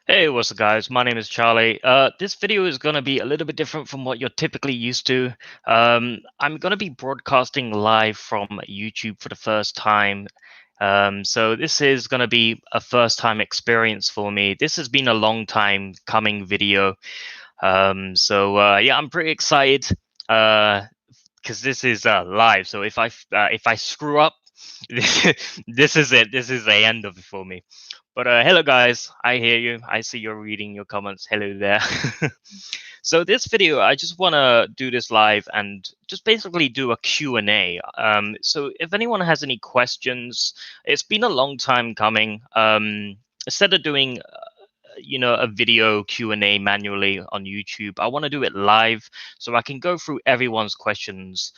Hey, what's up, guys? My name is Charlie. This video is going to be a little bit different from what you're typically used to. I'm going to be broadcasting live from YouTube for the first time. So this is going to be a first time experience for me. This has been a long time coming video. Yeah, I'm pretty excited because this is live. So if I screw up, this is it. This is the end of it for me. But hello, guys. I hear you. I see you're reading your comments. Hello there. So this video, I just want to do this live and just basically do a Q&A. So if anyone has any questions, it's been a long time coming. Instead of doing a video Q&A manually on YouTube, I want to do it live so I can go through everyone's questions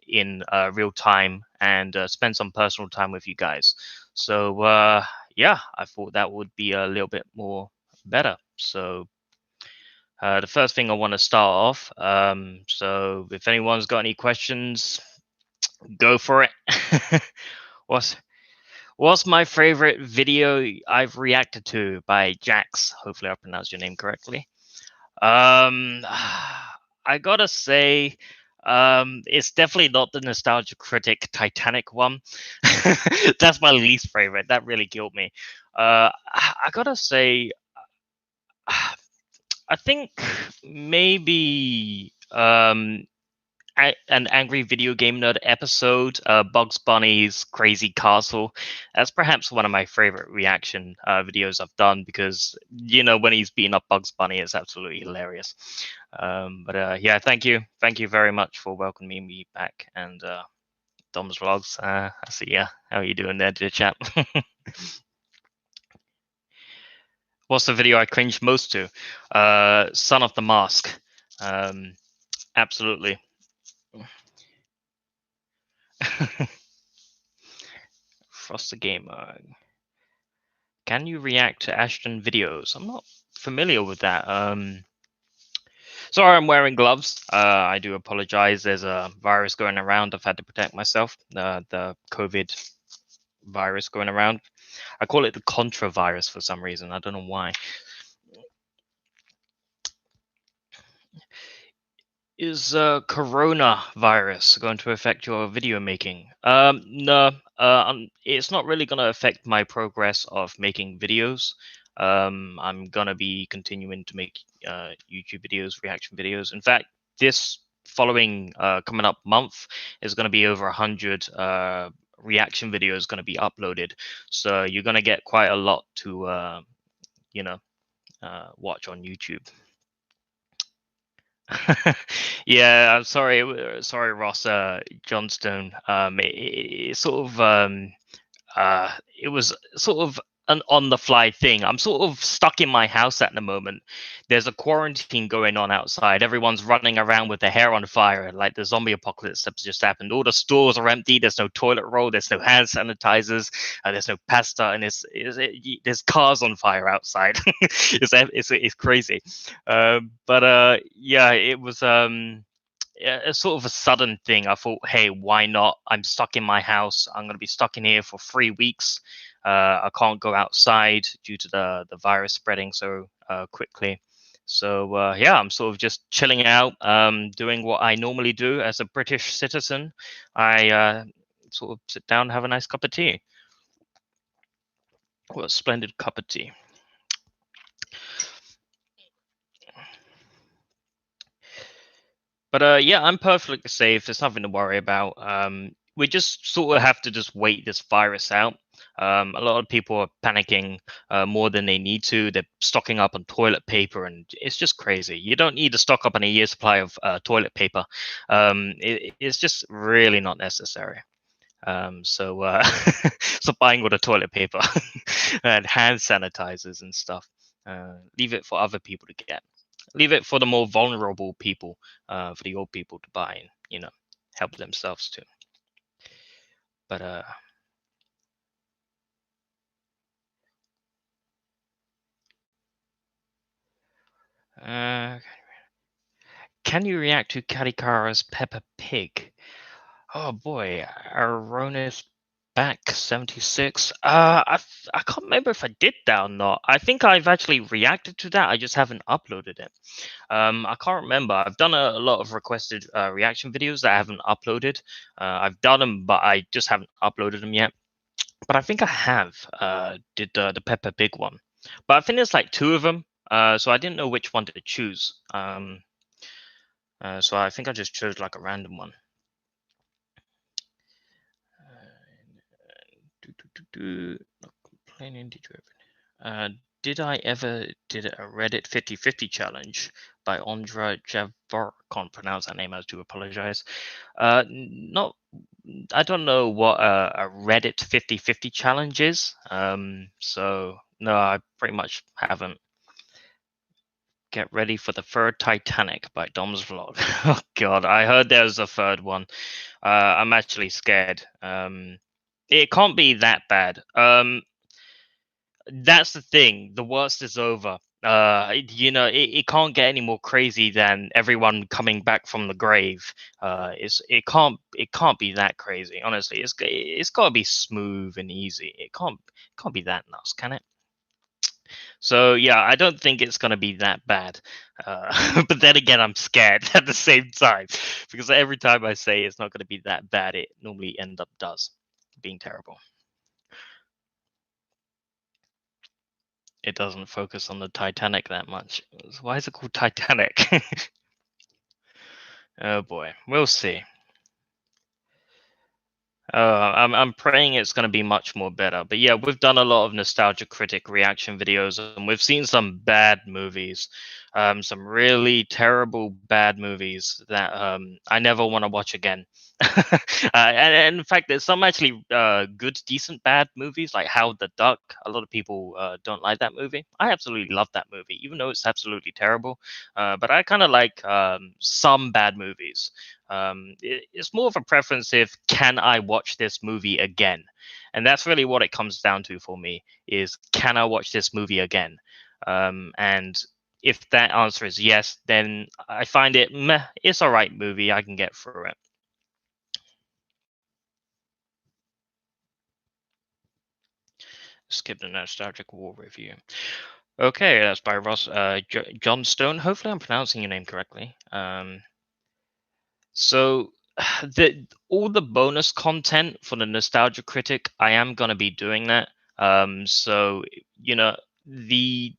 in real time and spend some personal time with you guys. So yeah, I thought that would be a little bit more better. So the first thing I want to start off. So if anyone's got any questions, go for it. what's What's my favorite video I've reacted to by Jax? Hopefully I pronounced your name correctly. I gotta say, it's definitely not the Nostalgia Critic Titanic one. That's my least favorite. That really killed me. I gotta say, I think maybe an angry video game nerd episode, Bugs Bunny's Crazy Castle. That's perhaps one of my favorite reaction videos I've done because when he's beating up Bugs Bunny, it's absolutely hilarious. Yeah, thank you very much for welcoming me back. And Dom's vlogs. I see. Yeah, how are you doing there, dear chap? What's the video I cringed most to? Son of the Mask. Um, Absolutely. Frost the Gamer. Can you react to Ashton videos? I'm not familiar with that. Sorry, I'm wearing gloves. I do apologize. There's a virus going around. I've had to protect myself. The COVID virus going around. I call it the Contra virus for some reason. I don't know why. Is coronavirus going to affect your video making? No, it's not really going to affect my progress of making videos. I'm going to be continuing to make YouTube videos, reaction videos. In fact, this following coming up month is going to be over 100 reaction videos going to be uploaded. So you're going to get quite a lot to, you know, watch on YouTube. Yeah, I'm sorry. Sorry, Ross Johnstone. It sort of it was sort of an on the fly thing. I'm sort of stuck in my house at the moment. There's a quarantine going on outside. Everyone's running around with their hair on fire, like the zombie apocalypse that's just happened. All the stores are empty. There's no toilet roll. There's no hand sanitizers. There's no pasta, and there's cars on fire outside. It's crazy. Yeah, it was yeah, it's sort of a sudden thing. I thought, hey, why not? I'm stuck in my house. I'm going to be stuck in here for 3 weeks. I can't go outside due to the virus spreading so quickly. So yeah, I'm sort of just chilling out, doing what I normally do as a British citizen. I sort of sit down, have a nice cup of tea. What a splendid cup of tea. But yeah, I'm perfectly safe. There's nothing to worry about. We just sort of have to just wait this virus out. A lot of people are panicking more than they need to. They're stocking up on toilet paper, and it's just crazy. You don't need to stock up on a year's supply of toilet paper. It's just really not necessary. So buying all the toilet paper and hand sanitizers and stuff. Leave it for other people to get. Leave it for the more vulnerable people, for the old people to buy and help themselves too. But uh, can you react to Karikara's Peppa Pig? Oh boy, Aronis Back 76. I can't remember if I did that or not. I think I've actually reacted to that. I just haven't uploaded it. I can't remember. I've done a lot of requested reaction videos that I haven't uploaded. I've done them, but I just haven't uploaded them yet. But I think I have did the Peppa Pig one. But I think there's like two of them. So I didn't know which one to choose. So I think I just chose like a random one. Not complaining. Did you ever? Did I ever did a Reddit 50/50 challenge by Ondra Javor? Can't pronounce that name. I do apologize. Not. I don't know what a Reddit 50/50 challenge is. So no, I pretty much haven't. Get ready for the third Titanic by Dom's Vlog. Oh God, I heard there's a third one. I'm actually scared. It can't be that bad. That's the thing. The worst is over. It can't get any more crazy than everyone coming back from the grave. It can't be that crazy. Honestly, it's got to be smooth and easy. It can't be that nuts, can it? So yeah, I don't think it's gonna be that bad. But then again, I'm scared at the same time because every time I say it's not gonna be that bad, it normally end up does being terrible. It doesn't focus on the Titanic that much. Why is it called Titanic? Oh boy, we'll see. I'm praying it's going to be much more better. But yeah, we've done a lot of nostalgia critic reaction videos, and we've seen some bad movies, some really terrible bad movies that I never want to watch again. And in fact, there's some actually good, decent bad movies like Howard the Duck. A lot of people don't like that movie. I absolutely love that movie, even though it's absolutely terrible. But I kind of like some bad movies. It's more of a preference if can I watch this movie again, and that's really what it comes down to for me is can I watch this movie again, and if that answer is yes, then I find it meh, it's a right movie. I can get through it. Skip the nostalgic war review. Okay, that's by Ross John Stone. Hopefully, I'm pronouncing your name correctly. So the all the bonus content for the nostalgia critic, I am gonna be doing that. So you know the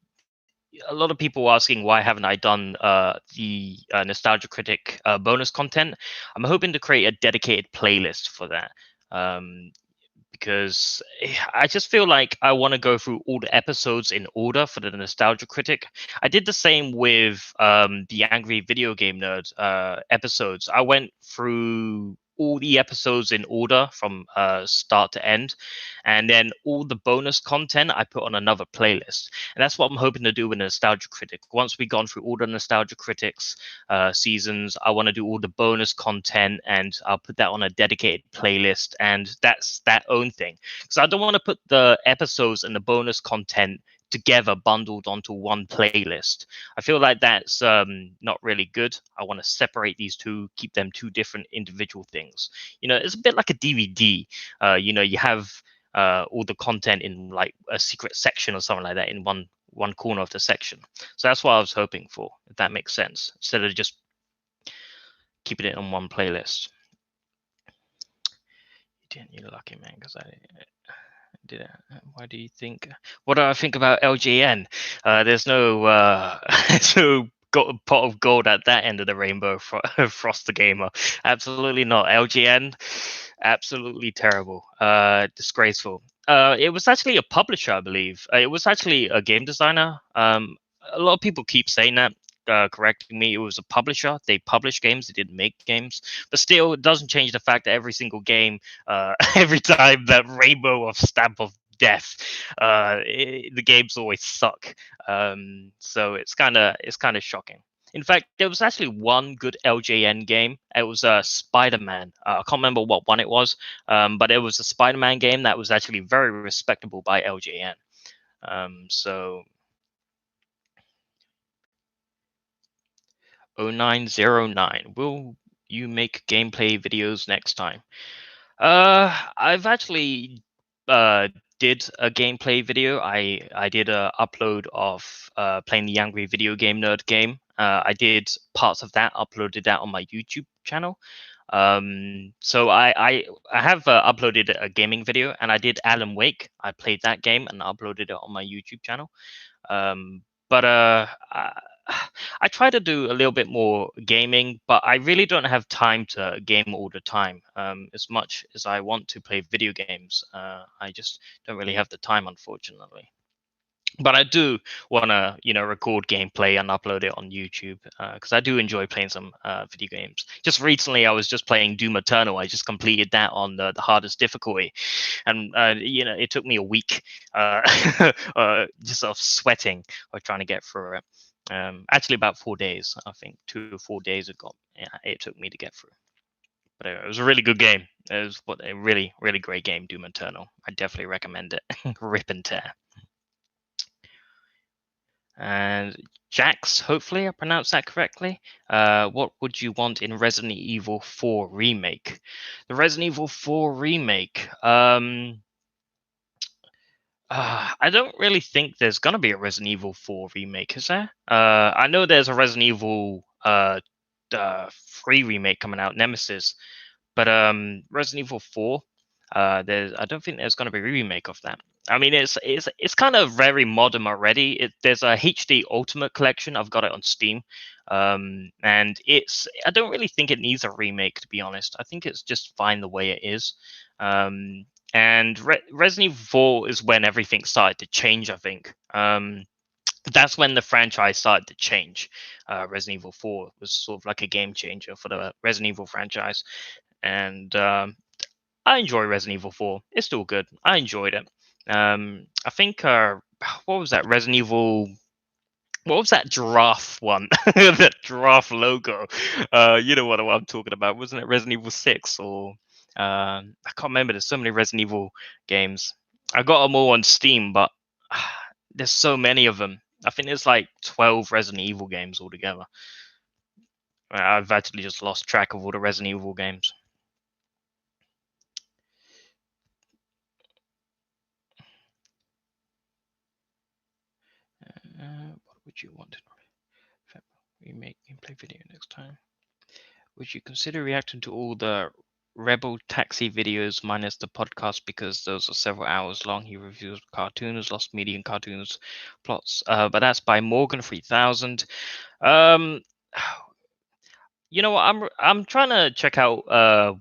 a lot of people asking why haven't I done the nostalgia critic bonus content. I'm hoping to create a dedicated playlist for that. Um, because I just feel like I want to go through all the episodes in order for the nostalgia critic. I did the same with the Angry Video Game Nerd episodes. I went through all the episodes in order from start to end, and then all the bonus content I put on another playlist. And that's what I'm hoping to do with Nostalgia Critic. Once we've gone through all the Nostalgia Critics seasons, I want to do all the bonus content, and I'll put that on a dedicated playlist, and that's that own thing. Because I don't want to put the episodes and the bonus content together bundled onto one playlist. I feel like that's not really good. I want to separate these two, keep them two different individual things. It's a bit like a DVD. You have all the content in like a secret section or something like that in one corner of the section. So that's what I was hoping for, if that makes sense, instead of just keeping it on one playlist. You're lucky, man, because I did it. Why do you think? What do I think about LGN? There's no, there's no pot of gold at that end of the rainbow. Frost the gamer, absolutely not. LGN, absolutely terrible. Disgraceful. It was actually a publisher, I believe. It was actually a game designer. A lot of people keep saying that. Correcting me, it was a publisher. They publish games, they didn't make games, but still, it doesn't change the fact that every single game, every time that rainbow of stamp of death, the games always suck. So it's kind of shocking. In fact, there was actually one good LJN game. It was Spider-Man. I can't remember what one it was, but it was a Spider-Man game that was actually very respectable by LJN. So 0909. Will you make gameplay videos next time? I've actually uh did a gameplay video. I did a upload of playing the Angry Video Game Nerd game. I did parts of that, uploaded that on my YouTube channel. So I have uploaded a gaming video, and I did Alan Wake. I played that game and uploaded it on my YouTube channel. But I try to do a little bit more gaming, but I really don't have time to game all the time. As much as I want to play video games, I just don't really have the time, unfortunately. But I do want to, record gameplay and upload it on YouTube because I do enjoy playing some video games. Just recently, I was just playing Doom Eternal. I just completed that on the hardest difficulty, and it took me a week, just sort of sweating or trying to get through it. Actually, about 4 days. I think 2 or 4 days it took me to get through. But it was a really good game. It was a really, really great game, Doom Eternal. I definitely recommend it. Rip and tear. And Jax, hopefully I pronounced that correctly. What would you want in Resident Evil 4 remake? The Resident Evil 4 remake. I don't really think there's gonna be a Resident Evil 4 remake, is there? I know there's a Resident Evil 3 remake coming out, Nemesis, but Resident Evil 4, I don't think there's gonna be a remake of that. I mean, it's kind of very modern already. There's a HD Ultimate Collection. I've got it on Steam, and I don't really think it needs a remake, to be honest. I think it's just fine the way it is. And Resident Evil 4 is when everything started to change, I think. That's when the franchise started to change. Resident Evil 4 was sort of like a game changer for the Resident Evil franchise. And I enjoy Resident Evil 4. It's still good. I enjoyed it. I think, what was that? Resident Evil. What was that giraffe one? That giraffe logo. You know what I'm talking about. Wasn't it Resident Evil 6 or I can't remember. There's so many Resident Evil games. I got them all on Steam, but there's so many of them. I think there's like 12 Resident Evil games altogether. I've actually just lost track of all the Resident Evil games. What would you want to remake gameplay video next time? Would you consider reacting to all the Rebel Taxi videos minus the podcast because those are several hours long? He reviews cartoons, Lost Media and cartoons plots. But that's by Morgan 3000. You know what? I'm trying to check out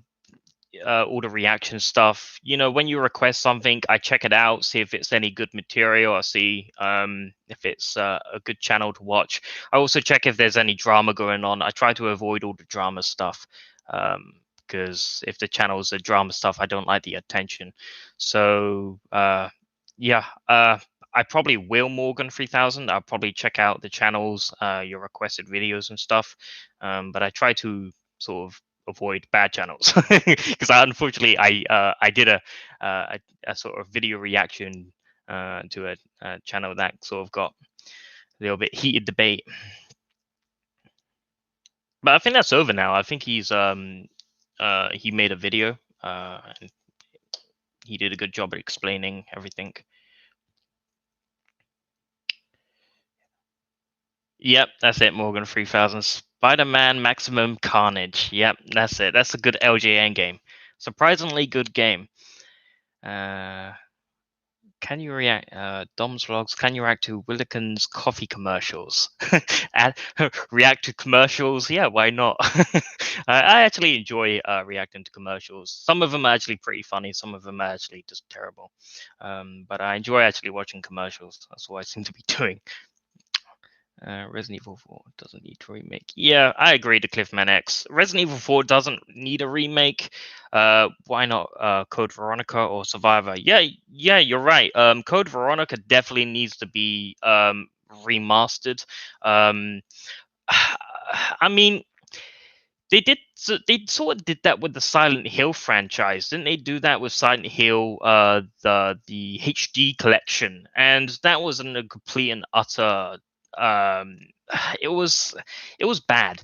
all the reaction stuff. When you request something, I check it out, see if it's any good material. I see if it's a good channel to watch. I also check if there's any drama going on. I try to avoid all the drama stuff because if the channel's a drama stuff, I don't like the attention. So yeah, I probably will, Morgan 3000. I'll probably check out the channels, your requested videos and stuff. But I try to sort of avoid bad channels because unfortunately I did a sort of video reaction to a channel that sort of got a little bit heated debate. But I think that's over now. I think he made a video and he did a good job at explaining everything. Yep, that's it, Morgan 3000. Spider-Man Maximum Carnage. Yep, that's it. That's a good LJN game. Surprisingly good game. Can you react, Dom's vlogs, can you react to Willikin's coffee commercials? React to commercials? Yeah, why not? I actually enjoy reacting to commercials. Some of them are actually pretty funny. Some of them are actually just terrible. But I enjoy actually watching commercials. That's what I seem to be doing. Resident Evil 4 doesn't need a remake. Yeah, I agree to Cliffman X. Resident Evil 4 doesn't need a remake. Why not Code Veronica or Survivor? Yeah, you're right. Code Veronica definitely needs to be remastered. I mean, they sort of did that with the Silent Hill franchise, didn't they? Do that with Silent Hill, the HD collection, and that was a complete and utter um, it was bad.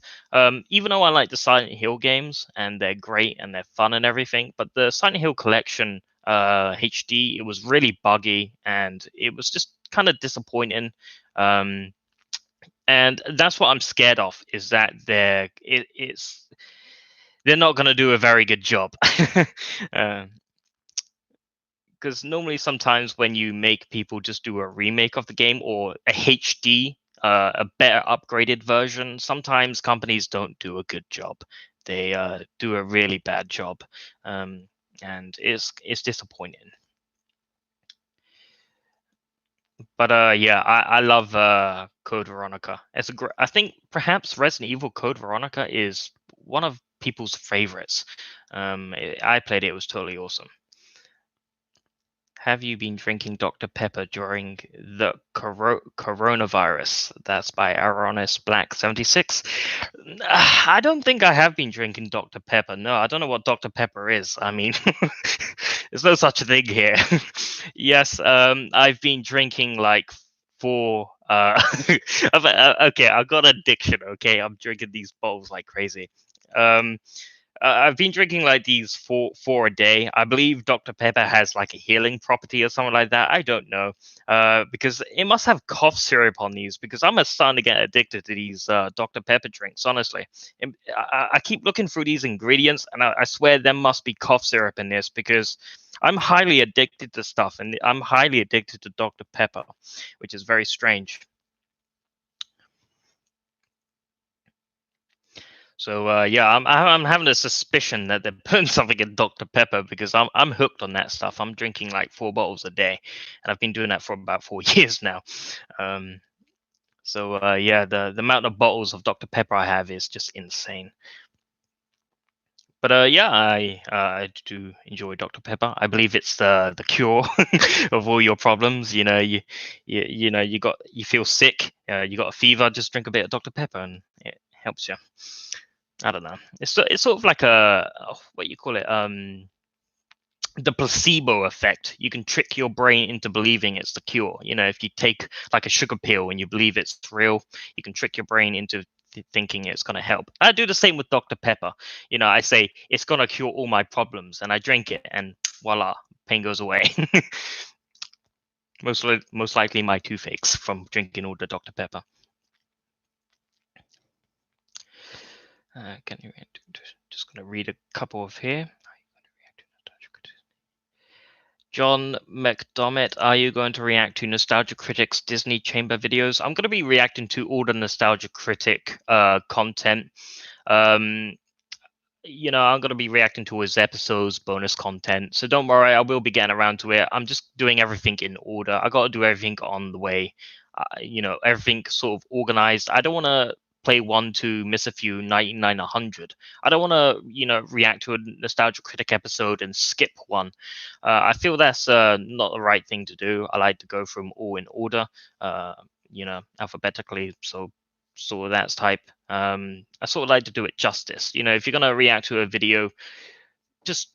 Even though I like the Silent Hill games and they're great and they're fun and everything, but the Silent Hill collection HD, it was really buggy and it was just kind of disappointing. Um, and that's what I'm scared of, is that they're not going to do a very good job. Because normally sometimes when you make people just do a remake of the game or a HD, a better upgraded version, sometimes companies don't do a good job. They do a really bad job, um, and it's disappointing. But yeah, I love Code Veronica. I think perhaps Resident Evil Code Veronica is one of people's favorites. I played it; it was totally awesome. Have you been drinking Dr. Pepper during the coronavirus? That's by Aronis Black 76. I don't think I have been drinking Dr. Pepper. No, I don't know what Dr. Pepper is. I mean, there's no such thing here. Yes, I've been drinking like four. Okay, I've got addiction. Okay, I'm drinking these bottles like crazy. Um, I've been drinking like these four a day. I believe Dr. Pepper has like a healing property or something like that. I don't know, because it must have cough syrup on these. Because I'm starting to get addicted to these Dr. Pepper drinks. Honestly, I keep looking through these ingredients, and I swear there must be cough syrup in this because I'm highly addicted to stuff, and I'm highly addicted to Dr. Pepper, which is very strange. So yeah, I'm having a suspicion that they're putting something in Dr. Pepper because I'm hooked on that stuff. I'm drinking like 4 bottles a day, and I've been doing that for about 4 years now. Um, so yeah, the amount of bottles of Dr. Pepper I have is just insane. But yeah, I do enjoy Dr. Pepper. I believe it's the cure of all your problems. You know, you know you feel sick, you got a fever, just drink a bit of Dr. Pepper and it helps you. I don't know. It's sort of like what you call it, the placebo effect. You can trick your brain into believing it's the cure. You know, if you take like a sugar pill and you believe it's real, you can trick your brain into thinking it's going to help. I do the same with Dr. Pepper. You know, I say it's going to cure all my problems, and I drink it, and voila, pain goes away. Most likely my toothaches from drinking all the Dr. Pepper. Can you just going to read a couple of here. John McDermott, are you going to react to Nostalgia Critic's Disney Chamber videos? I'm going to be reacting to all the Nostalgia Critic content. You know, I'm going to be reacting to his episodes, bonus content. So don't worry, I will be getting around to it. I'm just doing everything in order. I got to do everything on the way. You know, everything sort of organized. I don't want to play 1, 2, miss a few, 99, 100. I don't want to, you know, react to a Nostalgia Critic episode and skip one. I feel that's not the right thing to do. I like to go from all in order, you know, alphabetically. So sort of that type. I sort of like to do it justice. You know, if you're gonna react to a video, just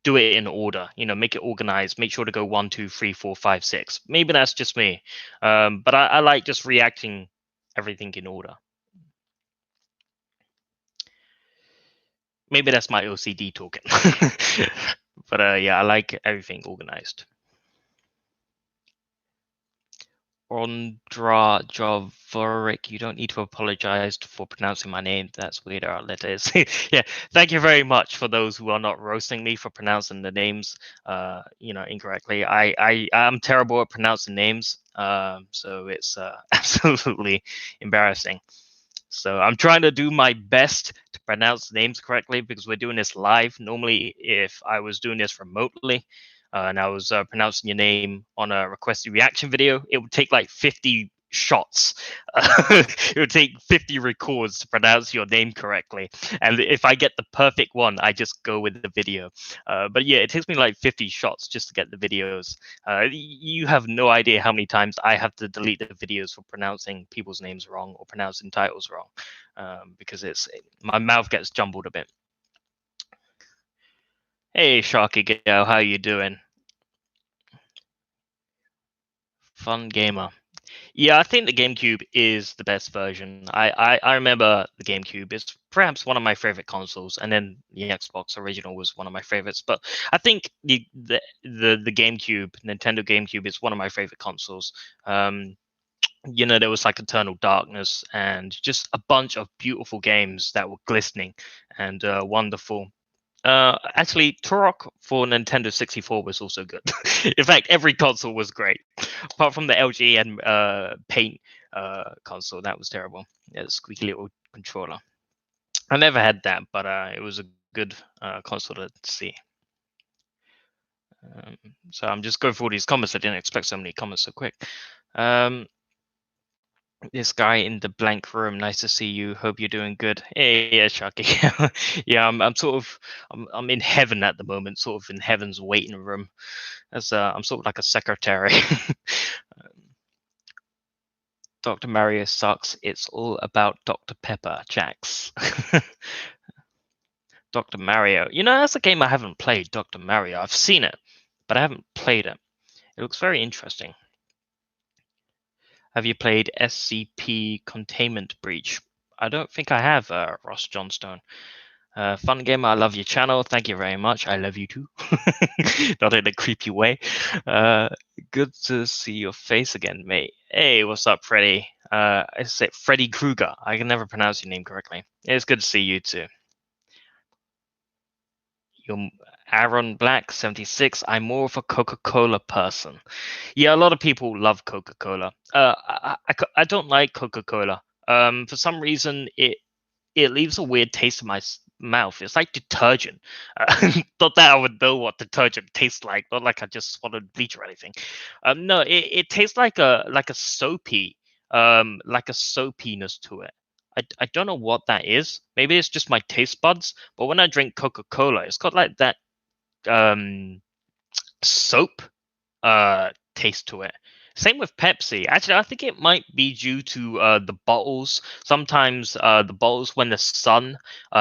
do it in order. You know, make it organized. Make sure to go 1, 2, 3, 4, 5, 6. Maybe that's just me, but I like just reacting everything in order. Maybe that's my OCD talking. But yeah, I like everything organized. Ondra Javoric, you don't need to apologize for pronouncing my name. That's weird. Our letters. Yeah, thank you very much for those who are not roasting me for pronouncing the names, you know, incorrectly. I'm terrible at pronouncing names, so it's absolutely embarrassing. So I'm trying to do my best to pronounce names correctly because we're doing this live. Normally, if I was doing this remotely, and I was pronouncing your name on a requested reaction video, it would take like 50 shots. It would take 50 records to pronounce your name correctly. And if I get the perfect one, I just go with the video. But yeah, it takes me like 50 shots just to get the videos. You have no idea how many times I have to delete the videos for pronouncing people's names wrong or pronouncing titles wrong, because my mouth gets jumbled a bit. Hey, Sharky Gal, how you doing? Fun gamer. Yeah, I think the GameCube is the best version. I remember the GameCube is perhaps one of my favorite consoles, and then the Xbox original was one of my favorites. But I think the GameCube, Nintendo GameCube, is one of my favorite consoles. Um, there was like Eternal Darkness and just a bunch of beautiful games that were glistening and wonderful. Actually, Turok for Nintendo 64 was also good. In fact, every console was great, apart from the LG and Paint console. That was terrible. Yeah, the squeaky little controller. I never had that, but it was a good console to see. Um, so I'm just going through all these comments. I didn't expect so many comments so quick. Um, this guy in the blank room. Nice to see you. Hope you're doing good. Hey, yeah, Chucky. Yeah, I'm sort of I'm in heaven at the moment, sort of in heaven's waiting room. As I'm sort of like a secretary. Dr. Mario sucks. It's all about Dr. Pepper, Jax. Dr. Mario. That's a game I haven't played, Dr. Mario. I've seen it, but I haven't played it. It looks very interesting. Have you played SCP Containment Breach? I don't think I have, Ross Johnstone. Fun game. I love your channel. Thank you very much. I love you too. Not in a creepy way. Good to see your face again, mate. Hey, what's up, Freddy? I said Freddy Krueger. I can never pronounce your name correctly. It's good to see you too. You're Aaron Black 76. I'm more of a Coca-Cola person. Yeah, a lot of people love Coca-Cola. I don't like Coca-Cola. For some reason, it leaves a weird taste in my mouth. It's like detergent. Not that I would know what detergent tastes like. Not like I just swallowed bleach or anything. No, it tastes like a soapy, like a soapiness to it. I don't know what that is. Maybe it's just my taste buds. But when I drink Coca Cola, it's got like that um soap taste to it. Same with Pepsi. Actually, I think it might be due to the bottles. Sometimes the bottles, when the sun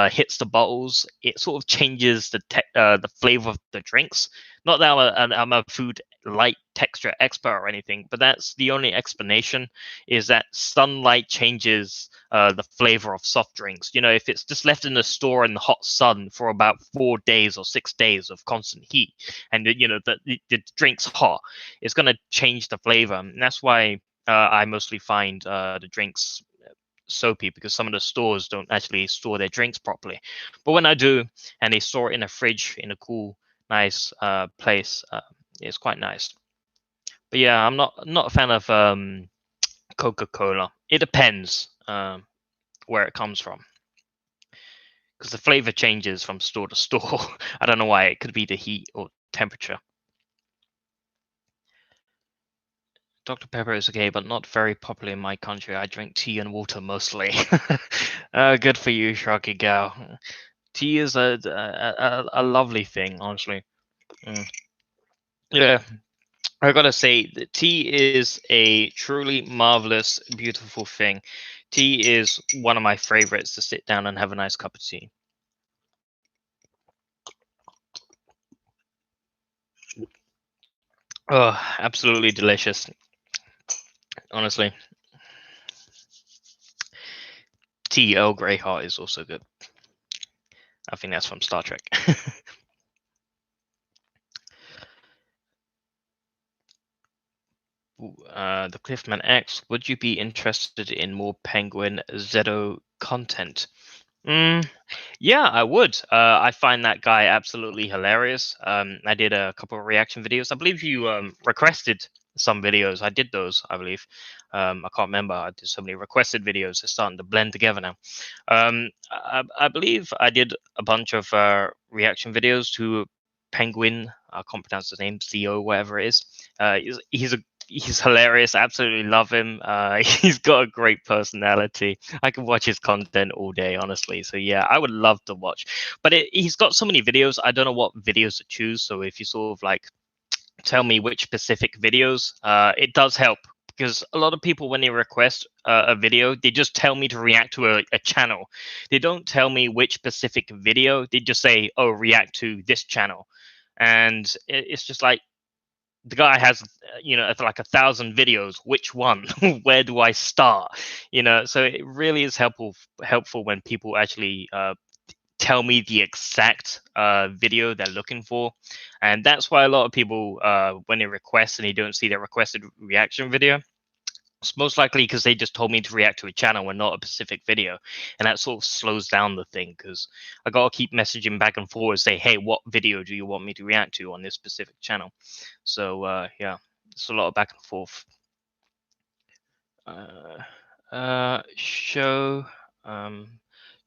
hits the bottles, it sort of changes the flavor of the drinks. Not that I'm a food light texture expert or anything, but that's the only explanation. Is that sunlight changes the flavor of soft drinks. If it's just left in the store in the hot sun for about 4 days or 6 days of constant heat, and the drink's hot, it's going to change the flavor. And that's why I mostly find the drinks soapy, because some of the stores don't actually store their drinks properly. But when I do, and they store it in a fridge in a cool, nice place, it's quite nice. But yeah, I'm not a fan of Coca-Cola. It depends where it comes from, because the flavor changes from store to store. I don't know why. It could be the heat or temperature. Dr. Pepper is okay, but not very popular in my country. I drink tea and water mostly. Good for you, Sharky Gal. Tea is a lovely thing, honestly. Mm. Yeah, I gotta say, the tea is a truly marvelous, beautiful thing. Tea is one of my favorites to sit down and have a nice cup of tea. Oh, absolutely delicious. Honestly. Tea Earl Grey Hot is also good. I think that's from Star Trek. The Cliffman X, would you be interested in more Penguin Zedo content? Yeah, I would. I find that guy absolutely hilarious. I did a couple of reaction videos. I believe you requested some videos. I did those, I believe. I can't remember. I did so many requested videos. They're starting to blend together now. I believe I did a bunch of reaction videos to Penguin. I can't pronounce his name, CO, whatever it is. He's hilarious. I absolutely love him. He's got a great personality. I can watch his content all day, honestly. So yeah, I would love to watch. But he's got so many videos. I don't know what videos to choose. So if you sort of like tell me which specific videos, it does help, because a lot of people, when they request a video, they just tell me to react to a channel. They don't tell me which specific video. They just say, "Oh, react to this channel," and it's just like, the guy has like 1,000 videos. Which one? Where do I start? So it really is helpful when people actually tell me the exact video they're looking for. And that's why a lot of people, when they request and they don't see their requested reaction video, it's most likely because they just told me to react to a channel and not a specific video. And that sort of slows down the thing, because I got to keep messaging back and forth, say, hey, what video do you want me to react to on this specific channel? So yeah, it's a lot of back and forth. Show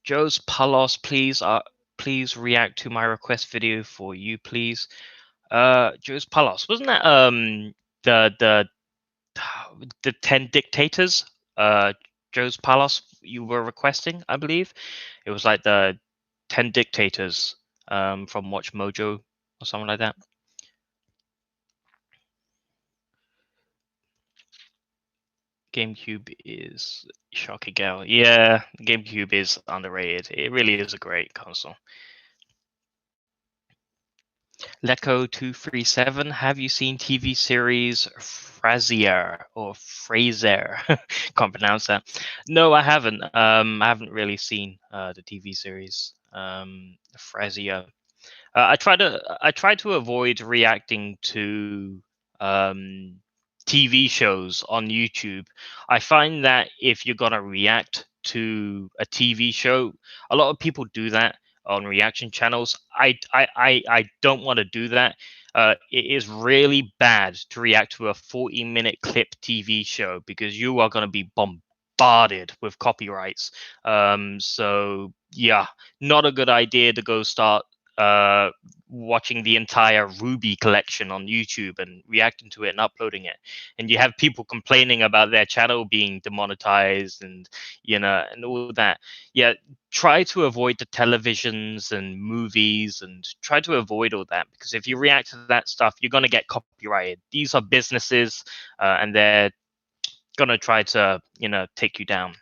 Joe's Palos, please react to my request video for you, please. Joe's Palos, wasn't that the the 10 dictators? Joe's Palos you were requesting, I believe. It was like the 10 dictators from Watch Mojo or something like that. GameCube is shocking gal. Yeah, GameCube is underrated. It really is a great console. Leco237, have you seen TV series Frasier or Fraser? Can't pronounce that. No, I haven't. I haven't really seen the TV series Frasier. I try to avoid reacting to TV shows on YouTube. I find that if you're gonna react to a TV show, a lot of people do that on reaction channels. I don't want to do that. It is really bad to react to a 40-minute clip TV show, because you are going to be bombarded with copyrights. So yeah, not a good idea to go start watching the entire Ruby collection on YouTube and reacting to it and uploading it. And you have people complaining about their channel being demonetized and and all that. Yeah, try to avoid the televisions and movies, and try to avoid all that, because if you react to that stuff, you're going to get copyrighted. These are businesses, and they're going to try to take you down.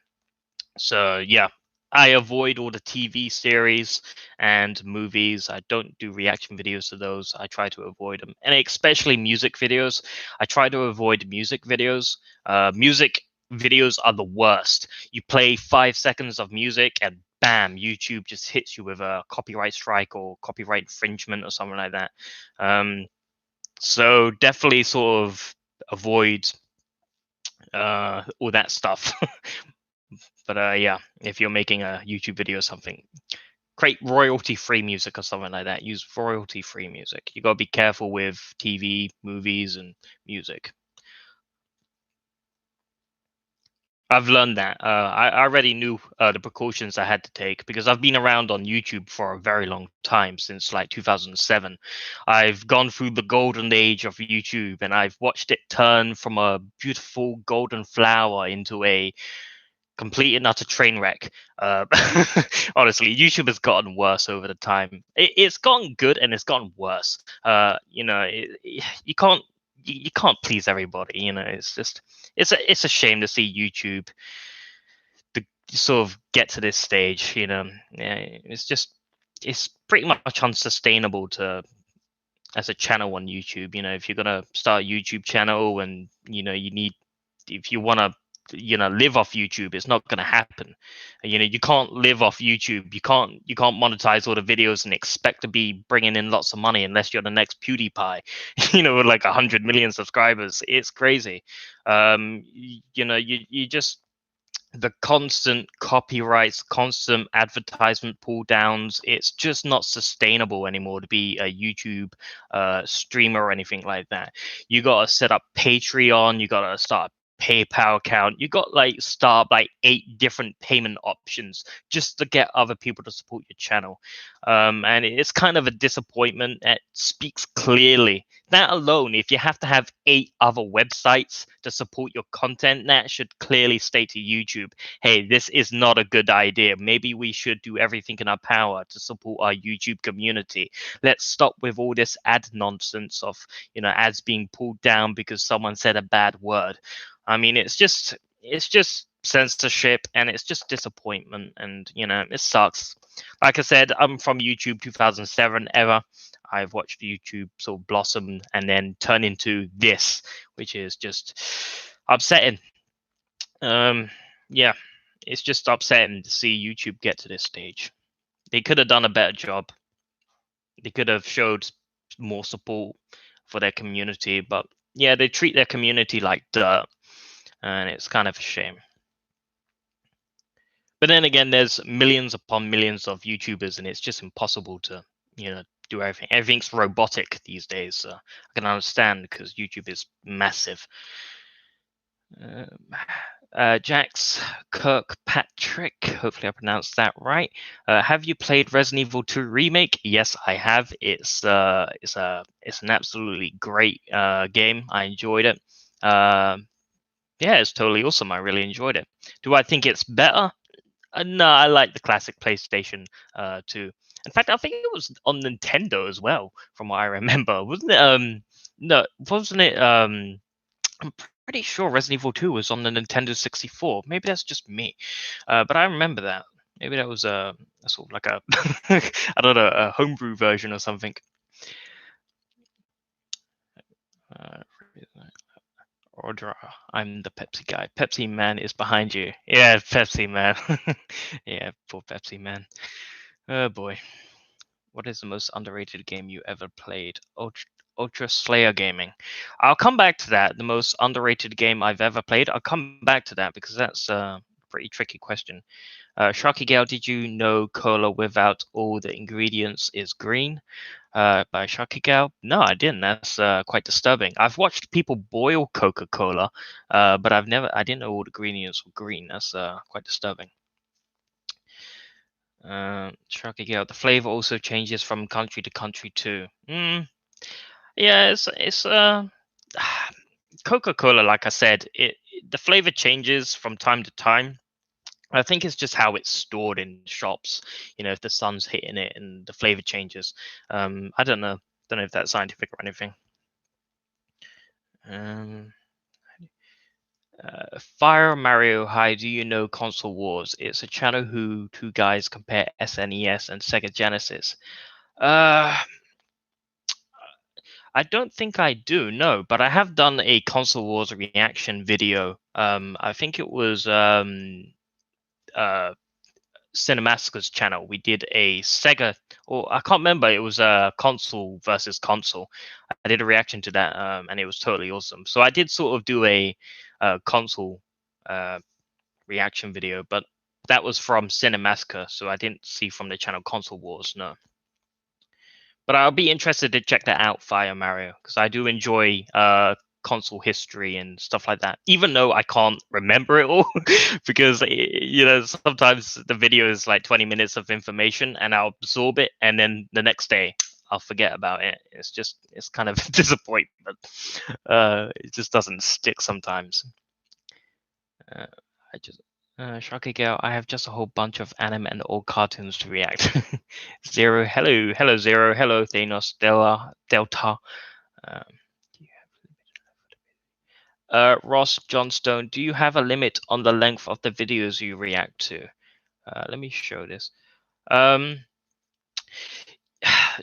So yeah, I avoid all the TV series and movies. I don't do reaction videos to those. I try to avoid them, and especially music videos. I try to avoid music videos. Music videos are the worst. You play 5 seconds of music and bam, YouTube just hits you with a copyright strike or copyright infringement or something like that. So definitely sort of avoid all that stuff. But yeah, if you're making a YouTube video or something, create royalty-free music or something like that. Use royalty-free music. You gotta be careful with TV, movies, and music. I've learned that. I already knew the precautions I had to take, because I've been around on YouTube for a very long time, since like 2007. I've gone through the golden age of YouTube, and I've watched it turn from a beautiful golden flower into a complete and utter train wreck. Honestly, YouTube has gotten worse over the time. It's gotten good and it's gotten worse. You can't you can't please everybody. It's just it's a shame to see YouTube to sort of get to this stage. It's pretty much unsustainable to as a channel on YouTube. If you're gonna start a YouTube channel and you need if you want to live off YouTube, it's not going to happen. You can't live off YouTube. You can't monetize all the videos and expect to be bringing in lots of money unless you're the next PewDiePie, with like 100 million subscribers. It's crazy. You just the constant copyrights, constant advertisement pull downs, it's just not sustainable anymore to be a YouTube streamer or anything like that. You got to set up Patreon, you got to start PayPal account. You got start 8 different payment options just to get other people to support your channel. And it's kind of a disappointment. It speaks clearly. That alone, if you have to have 8 other websites to support your content, that should clearly state to YouTube, hey, this is not a good idea. Maybe we should do everything in our power to support our YouTube community. Let's stop with all this ad nonsense of ads being pulled down because someone said a bad word. I mean, it's just censorship, and it's just disappointment. And it sucks. Like I said, I'm from YouTube 2007 era. I've watched YouTube sort of blossom and then turn into this, which is just upsetting. Yeah, it's just upsetting to see YouTube get to this stage. They could have done a better job. They could have showed more support for their community, but yeah, they treat their community like dirt, and it's kind of a shame. But then again, there's millions upon millions of YouTubers, and it's just impossible to, do everything. Everything's robotic these days. So I can understand because YouTube is massive. Jax Kirkpatrick, hopefully I pronounced that right. Have you played Resident Evil 2 Remake? Yes, I have. It's an absolutely great game. I enjoyed it. Yeah, it's totally awesome. I really enjoyed it. Do I think it's better? No, I like the classic PlayStation 2. In fact, I think it was on Nintendo as well, from what I remember. Wasn't it? No, wasn't it? I'm pretty sure Resident Evil 2 was on the Nintendo 64. Maybe that's just me, but I remember that. Maybe that was a sort of like a I don't know, a homebrew version or something. Audra, I'm the Pepsi guy. Pepsi Man is behind you. Yeah, Pepsi Man. Yeah, poor Pepsi Man. Oh boy. What is the most underrated game you ever played? Ultra Slayer Gaming. I'll come back to that. The most underrated game I've ever played. I'll come back to that because that's a pretty tricky question. Sharky Gale, did you know cola without all the ingredients is green? By Sharky Gale? No, I didn't. That's quite disturbing. I've watched people boil Coca-Cola, but I didn't know all the ingredients were green. That's quite disturbing. Sharky Gale, the flavor also changes from country to country too. Yeah, it's Coca-Cola. Like I said, the flavor changes from time to time. I think it's just how it's stored in shops. If the sun's hitting it and the flavor changes. I don't know. Don't know if that's scientific or anything. Fire Mario, hi, do you know Console Wars? It's a channel who two guys compare SNES and Sega Genesis. I don't think I do, no, but I have done a Console Wars reaction video. I think it was Cinemassacre's channel. We did a Sega, or I can't remember. It was a console versus console. I did a reaction to that, and it was totally awesome. So I did sort of do a console reaction video, but that was from Cinemassacre, so I didn't see from the channel Console Wars. No, but I'll be interested to check that out, Fire Mario, because I do enjoy console history and stuff like that, even though I can't remember it all because sometimes the video is like 20 minutes of information and I'll absorb it and then the next day I'll forget about it. It's kind of disappointment. It just doesn't stick sometimes. Sharky Gale, I have just a whole bunch of anime and old cartoons to react. Zero, hello Zero, hello Thanos, Delta. Ross Johnstone, do you have a limit on the length of the videos you react to? Let me show this.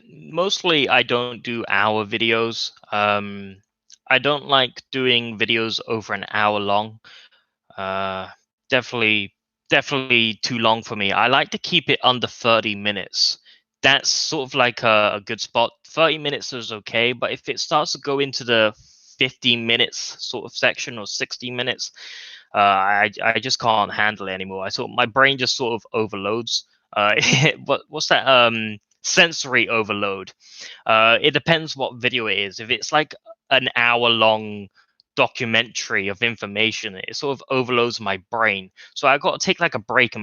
Mostly I don't do hour videos. I don't like doing videos over an hour long. Definitely too long for me. I like to keep it under 30 minutes. That's sort of like a good spot. 30 minutes is okay, but if it starts to go into the 15 minutes sort of section or 60 minutes, I just can't handle it anymore. My brain just sort of overloads. What's that? Sensory overload. It depends what video it is. If it's like an hour long documentary of information, it sort of overloads my brain. So I got to take like a break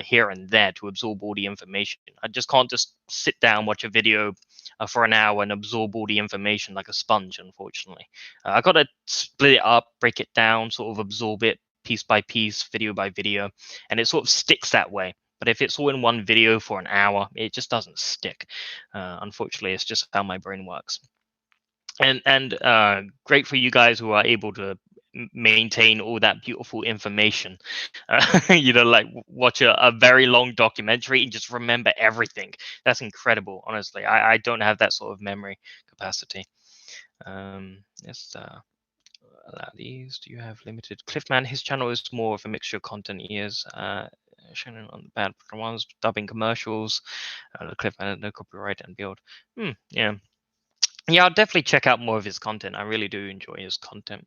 here and there to absorb all the information. I just can't just sit down, watch a video for an hour and absorb all the information like a sponge, unfortunately. I got to split it up, break it down, sort of absorb it piece by piece, video by video, and it sort of sticks that way. But if it's all in one video for an hour, it just doesn't stick. Unfortunately, it's just how my brain works. And great for you guys who are able to maintain all that beautiful information. Like watch a very long documentary and just remember everything. That's incredible, honestly. I don't have that sort of memory capacity. Let's allow these. Do you have limited? Cliffman, his channel is more of a mixture of content. He is Shannon on the bad ones, dubbing commercials. The Cliffman, no copyright and build. Yeah. Yeah, I'll definitely check out more of his content. I really do enjoy his content.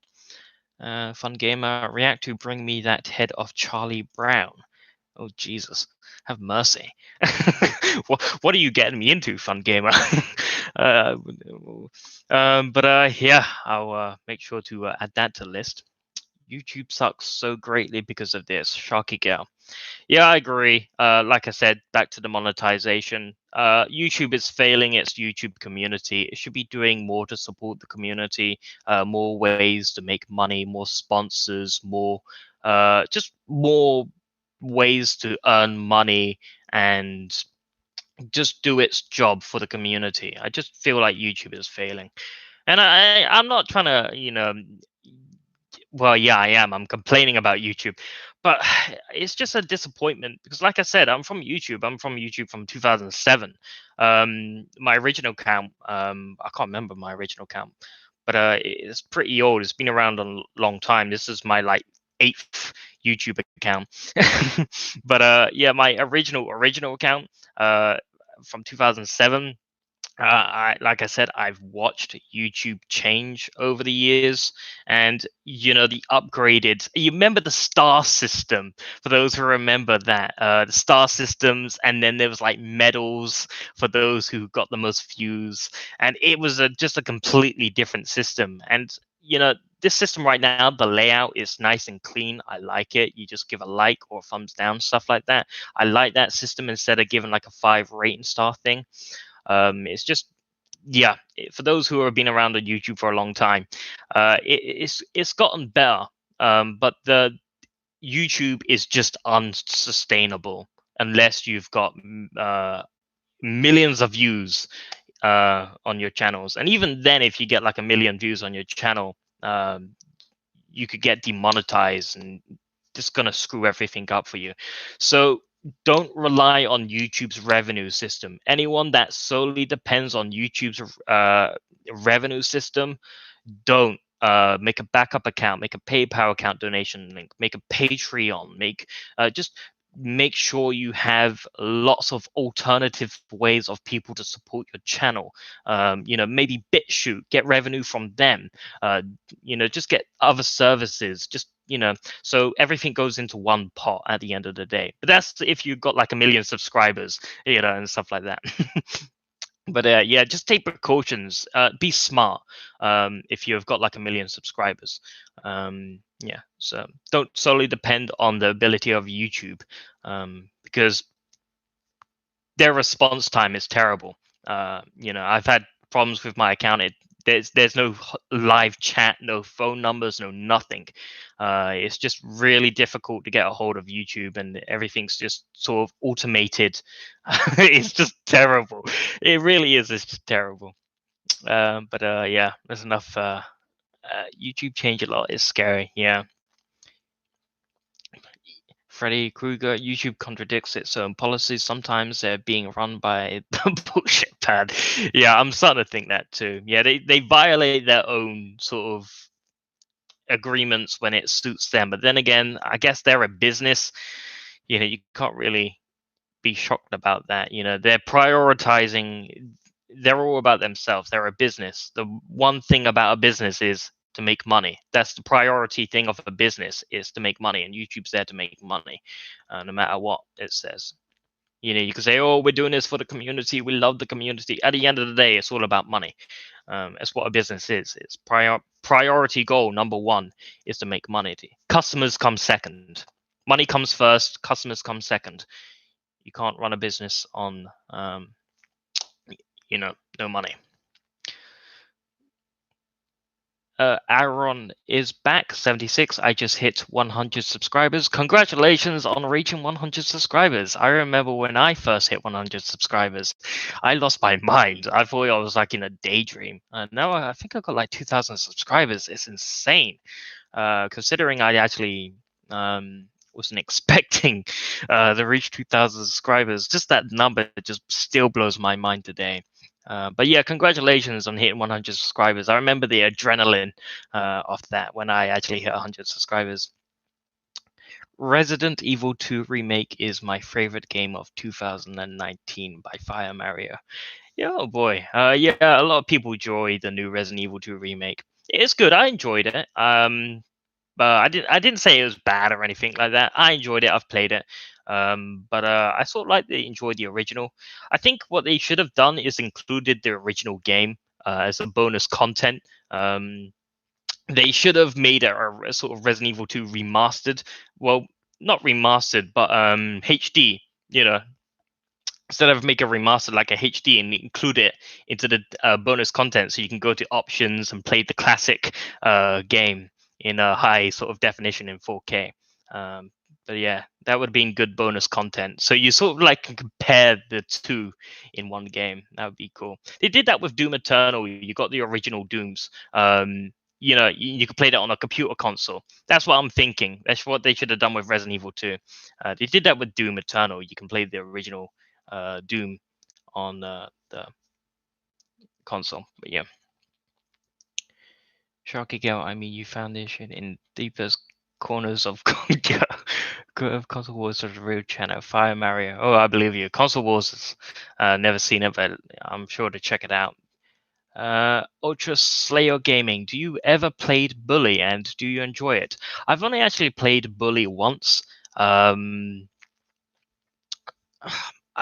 Fun Gamer, react to bring me that head of Charlie Brown. Oh Jesus, have mercy! What are you getting me into, Fun Gamer? Yeah, I'll make sure to add that to the list. YouTube sucks so greatly because of this. Sharky Gal. Yeah, I agree. Like I said, back to the monetization. YouTube is failing its YouTube community. It should be doing more to support the community, more ways to make money, more sponsors, just more ways to earn money and just do its job for the community. I just feel like YouTube is failing. And I'm not trying to, well, yeah, I am. I'm complaining about YouTube, but it's just a disappointment because, like I said, I'm from YouTube. I'm from YouTube from 2007. My original account, I can't remember my original account, but it's pretty old. It's been around a long time. This is my like 8th YouTube account. But yeah, my original account, from 2007. Like I said, I've watched YouTube change over the years, and the upgraded. You remember the star system? For those who remember that, the star systems, and then there was like medals for those who got the most views, and it was just a completely different system. And this system right now, the layout is nice and clean. I like it. You just give a like or a thumbs down, stuff like that. I like that system instead of giving like a 5 rating star thing. It's just, yeah, for those who have been around on YouTube for a long time, it's gotten better. But the YouTube is just unsustainable unless you've got millions of views on your channels. And even then, if you get like 1 million views on your channel, you could get demonetized and just gonna screw everything up for you. So don't rely on YouTube's revenue system. Anyone that solely depends on YouTube's revenue system, don't make a backup account, make a PayPal account donation link, make a Patreon, just make sure you have lots of alternative ways of people to support your channel. Maybe BitChute, get revenue from them. Just get other services. So everything goes into one pot at the end of the day. But that's if you've got like 1 million subscribers, and stuff like that. But yeah, just take precautions. Be smart. If you've got like 1 million subscribers, yeah. So don't solely depend on the ability of YouTube, because their response time is terrible. I've had problems with my account. There's no live chat, no phone numbers, no nothing. It's just really difficult to get a hold of YouTube, and everything's just sort of automated. It's just terrible. It really is. It's just terrible. But yeah, there's enough. YouTube change a lot. It's scary. Yeah. Freddy Krueger, YouTube contradicts its own policies. Sometimes they're being run by the bullshit pad. Yeah, I'm starting to think that too. Yeah, they violate their own sort of agreements when it suits them. But then again, I guess they're a business. You can't really be shocked about that. They're prioritizing. They're all about themselves. They're a business. The one thing about a business is to make money. That's the priority thing of a business, is to make money, and YouTube's there to make money, no matter what it says. You can say, "Oh, we're doing this for the community. We love the community." At the end of the day, it's all about money. That's what a business is. It's priority goal number 1 is to make money. Customers come second. Money comes first. Customers come second. You can't run a business on, no money. Aaron is back, 76. I just hit 100 subscribers. Congratulations on reaching 100 subscribers. I remember when I first hit 100 subscribers, I lost my mind. I thought I was like in a daydream. Now I think I got like 2,000 subscribers. It's insane. considering I actually wasn't expecting to reach 2,000 subscribers. Just that number just still blows my mind today. But yeah, congratulations on hitting 100 subscribers. I remember the adrenaline of that when I actually hit 100 subscribers. Resident Evil 2 Remake is my favorite game of 2019 by Fire Mario. Yeah, oh boy. Yeah, a lot of people enjoy the new Resident Evil 2 Remake. It's good. I enjoyed it. But I didn't say it was bad or anything like that. I enjoyed it. I've played it. But I sort of like they enjoyed the original. I think what they should have done is included the original game as a bonus content. They should have made a sort of Resident Evil 2 remastered. Well, not remastered, but HD. You know, instead of make a remaster like a HD and include it into the bonus content, so you can go to options and play the classic game in a high sort of definition in 4K. But yeah, that would have been good bonus content. So you sort of like can compare the two in one game. That would be cool. They did that with Doom Eternal. You got the original Dooms. You know, you could play that on a computer console. That's what I'm thinking. That's what they should have done with Resident Evil 2. They did that with Doom Eternal. You can play the original Doom on the console. But yeah, Sharky Girl, I mean, you found this shit in deepest corners of Console Wars of the real channel. Fire Mario. Oh, I believe you. Console Wars, never seen it, but I'm sure to check it out. Ultra Slayer Gaming. Do you ever played Bully and do you enjoy it? I've only actually played Bully once.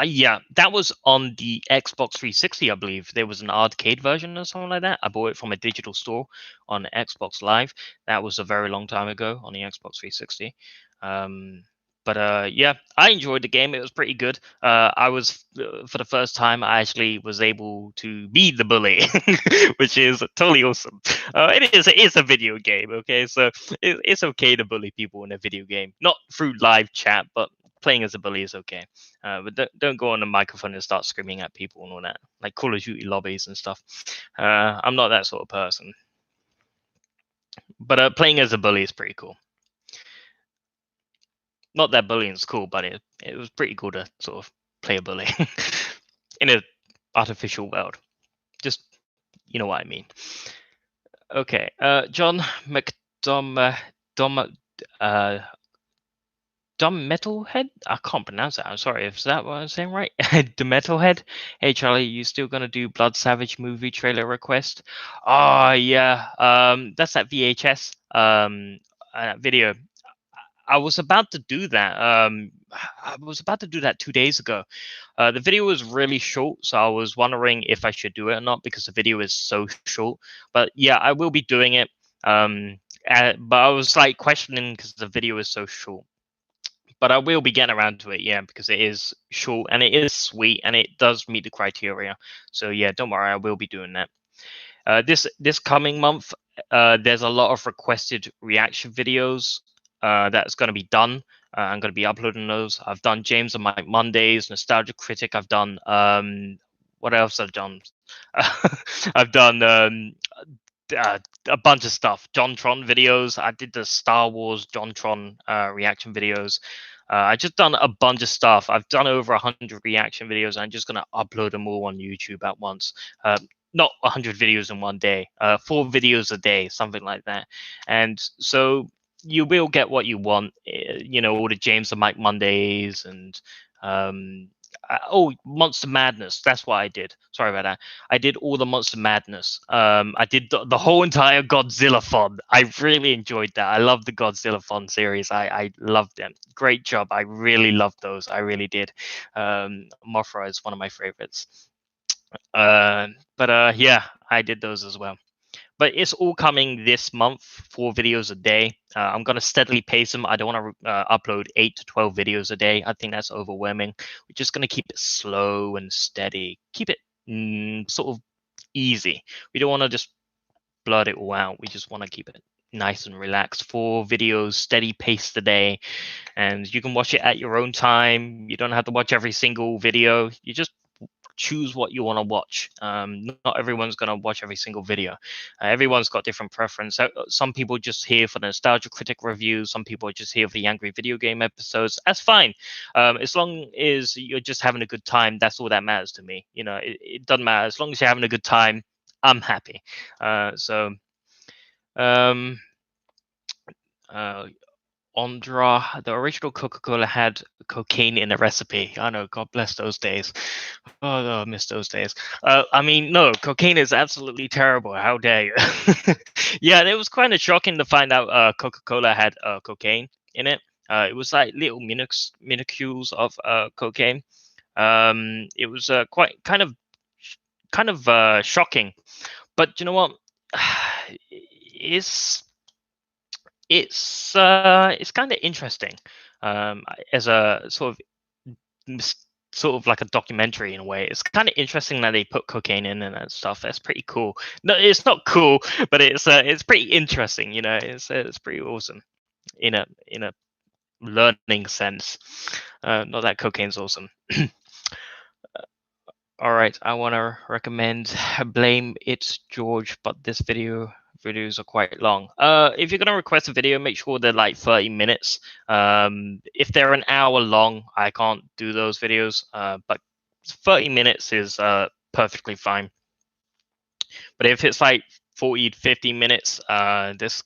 Yeah, that was on the Xbox 360, I believe. There was an arcade version or something like that. I bought it from a digital store on Xbox Live. That was a very long time ago on the Xbox 360. But yeah, I enjoyed the game. It was pretty good. I was for the first time, I actually was able to be the bully, which is totally awesome. It is a video game, okay? So it's okay to bully people in a video game, not through live chat, but playing as a bully is okay. But don't go on the microphone and start screaming at people and all that, like Call of Duty lobbies and stuff. I'm not that sort of person. But playing as a bully is pretty cool. Not that bullying's cool, but it was pretty cool to sort of play a bully in an artificial world. Just you know what I mean. Okay, John McDom Dumb Metalhead? I can't pronounce that. I'm sorry. Is that what I'm saying right? The Metalhead? Hey Charlie, you still gonna do Blood Savage movie trailer request? Oh yeah. That's that VHS video. I was about to do that. I was about to do that 2 days ago. The video was really short, so I was wondering if I should do it or not because the video is so short. But yeah, I will be doing it. But I was like questioning because the video is so short. But I will be getting around to it, yeah, because it is short and it is sweet and it does meet the criteria. So yeah, don't worry, I will be doing that. This coming month, there's a lot of requested reaction videos that's going to be done. I'm going to be uploading those. I've done James and Mike Mondays, Nostalgia Critic. I've done what else I've done? I've done a bunch of stuff. JonTron videos. I did the Star Wars JonTron reaction videos. I just done a bunch of stuff. I've done over 100 reaction videos. I'm just gonna upload them all on YouTube at once. Not 100 videos in one day. 4 videos a day, something like that. And so you will get what you want. You know, all the James and Mike Mondays and Monster Madness. That's what I did. Sorry about that. I did all the Monster Madness. I did the whole entire Godzilla Fon. I really enjoyed that. I love the Godzilla Fon series. I loved them. Great job. I really loved those. I really did. Mothra is one of my favorites. But yeah, I did those as well. But it's all coming this month, 4 videos a day. I'm going to steadily pace them. I don't want to upload 8 to 12 videos a day. I think that's overwhelming. We're just going to keep it slow and steady. Keep it sort of easy. We don't want to just blood it all out. We just want to keep it nice and relaxed. 4 videos, steady pace a day. And you can watch it at your own time. You don't have to watch every single video. You just choose what you want to watch. Not everyone's going to watch every single video. Everyone's got different preference. Some people just here for the Nostalgia Critic reviews. Some people are just here for the angry video game episodes. That's fine. As long as you're just having a good time, that's all that matters to me. It doesn't matter. As long as you're having a good time, I'm happy. So um Ondra, the original Coca-Cola had cocaine in the recipe. I know, God bless those days. Oh, no, I miss those days. I mean, no, cocaine is absolutely terrible. How dare you? Yeah, it was kind of shocking to find out Coca-Cola had cocaine in it. It was like little minuscules of cocaine. It was quite kind of shocking. But you know what? It's it's kind of interesting as a sort of like a documentary in a way. It's kind of interesting that they put cocaine in and that stuff. That's pretty cool. No, it's not cool, but it's pretty interesting. It's pretty awesome in a learning sense. Not that cocaine's awesome. All right, I want to recommend Blame It's George, but this videos are quite long. If you're gonna request a video, make sure they're like 30 minutes. If they're an hour long, I can't do those videos. But 30 minutes is perfectly fine. But if it's like 40 to 50 minutes, the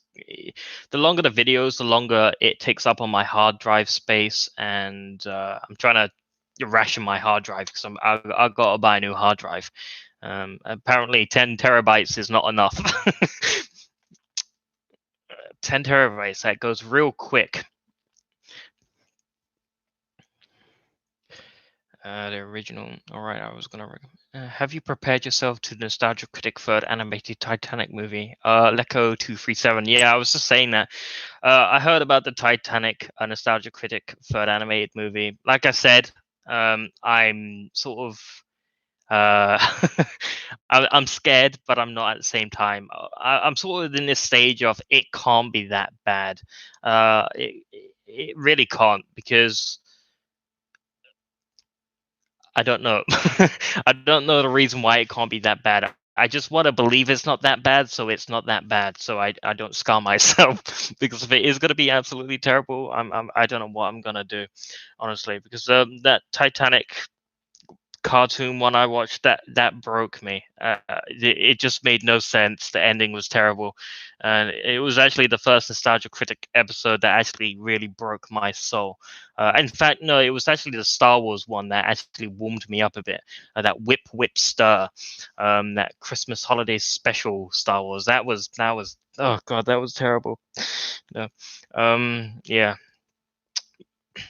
longer the videos, the longer it takes up on my hard drive space, and I'm trying to ration my hard drive because I've got to buy a new hard drive. Apparently 10 terabytes is not enough. 10 terabytes, that goes real quick. The original. All right, I was gonna recommend. Have you prepared yourself to Nostalgia Critic third animated Titanic movie? Leco 237. Yeah, I was just saying that. I heard about the Titanic Nostalgia Critic third animated movie. Like I said, I'm sort of I'm scared, but I'm not at the same time. I'm sort of in this stage of it can't be that bad. It really can't, because I don't know. I don't know the reason why it can't be that bad. I just want to believe it's not that bad, so it's not that bad. So I don't scar myself because if it is gonna be absolutely terrible, I don't know what I'm gonna do, honestly. Because that Titanic cartoon one I watched, that broke me. It just made no sense. The ending was terrible, and it was actually the first Nostalgia Critic episode that actually really broke my soul. In fact, no, it was actually the Star Wars one that actually warmed me up a bit. That Whip Stir, that Christmas holiday special Star Wars. That was oh god, that was terrible. No, yeah.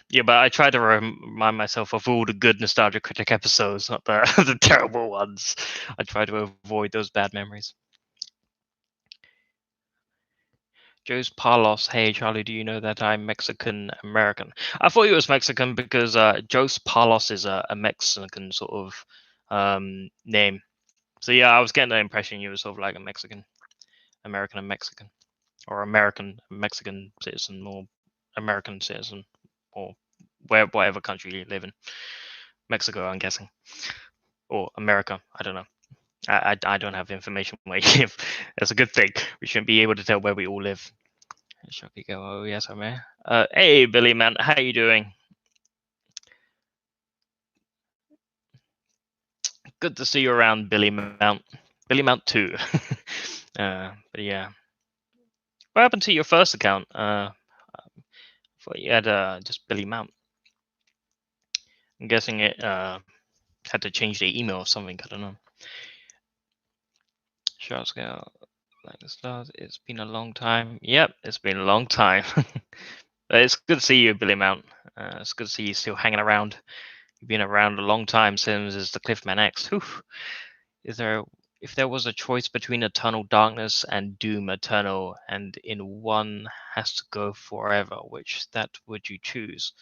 Yeah, but I try to remind myself of all the good Nostalgia Critic episodes, not the the terrible ones. I try to avoid those bad memories. Joe's Palos, hey Charlie, do you know that I'm Mexican American? I thought he was Mexican because Joe's Palos is a Mexican sort of name. So yeah, I was getting the impression you were sort of like a Mexican, American and Mexican, or American Mexican citizen, or American citizen, or whatever country you live in. Mexico, I'm guessing, or America. I don't know. I don't have information where you live. That's a good thing. We shouldn't be able to tell where we all live. Shocky go. Oh yes, I'm here. Hey Billy man, how you doing? Good to see you around, Billy Mount. Billy Mount 2. But yeah, what happened to your first account? I thought you had just Billy Mount. I'm guessing it had to change the email or something. I don't know. Short scale, like the stars. It's been a long time. Yep, it's been a long time. It's good to see you, Billy Mount. It's good to see you still hanging around. You've been around a long time since the Cliffman X. Whew. If there was a choice between Eternal Darkness and Doom Eternal, and in one has to go forever, which that would you choose?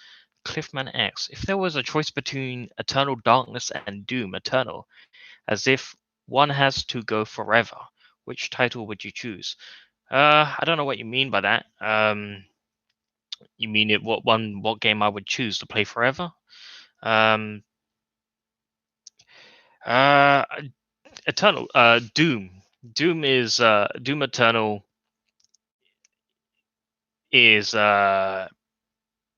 Cliffman X. If there was a choice between Eternal Darkness and Doom Eternal, as if one has to go forever, which title would you choose? I don't know what you mean by that. You mean what game I would choose to play forever? Um, Uh, Eternal. Doom. Doom Eternal is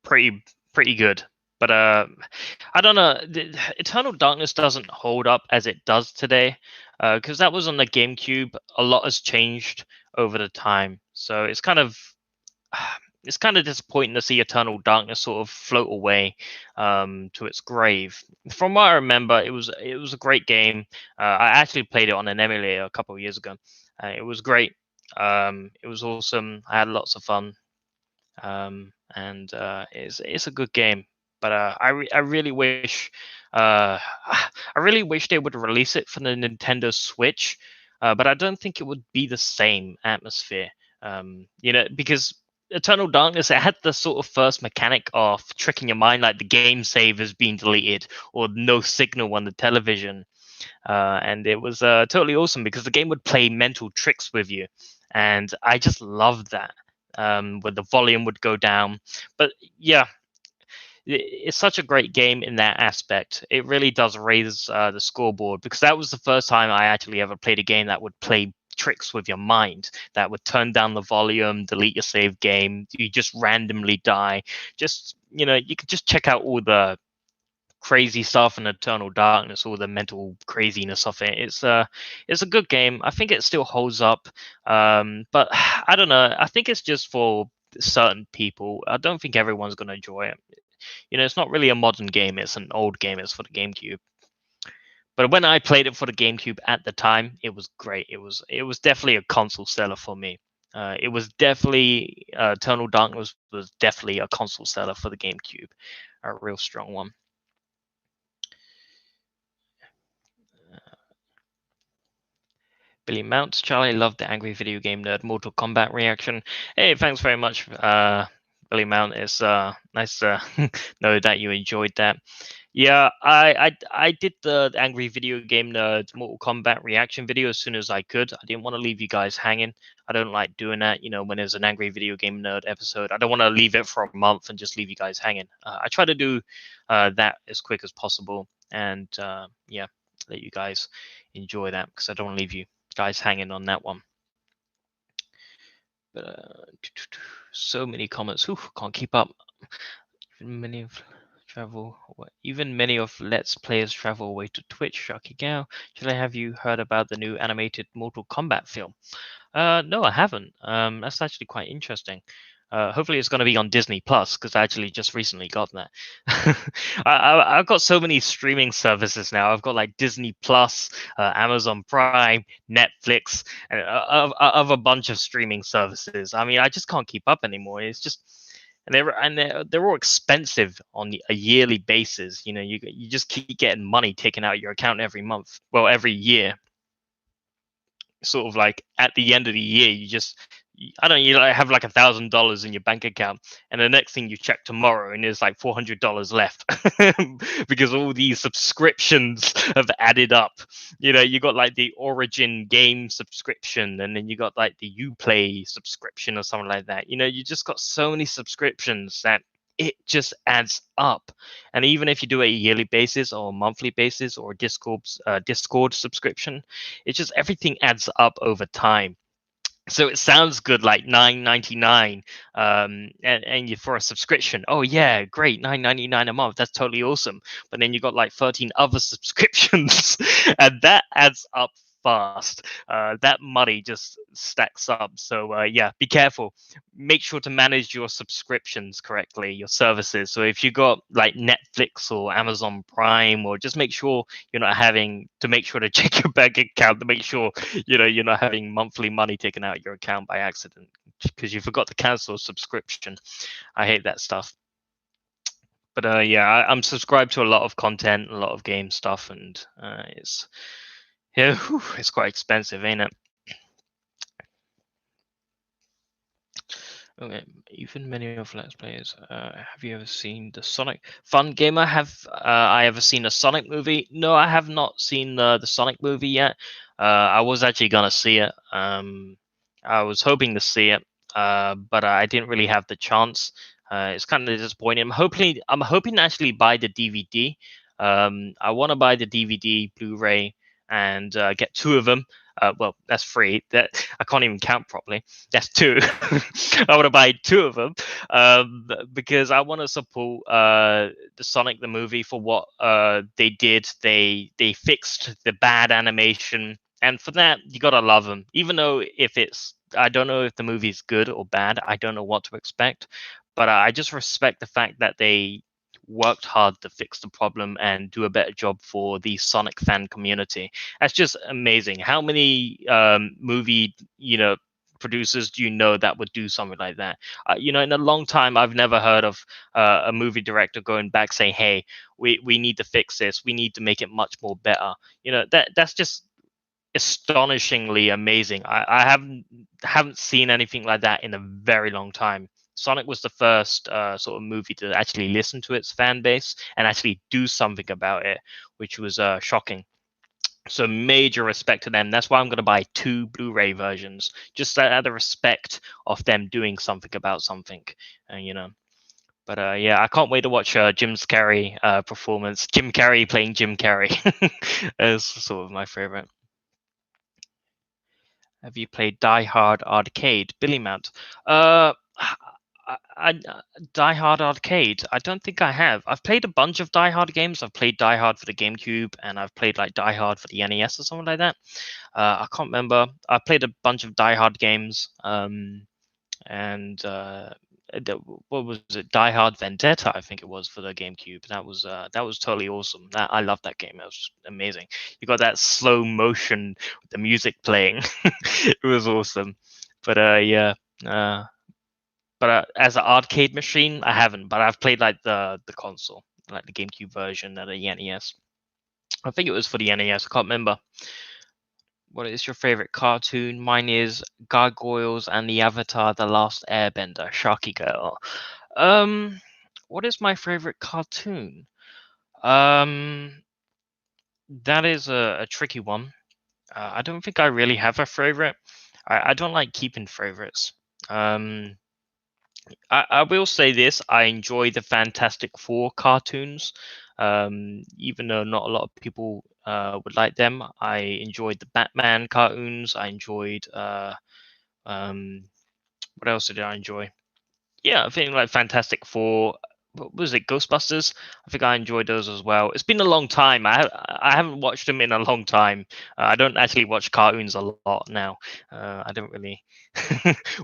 pretty pretty good. But I don't know. Eternal Darkness doesn't hold up as it does today, because that was on the GameCube. A lot has changed over the time, so it's kind of disappointing to see Eternal Darkness sort of float away to its grave. From what I remember, it was a great game. I actually played it on an emulator a couple of years ago. It was great. It was awesome. I had lots of fun, and it's a good game. But I really wish I really wish they would release it for the Nintendo Switch. But I don't think it would be the same atmosphere. Because Eternal Darkness, it had the sort of first mechanic of tricking your mind, like the game save has been deleted or no signal on the television. And it was totally awesome because the game would play mental tricks with you. And I just loved that, where the volume would go down. But yeah, it's such a great game in that aspect. It really does raise the scoreboard because that was the first time I actually ever played a game that would play tricks with your mind, that would turn down the volume, delete your save game, you just randomly die. Just, you could just check out all the crazy stuff in Eternal Darkness, all the mental craziness of it. It's a good game. I think it still holds up. But I don't know. I think it's just for certain people. I don't think everyone's gonna enjoy it. It's not really a modern game. It's an old game. It's for the GameCube. But when I played it for the GameCube at the time, it was great. It was definitely a console seller for me. It was definitely Eternal Darkness was definitely a console seller for the GameCube, a real strong one. Billy Mounts, Charlie loved the angry video game nerd Mortal Kombat reaction. Hey, thanks very much, Billy Mount. It's nice to know that you enjoyed that. Yeah, I did the angry video game nerd Mortal Kombat reaction video as soon as I could. I didn't want to leave you guys hanging. I don't like doing that. When there's an angry video game nerd episode, I don't want to leave it for a month and just leave you guys hanging. I try to do that as quick as possible, and yeah, let you guys enjoy that because I don't want to leave you guys hanging on that one. But so many comments. Ooh, can't keep up. Even many of Let's Players travel away to Twitch. Sharky Gao, have you heard about the new animated Mortal Kombat film? No, I haven't. That's actually quite interesting. Hopefully, it's going to be on Disney Plus because I actually just recently got that. I've got so many streaming services now. I've got like Disney Plus, Amazon Prime, Netflix, and a bunch of streaming services. I mean, I just can't keep up anymore. It's just they're all expensive on a yearly basis. You just keep getting money taken out of your account every month. Well, every year. Sort of like at the end of the year, you like have like $1,000 in your bank account, and the next thing you check tomorrow, and there's like $400 left because all these subscriptions have added up. You got like the Origin game subscription, and then you got like the Uplay subscription or something like that. You just got so many subscriptions that it just adds up. And even if you do a yearly basis or a monthly basis or Discord subscription, it's just everything adds up over time. So it sounds good, like $9.99, and you for a subscription. Oh yeah, great, $9.99 a month. That's totally awesome. But then you got like 13 other subscriptions, and that adds up fast. That money just stacks up. So yeah, be careful. Make sure to manage your subscriptions correctly, your services. So if you got like Netflix or Amazon Prime, or just make sure you're not having to make sure to check your bank account to make sure you're not having monthly money taken out of your account by accident because you forgot to cancel a subscription. I hate that stuff. But yeah, I'm subscribed to a lot of content, a lot of game stuff, and it's it's quite expensive, ain't it? Okay, even many of Let's Players. Have you ever seen the Sonic Fun Gamer? Have I ever seen a Sonic movie? No, I have not seen the Sonic movie yet. I was actually gonna see it. I was hoping to see it, but I didn't really have the chance. It's kind of disappointing. I'm hoping to actually buy the DVD I want to buy the DVD, Blu-ray, and get two of them. Well, that's free. That I can't even count properly. That's two. I want to buy two of them because I want to support the Sonic the movie for what they did. They fixed the bad animation, and for that you gotta love them. Even though if it's, I don't know if the movie is good or bad. I don't know what to expect, but I just respect the fact that they worked hard to fix the problem and do a better job for the Sonic fan community. That's just amazing. How many movie, producers do you know that would do something like that? In a long time, I've never heard of a movie director going back saying, "Hey, we need to fix this. We need to make it much more better." That's just astonishingly amazing. I haven't seen anything like that in a very long time. Sonic was the first sort of movie to actually listen to its fan base and actually do something about it, which was shocking. So major respect to them. That's why I'm going to buy two Blu-ray versions, just out of the respect of them doing something about something, But yeah, I can't wait to watch Jim Carrey performance. Jim Carrey playing Jim Carrey is sort of my favorite. Have you played Die Hard Arcade, Billy Mount? Uh, Die Hard Arcade. I don't think I have. I've played a bunch of Die Hard games. I've played Die Hard for the GameCube, and I've played like Die Hard for the NES or something like that. I can't remember. I played a bunch of Die Hard games. And what was it? Die Hard Vendetta, I think it was, for the GameCube. That was totally awesome. I love that game. That was amazing. You got that slow motion with the music playing. It was awesome. But yeah. But as an arcade machine, I haven't. But I've played like the console, like the GameCube version and the NES. I think it was for the NES. I can't remember. What is your favorite cartoon? Mine is Gargoyles and the Avatar: The Last Airbender, Sharky Girl. What is my favorite cartoon? That is a tricky one. I don't think I really have a favorite. I don't like keeping favorites. I will say this: I enjoy the Fantastic Four cartoons, even though not a lot of people would like them. I enjoyed the Batman cartoons. I enjoyed what else did I enjoy? Yeah, I think like Fantastic Four. What was it? Ghostbusters. I think I enjoyed those as well. It's been a long time. I haven't watched them in a long time. I don't actually watch cartoons a lot now. I don't really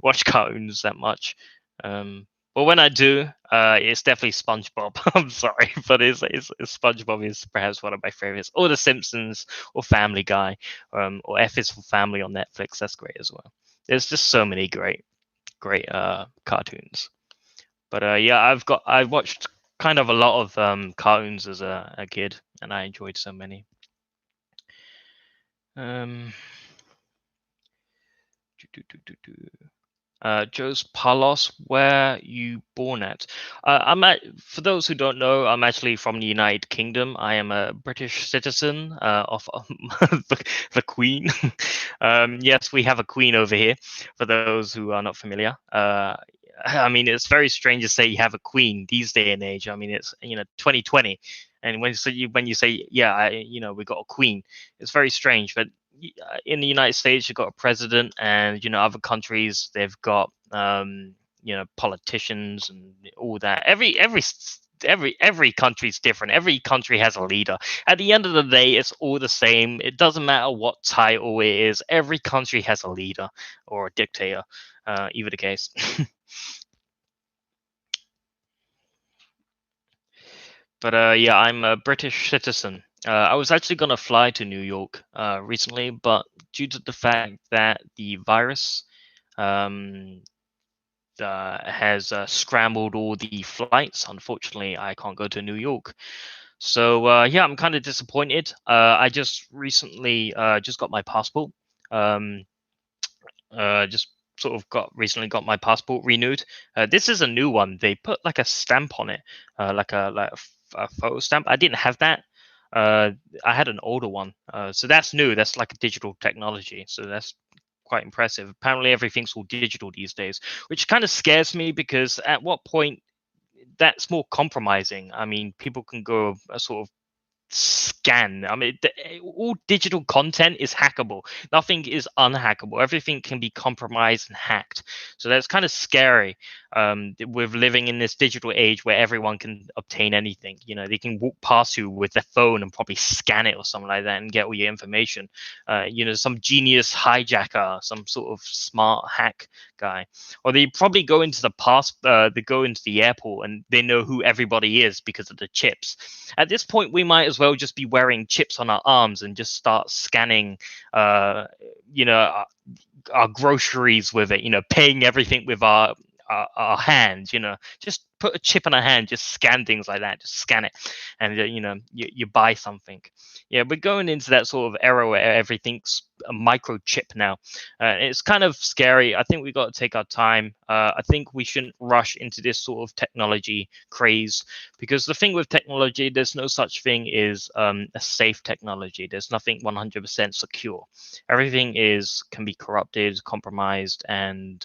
watch cartoons that much. But when I do, it's definitely SpongeBob. I'm sorry, but it's SpongeBob is perhaps one of my favorites, or The Simpsons, or Family Guy, or F is for Family on Netflix. That's great as well. There's just so many great cartoons. But yeah, I watched kind of a lot of cartoons as a kid, and I enjoyed so many. Joe's Palos, where you born at? For those who don't know, I'm actually from the United Kingdom. I am a British citizen of the Queen. Yes, we have a queen over here. For those who are not familiar, I mean, it's very strange to say you have a queen these day and age. I mean, it's 2020, and when you say yeah, we got a queen, it's very strange. But in the United States, you've got a president, and other countries they've got politicians and all that. Every country's different. Every country has a leader. At the end of the day, it's all the same. It doesn't matter what title it is. Every country has a leader or a dictator, either the case. But yeah, I'm a British citizen. I was actually going to fly to New York recently, but due to the fact that the virus um, has scrambled all the flights, unfortunately, I can't go to New York. So yeah, I'm kind of disappointed. I just recently just got my passport. Just sort of recently got my passport renewed. This is a new one. They put like a stamp on it, like a photo stamp. I didn't have that. I had an older one, so that's new. That's like a digital technology. So that's quite impressive. Apparently, everything's all digital these days, which kind of scares me because at what point that's more compromising. I mean, people can go a sort of scan. I mean, all digital content is hackable. Nothing is unhackable. Everything can be compromised and hacked. So that's kind of scary. With living in this digital age where everyone can obtain anything. You know, they can walk past you with their phone and probably scan it or something like that and get all your information. You know, some genius hijacker, some sort of smart hack guy, or they probably go into the past. They go into the airport and they know who everybody is because of the chips. At this point, we might as well just be wearing chips on our arms and just start scanning, uh, you know, our groceries with it. You know, paying everything with our hands. You know, just put a chip in our hand, just scan things like that, just scan it, and you know, you buy something. Yeah, we're going into that sort of era where everything's a microchip now. It's kind of scary. I think we got to take our time. I think we shouldn't rush into this sort of technology craze, because the thing with technology, there's no such thing as a safe technology. There's nothing 100% secure. Everything can be corrupted, compromised, and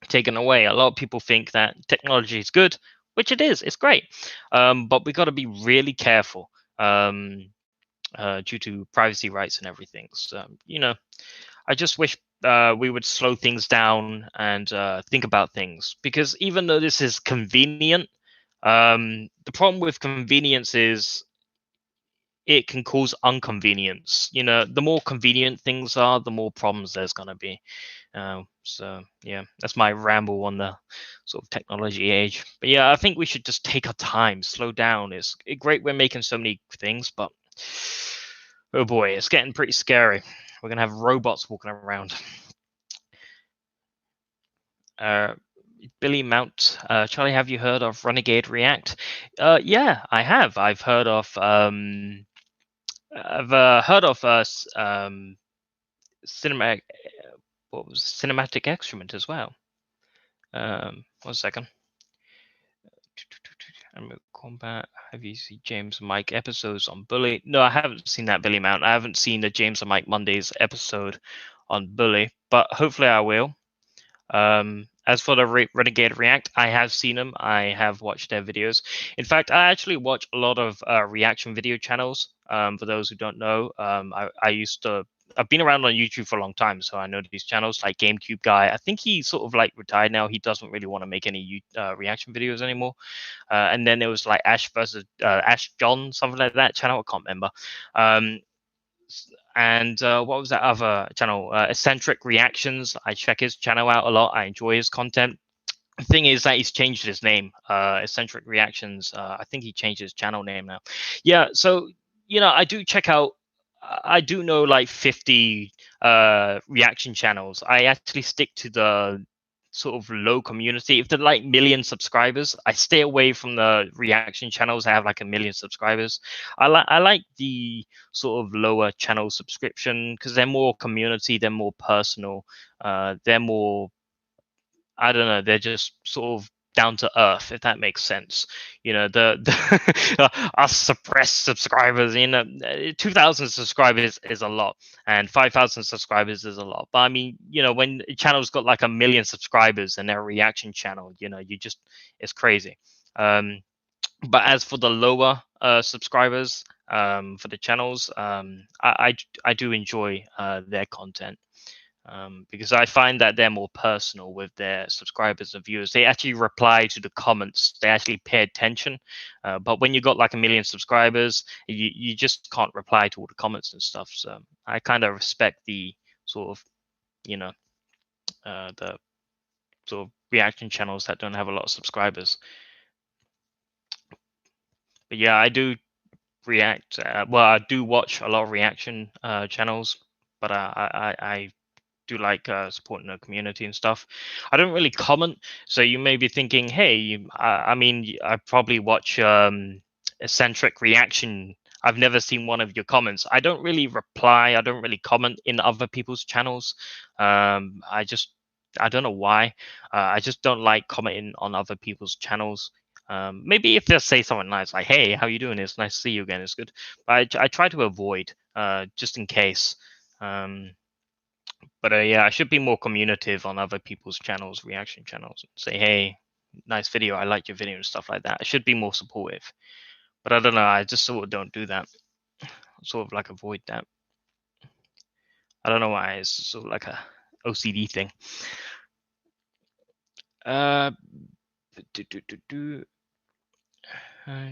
taken away. A lot of people think that technology is good, which it is. It's great, but we got to be really careful due to privacy rights and everything. So, you know, I just wish we would slow things down and think about things, because even though this is convenient, the problem with convenience is it can cause inconvenience. You know, the more convenient things are, the more problems there's going to be. So yeah, that's my ramble on the sort of technology age. But yeah, I think we should just take our time, slow down. It's great we're making so many things, but oh boy, it's getting pretty scary. We're gonna have robots walking around. Uh, Billy Mount, Charlie, have you heard of Renegade React? Yeah, I have. I've heard of cinematic. What was cinematic excrement as well? 1 second. Remote Combat. Have you seen James and Mike episodes on Bully? No, I haven't seen that Billy Mount. I haven't seen the James and Mike Mondays episode on Bully, but hopefully I will. As for the Renegade React, I have seen them. I have watched their videos. In fact, I actually watch a lot of reaction video channels. For those who don't know, I've been around on YouTube for a long time, so I know these channels like GameCube Guy. I think he's sort of like retired now. He doesn't really want to make any reaction videos anymore. And then there was like Ash versus Ash John, something like that channel. I can't remember. And what was that other channel? Eccentric Reactions. I check his channel out a lot. I enjoy his content. The thing is that he's changed his name. Eccentric Reactions. I think he changed his channel name now. Yeah. So you know, I do check out. I do know like 50 reaction channels. I actually stick to the sort of low community. If they're like million subscribers, I stay away from the reaction channels that have like a million subscribers. I like the sort of lower channel subscription because they're more community, they're more personal, they're more, I don't know, they're just sort of down to earth, if that makes sense. You know, the us suppressed subscribers, you know, 2,000 subscribers is a lot, and 5,000 subscribers is a lot. But I mean, you know, when a channel's got like a million subscribers and they're a reaction channel, you know, it's crazy. But as for the lower subscribers, for the channels, I do enjoy their content, because I find that they're more personal with their subscribers and viewers. They actually reply to the comments. They actually pay attention. But when you got like a million subscribers, you just can't reply to all the comments and stuff. So I kind of respect the sort of, you know, the sort of reaction channels that don't have a lot of subscribers. But yeah, I do react. Well, I do watch a lot of reaction channels, but I do like supporting the community and stuff. I don't really comment, so you may be thinking, "Hey, I mean, I probably watch eccentric reaction. I've never seen one of your comments." I don't really reply. I don't really comment in other people's channels. I don't know why. I just don't like commenting on other people's channels. Maybe if they say something nice, like, "Hey, how you doing? It's nice to see you again. It's good." But I try to avoid, just in case. But yeah, I should be more communicative on other people's channels, reaction channels, and say, "Hey, nice video. I liked your video," and stuff like that. I should be more supportive. But I don't know. I just sort of don't do that. Sort of like avoid that. I don't know why. It's sort of like a OCD thing. Do.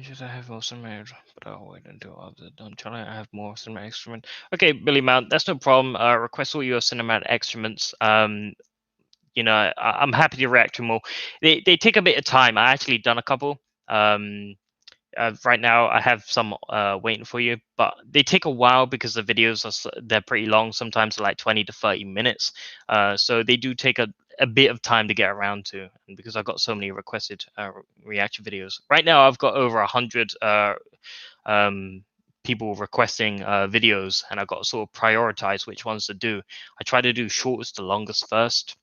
Should I have more cinematic? But I'll wait until after done. Shall I have more cinematic excrement? Okay, Billy Mount, that's no problem. Request all your cinematic excrements. I'm happy to react to more. They take a bit of time. I actually done a couple. Right now I have some waiting for you, but they take a while because the videos they're pretty long. Sometimes like 20 to 30 minutes. So they do take a bit of time to get around to, and because I've got so many requested reaction videos. Right now I've got over 100 people requesting videos, and I've got to sort of prioritize which ones to do. I try to do shortest to longest first,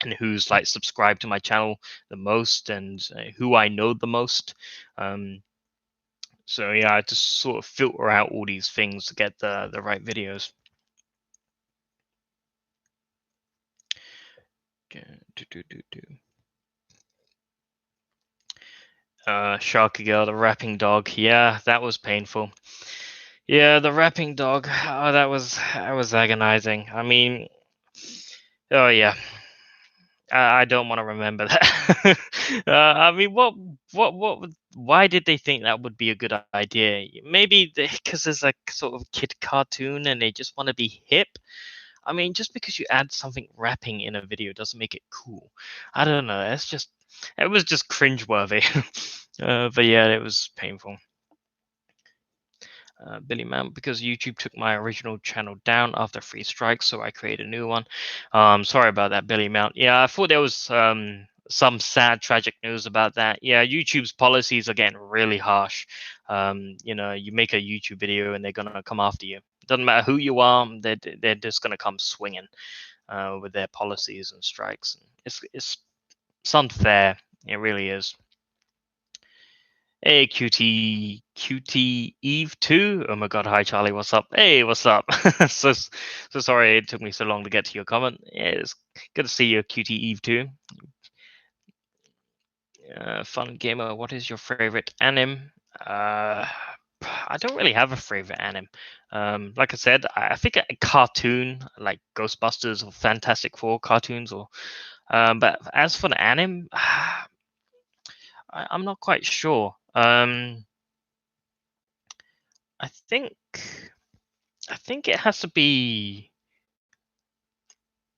and who's like subscribed to my channel the most, and who I know the most. So yeah, I just sort of filter out all these things to get the right videos. Sharky Girl, the rapping dog. Yeah, that was painful. Yeah, the rapping dog. Oh, that was agonizing. I mean, oh yeah. I don't want to remember that. I mean, why did they think that would be a good idea? Maybe because there's a sort of kid cartoon and they just want to be hip. I mean, just because you add something rapping in a video doesn't make it cool. I don't know. It was just cringeworthy. But yeah, it was painful. Billy Man, because YouTube took my original channel down after 3 strikes, so I created a new one. Sorry about that, Billy Mount. Yeah, I thought there was some sad, tragic news about that. Yeah, YouTube's policies are getting really harsh. You make a YouTube video and they're gonna come after you. Doesn't matter who you are, they're just gonna come swinging with their policies and strikes. It's unfair. It really is. Hey, QT Eve 2. Oh my god, hi Charlie, what's up? Hey, what's up? So sorry it took me so long to get to your comment. Yeah, it's good to see you, QT Eve 2. Fun gamer, what is your favorite anime? I don't really have a favorite anime. Like I said, I think a cartoon like Ghostbusters or Fantastic Four cartoons, or but as for the anime, I'm not quite sure. I think it has to be.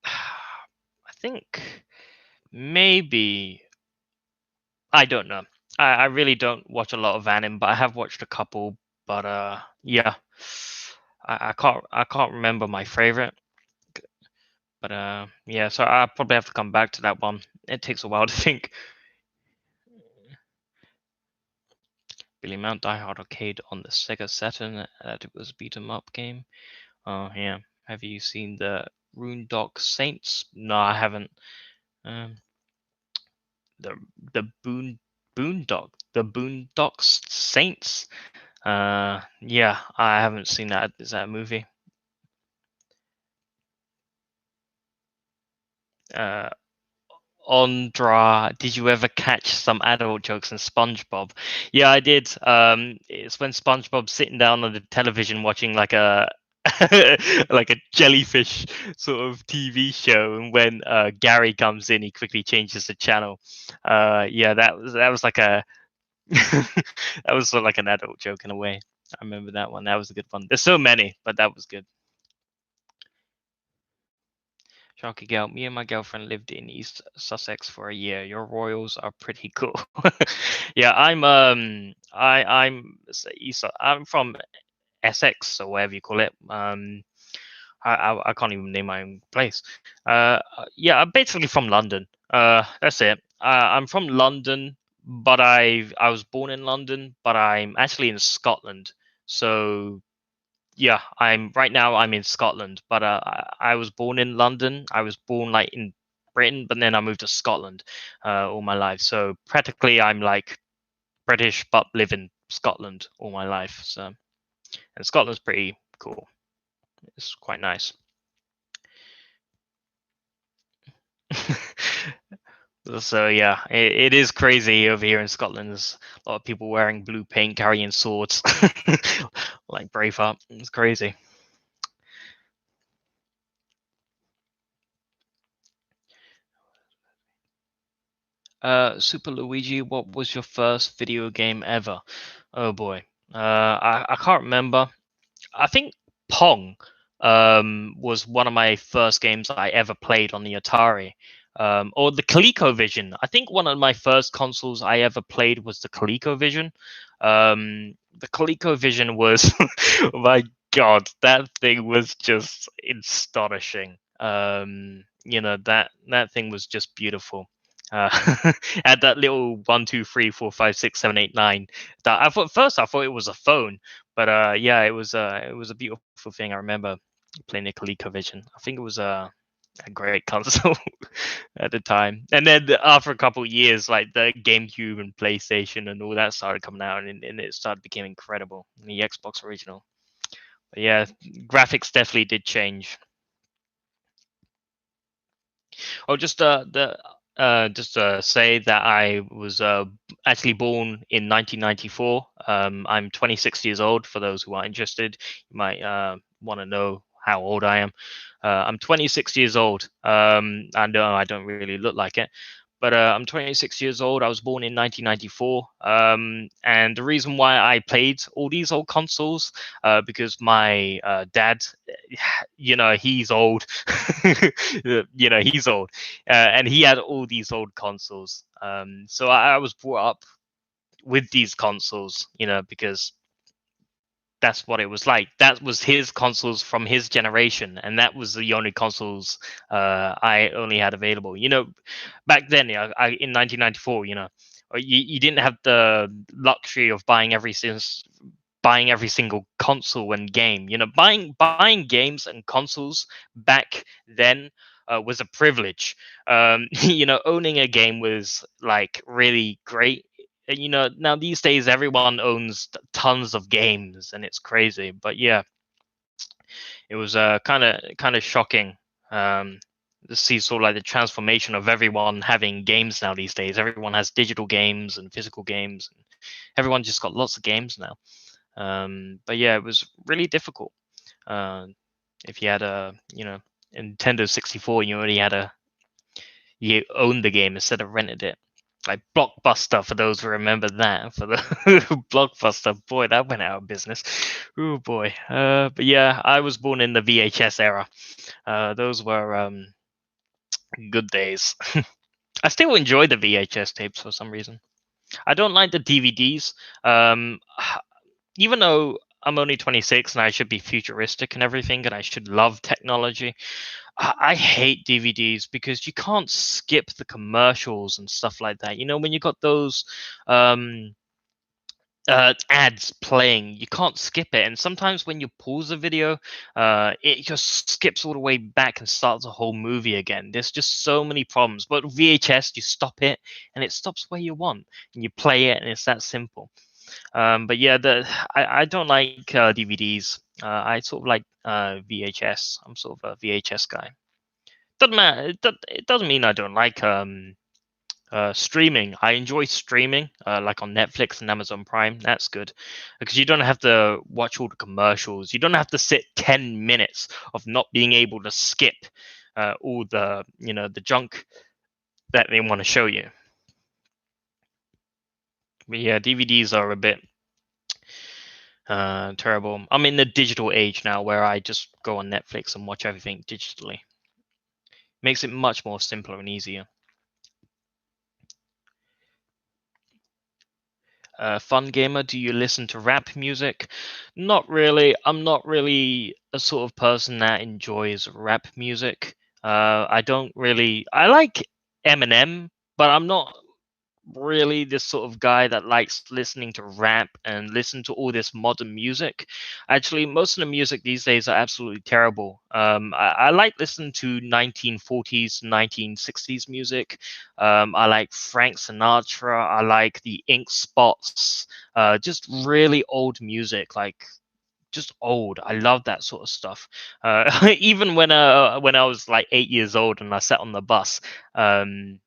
I think maybe I don't know. I really don't watch a lot of anime, but I have watched a couple. But yeah, I can't remember my favorite. But yeah, so I probably have to come back to that one. It takes a while to think. Billy Mount Die Hard Arcade on the Sega Saturn. It was a beat 'em up game. Oh yeah. Have you seen the Rundock Saints? No, I haven't. Um, the Boondocks Saints. Yeah, I haven't seen that. Is that a movie? Uh, Ondra, did you ever catch some adult jokes in SpongeBob? Yeah, I did. It's when SpongeBob's sitting down on the television watching like a like a jellyfish sort of TV show, and when Gary comes in, he quickly changes the channel. Yeah, that was like a that was sort of like an adult joke in a way. I remember that one. That was a good one. There's so many, but that was good. Sharky Girl, me and my girlfriend lived in East Sussex for a year. Your royals are pretty cool. Yeah, I'm from Essex or whatever you call it. I can't even name my own place. Yeah, I'm basically from London. That's it. I'm from London, but I was born in London, but I'm actually in Scotland. So yeah, I'm in Scotland, but I was born in London. I was born like in Britain, but then I moved to Scotland all my life. So practically, I'm like British, but live in Scotland all my life. So and Scotland's pretty cool. It's quite nice. So yeah, it is crazy over here in Scotland. There's a lot of people wearing blue paint, carrying swords, like Braveheart. It's crazy. Super Luigi, what was your first video game ever? Oh boy, I can't remember. I think Pong was one of my first games I ever played on the Atari. Or the ColecoVision. I think one of my first consoles I ever played was the ColecoVision. The ColecoVision was, oh my God, that thing was just astonishing. That thing was just beautiful. Uh, had that little 1, 2, 3, 4, 5, 6, 7, 8, 9. That I thought first I thought it was a phone, but yeah, it was a beautiful thing. I remember playing the ColecoVision. I think it was a great console at the time. And then after a couple of years, like the GameCube and PlayStation and all that started coming out, and it started becoming incredible. The Xbox original. But yeah, graphics definitely did change. Oh, just say that I was actually born in 1994. I'm 26 years old. For those who are interested, you might want to know how old I am. I'm 26 years old. I know I don't really look like it, but I'm 26 years old. I was born in 1994. And the reason why I played all these old consoles, because my dad, he's old. He's old, and he had all these old consoles. So I was brought up with these consoles, because that's what it was like. That was his consoles from his generation, and that was the only consoles I only had available. Back then, in 1994, you didn't have the luxury of buying every single console and game. Buying games and consoles back then was a privilege. Owning a game was like really great. Now these days everyone owns tons of games and it's crazy. But yeah, it was kind of shocking to see sort of like the transformation of everyone having games now these days. Everyone has digital games and physical games. And everyone just got lots of games now. But yeah, it was really difficult. Uh, if you had a Nintendo 64, you owned the game instead of rented it. Like Blockbuster, for those who remember that, for the Blockbuster, boy, that went out of business. Oh boy. But yeah, I was born in the VHS era. Those were good days. I still enjoy the VHS tapes for some reason. I don't like the DVDs. Even though I'm only 26 and I should be futuristic and everything, and I should love technology, I hate DVDs because you can't skip the commercials and stuff like that. When you got those um, ads playing, you can't skip it. And sometimes when you pause a video, it just skips all the way back and starts a whole movie again. There's just so many problems. But VHS, you stop it and it stops where you want, and you play it, and it's that simple. But yeah, I don't like DVDs. I sort of like VHS. I'm sort of a VHS guy. Doesn't matter. It doesn't mean I don't like streaming. I enjoy streaming, like on Netflix and Amazon Prime. That's good because you don't have to watch all the commercials. You don't have to sit 10 minutes of not being able to skip all the junk that they want to show you. But yeah, DVDs are a bit terrible. I'm in the digital age now where I just go on Netflix and watch everything digitally. Makes it much more simpler and easier. Fun gamer, do you listen to rap music? Not really. I'm not really a sort of person that enjoys rap music. I don't really. I like Eminem, but I'm not really this sort of guy that likes listening to rap and listen to all this modern music. Actually, most of the music these days are absolutely terrible. I like listening to 1940s, 1960s music. I like Frank Sinatra. I like the Ink Spots. Just really old music, like just old. I love that sort of stuff. Even when I was like 8 years old and I sat on the bus, um,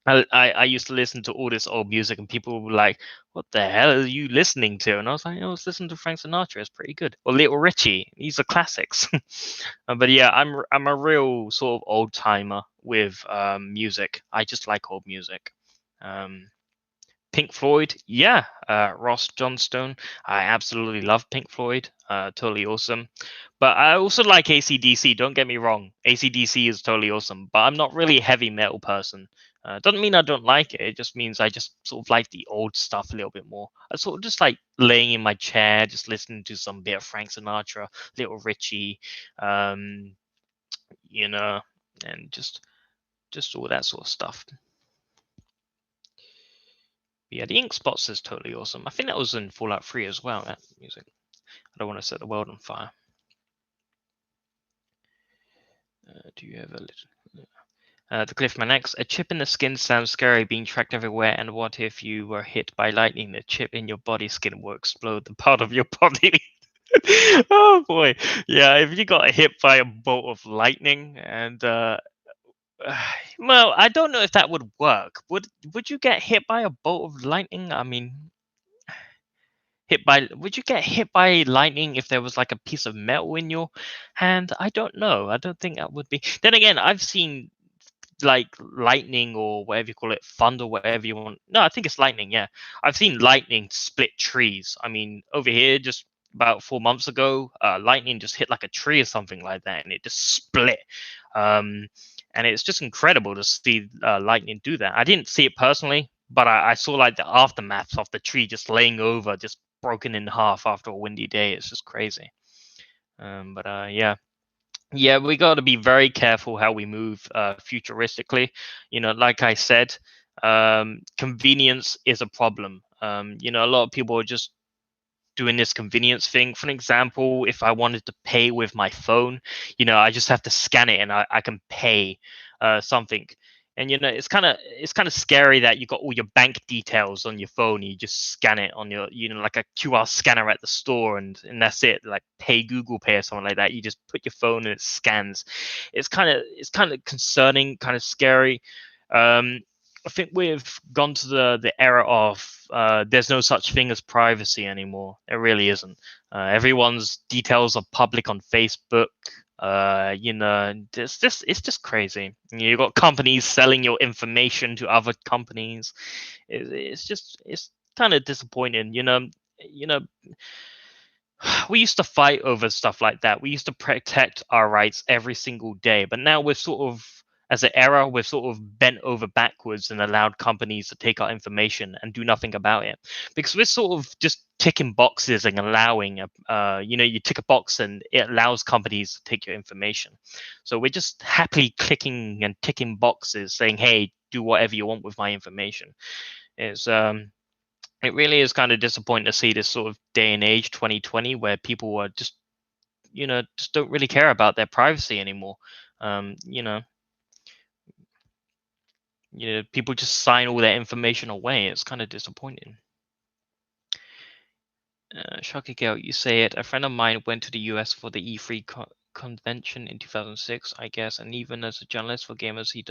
I used to listen to all this old music, and people were like, "What the hell are you listening to?" And I was like, "I was listening to Frank Sinatra. It's pretty good." Or Little Richie. These are classics. But yeah, I'm a real sort of old timer with music. I just like old music. Um, Pink Floyd, yeah. Ross Johnstone, I absolutely love Pink Floyd. Totally awesome. But I also like AC/DC. Don't get me wrong. AC/DC is totally awesome. But I'm not really a heavy metal person. Doesn't mean I don't like it. It just means I just sort of like the old stuff a little bit more. I sort of just like laying in my chair, just listening to some bit of Frank Sinatra, Little Richie, um, you know, and just all that sort of stuff. Yeah, the ink spots is totally awesome. I think that was in Fallout 3 as well, that music. I don't want to set the world on fire. Do you ever listen? The Cliffman X. A chip in the skin sounds scary, being tracked everywhere. And what if you were hit by lightning? The chip in your body skin will explode the part of your body. Oh boy, yeah. If you got hit by a bolt of lightning, and well, I don't know if that would work. Would you get hit by a bolt of lightning? I mean, would you get hit by lightning if there was like a piece of metal in your hand? I don't know. I don't think that would be. Then again, I've seen like lightning or whatever you call it, thunder, whatever you want. No, I think it's lightning. Yeah, I've seen lightning split trees. I mean, over here, just about 4 months ago, lightning just hit like a tree or something like that, and it just split. Um, and it's just incredible to see lightning do that. I didn't see it personally, but I saw like the aftermath of the tree just laying over, just broken in half after a windy day. It's just crazy. But yeah. Yeah, we got to be very careful how we move futuristically. Like I said, convenience is a problem. A lot of people are just doing this convenience thing. For an example, if I wanted to pay with my phone, I just have to scan it and I can pay something. And it's kind of scary that you got all your bank details on your phone. You just scan it on your like a QR scanner at the store, and that's it. Like pay Google Pay or something like that. You just put your phone and it scans. It's kind of concerning, kind of scary. Um, I think we've gone to the era of there's no such thing as privacy anymore. There really isn't. Everyone's details are public on Facebook. It's just crazy. You got companies selling your information to other companies. It's kind of disappointing. You know, we used to fight over stuff like that. We used to protect our rights every single day, but now we're sort of, as an era, we've sort of bent over backwards and allowed companies to take our information and do nothing about it, because we're sort of just ticking boxes and allowing, you tick a box and it allows companies to take your information. So we're just happily clicking and ticking boxes, saying, "Hey, do whatever you want with my information." It's It really is kind of disappointing to see this sort of day and age, 2020, where people are just don't really care about their privacy anymore. Um, you know, people just sign all their information away. It's kind of disappointing. Shocky Girl, you say it. A friend of mine went to the US for the E3 convention in 2006, I guess, and even as a journalist for gamers, he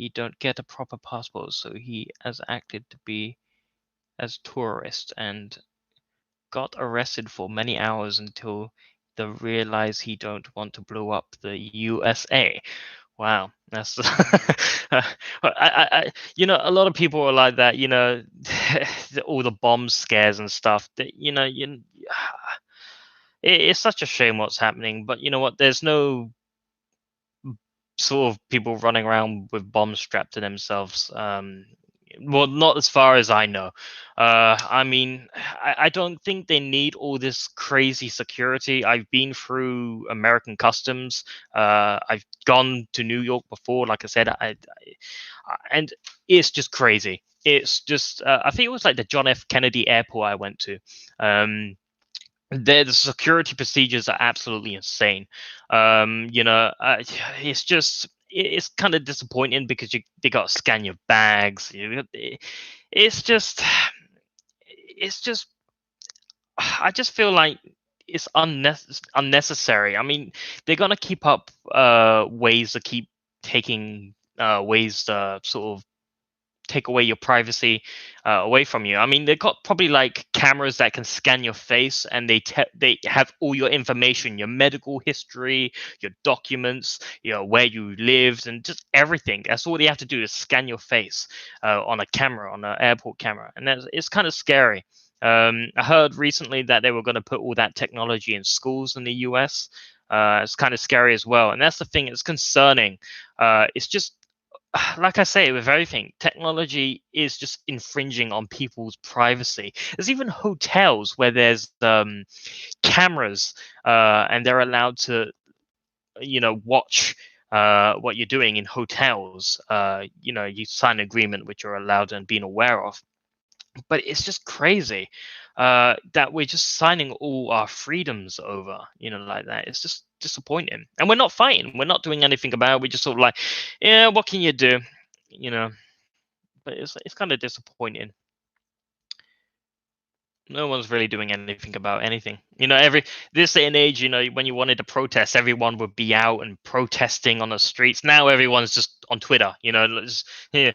don't get a proper passport, so he has acted to be as tourist and got arrested for many hours until they realize he don't want to blow up the USA. Wow, that's a lot of people are like that. All the bomb scares and stuff. That it's such a shame what's happening. But you know what? There's no sort of people running around with bombs strapped to themselves. Well, not as far as I know. I mean, I don't think they need all this crazy security. I've been through American customs. I've gone to New York before. Like I said, and it's just crazy. It's just, I think it was like the John F. Kennedy Airport I went to. The security procedures are absolutely insane. It's just it's kind of disappointing because they got to scan your bags. It's just it's just I just feel like it's unnecessary. I mean, they're gonna keep up ways to keep taking ways to sort of take away your privacy away from you. I mean, they've got probably like cameras that can scan your face, and they have all your information, your medical history, your documents, where you lived, and just everything. That's all they have to do is scan your face on a camera, on an airport camera, and it's kind of scary. I heard recently that they were going to put all that technology in schools in the US. It's kind of scary as well, and that's the thing. It's concerning. It's just like I say with everything, technology is just infringing on people's privacy. There's even hotels where there's cameras, and they're allowed to, watch what you're doing in hotels. You sign an agreement which you're allowed and being aware of. But it's just crazy that we're just signing all our freedoms over, like that. It's just disappointing, and we're not fighting. We're not doing anything about it. We're just sort of like, yeah, what can you do, you know? But it's kind of disappointing. No one's really doing anything about anything. Every this day and age, when you wanted to protest, everyone would be out and protesting on the streets. Now everyone's just on Twitter. Here,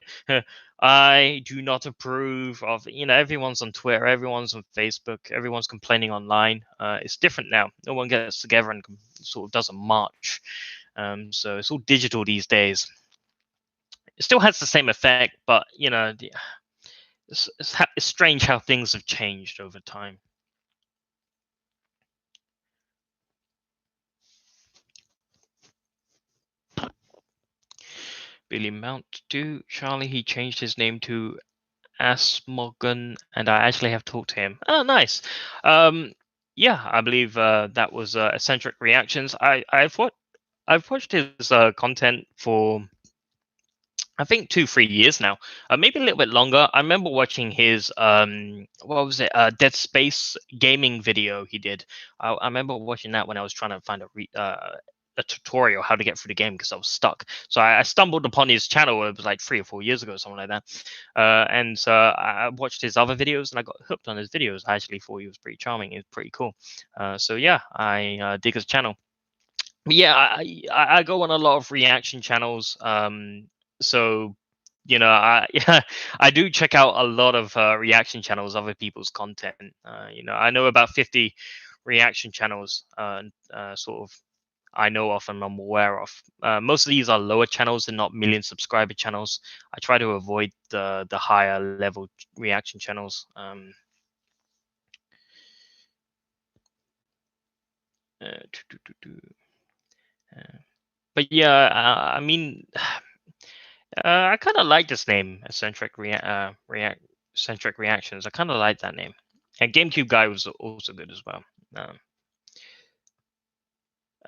I do not approve of. Everyone's on Twitter, everyone's on Facebook, everyone's complaining online. It's different now. No one gets together and sort of does a march. So it's all digital these days. It still has the same effect, but it's strange how things have changed over time. Billy Mount to Charlie, he changed his name to Asmogan, and I actually have talked to him. Oh, nice. Yeah, I believe that was Eccentric Reactions. I've watched his content for I think 2-3 years now, maybe a little bit longer. I remember watching his what was it, Dead Space gaming video he did. I remember watching that when I was trying to find a tutorial how to get through the game because I was stuck. So I stumbled upon his channel. It was like 3 or 4 years ago, something like that. And so I watched his other videos and I got hooked on his videos. I actually thought he was pretty charming. He was pretty cool. So yeah, I dig his channel. But yeah, I go on a lot of reaction channels. So I I do check out a lot of reaction channels, other people's content. I know about 50 reaction channels, sort of I know of and I'm aware of. Most of these are lower channels and not million subscriber channels. I try to avoid the higher level reaction channels. But yeah, I mean, I kind of like this name, Eccentric Reactions. I kind of like that name. And GameCube guy was also good as well.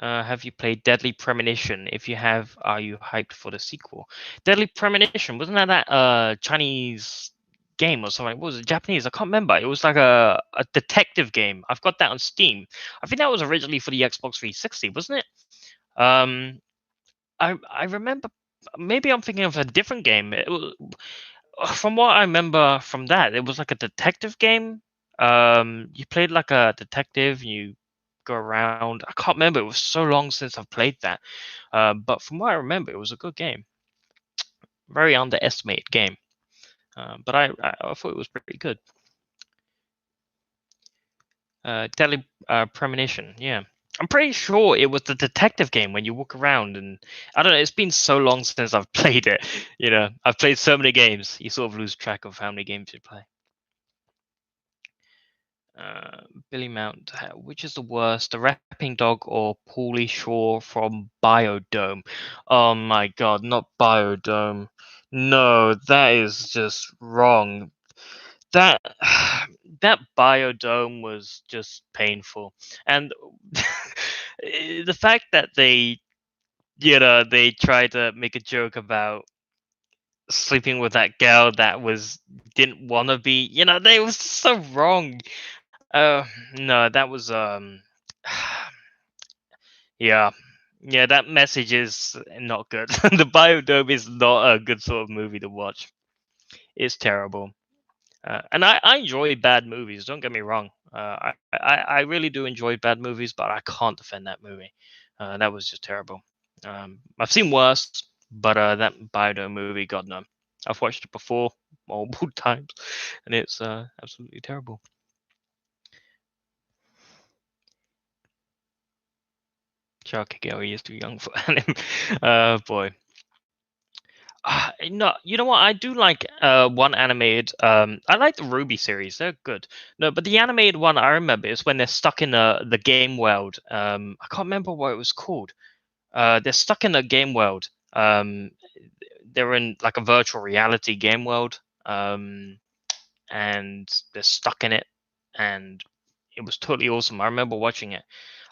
Have you played Deadly Premonition? If you have, are you hyped for the sequel? Deadly Premonition, wasn't that Chinese game or something? What was it? Japanese? I can't remember. It was like a detective game. I've got that on Steam. I think that was originally for the Xbox 360, wasn't it? I remember. Maybe I'm thinking of a different game. From what I remember from that, it was like a detective game. You played like a detective. You go around. I can't remember. It was so long since I've played that. But from what I remember, it was a good game. Very underestimated game. But I thought it was pretty good. Deadly Premonition. Yeah. I'm pretty sure it was the detective game when you walk around and I don't know. It's been so long since I've played it. I've played so many games. You sort of lose track of how many games you play. Billy Mount, which is the worst, the rapping dog or Pauly Shore from Biodome? Oh my god, not Biodome. No, that is just wrong. That that Biodome was just painful, and the fact that they tried to make a joke about sleeping with that girl that didn't want to be, they was so wrong. No, that was yeah. Yeah, that message is not good. The Biodome is not a good sort of movie to watch. It's terrible. And I enjoy bad movies, don't get me wrong. I really do enjoy bad movies, but I can't defend that movie. That was just terrible. I've seen worse, but that Biodome movie, God no. I've watched it before multiple times, and it's absolutely terrible. Shakigami is too young for anime. Boy. No, you know what? I do like one animated. I like the Ruby series. They're good. No, but the animated one I remember is when they're stuck in the game world. I can't remember what it was called. They're stuck in a game world. They're in like a virtual reality game world. And they're stuck in it, and it was totally awesome. I remember watching it.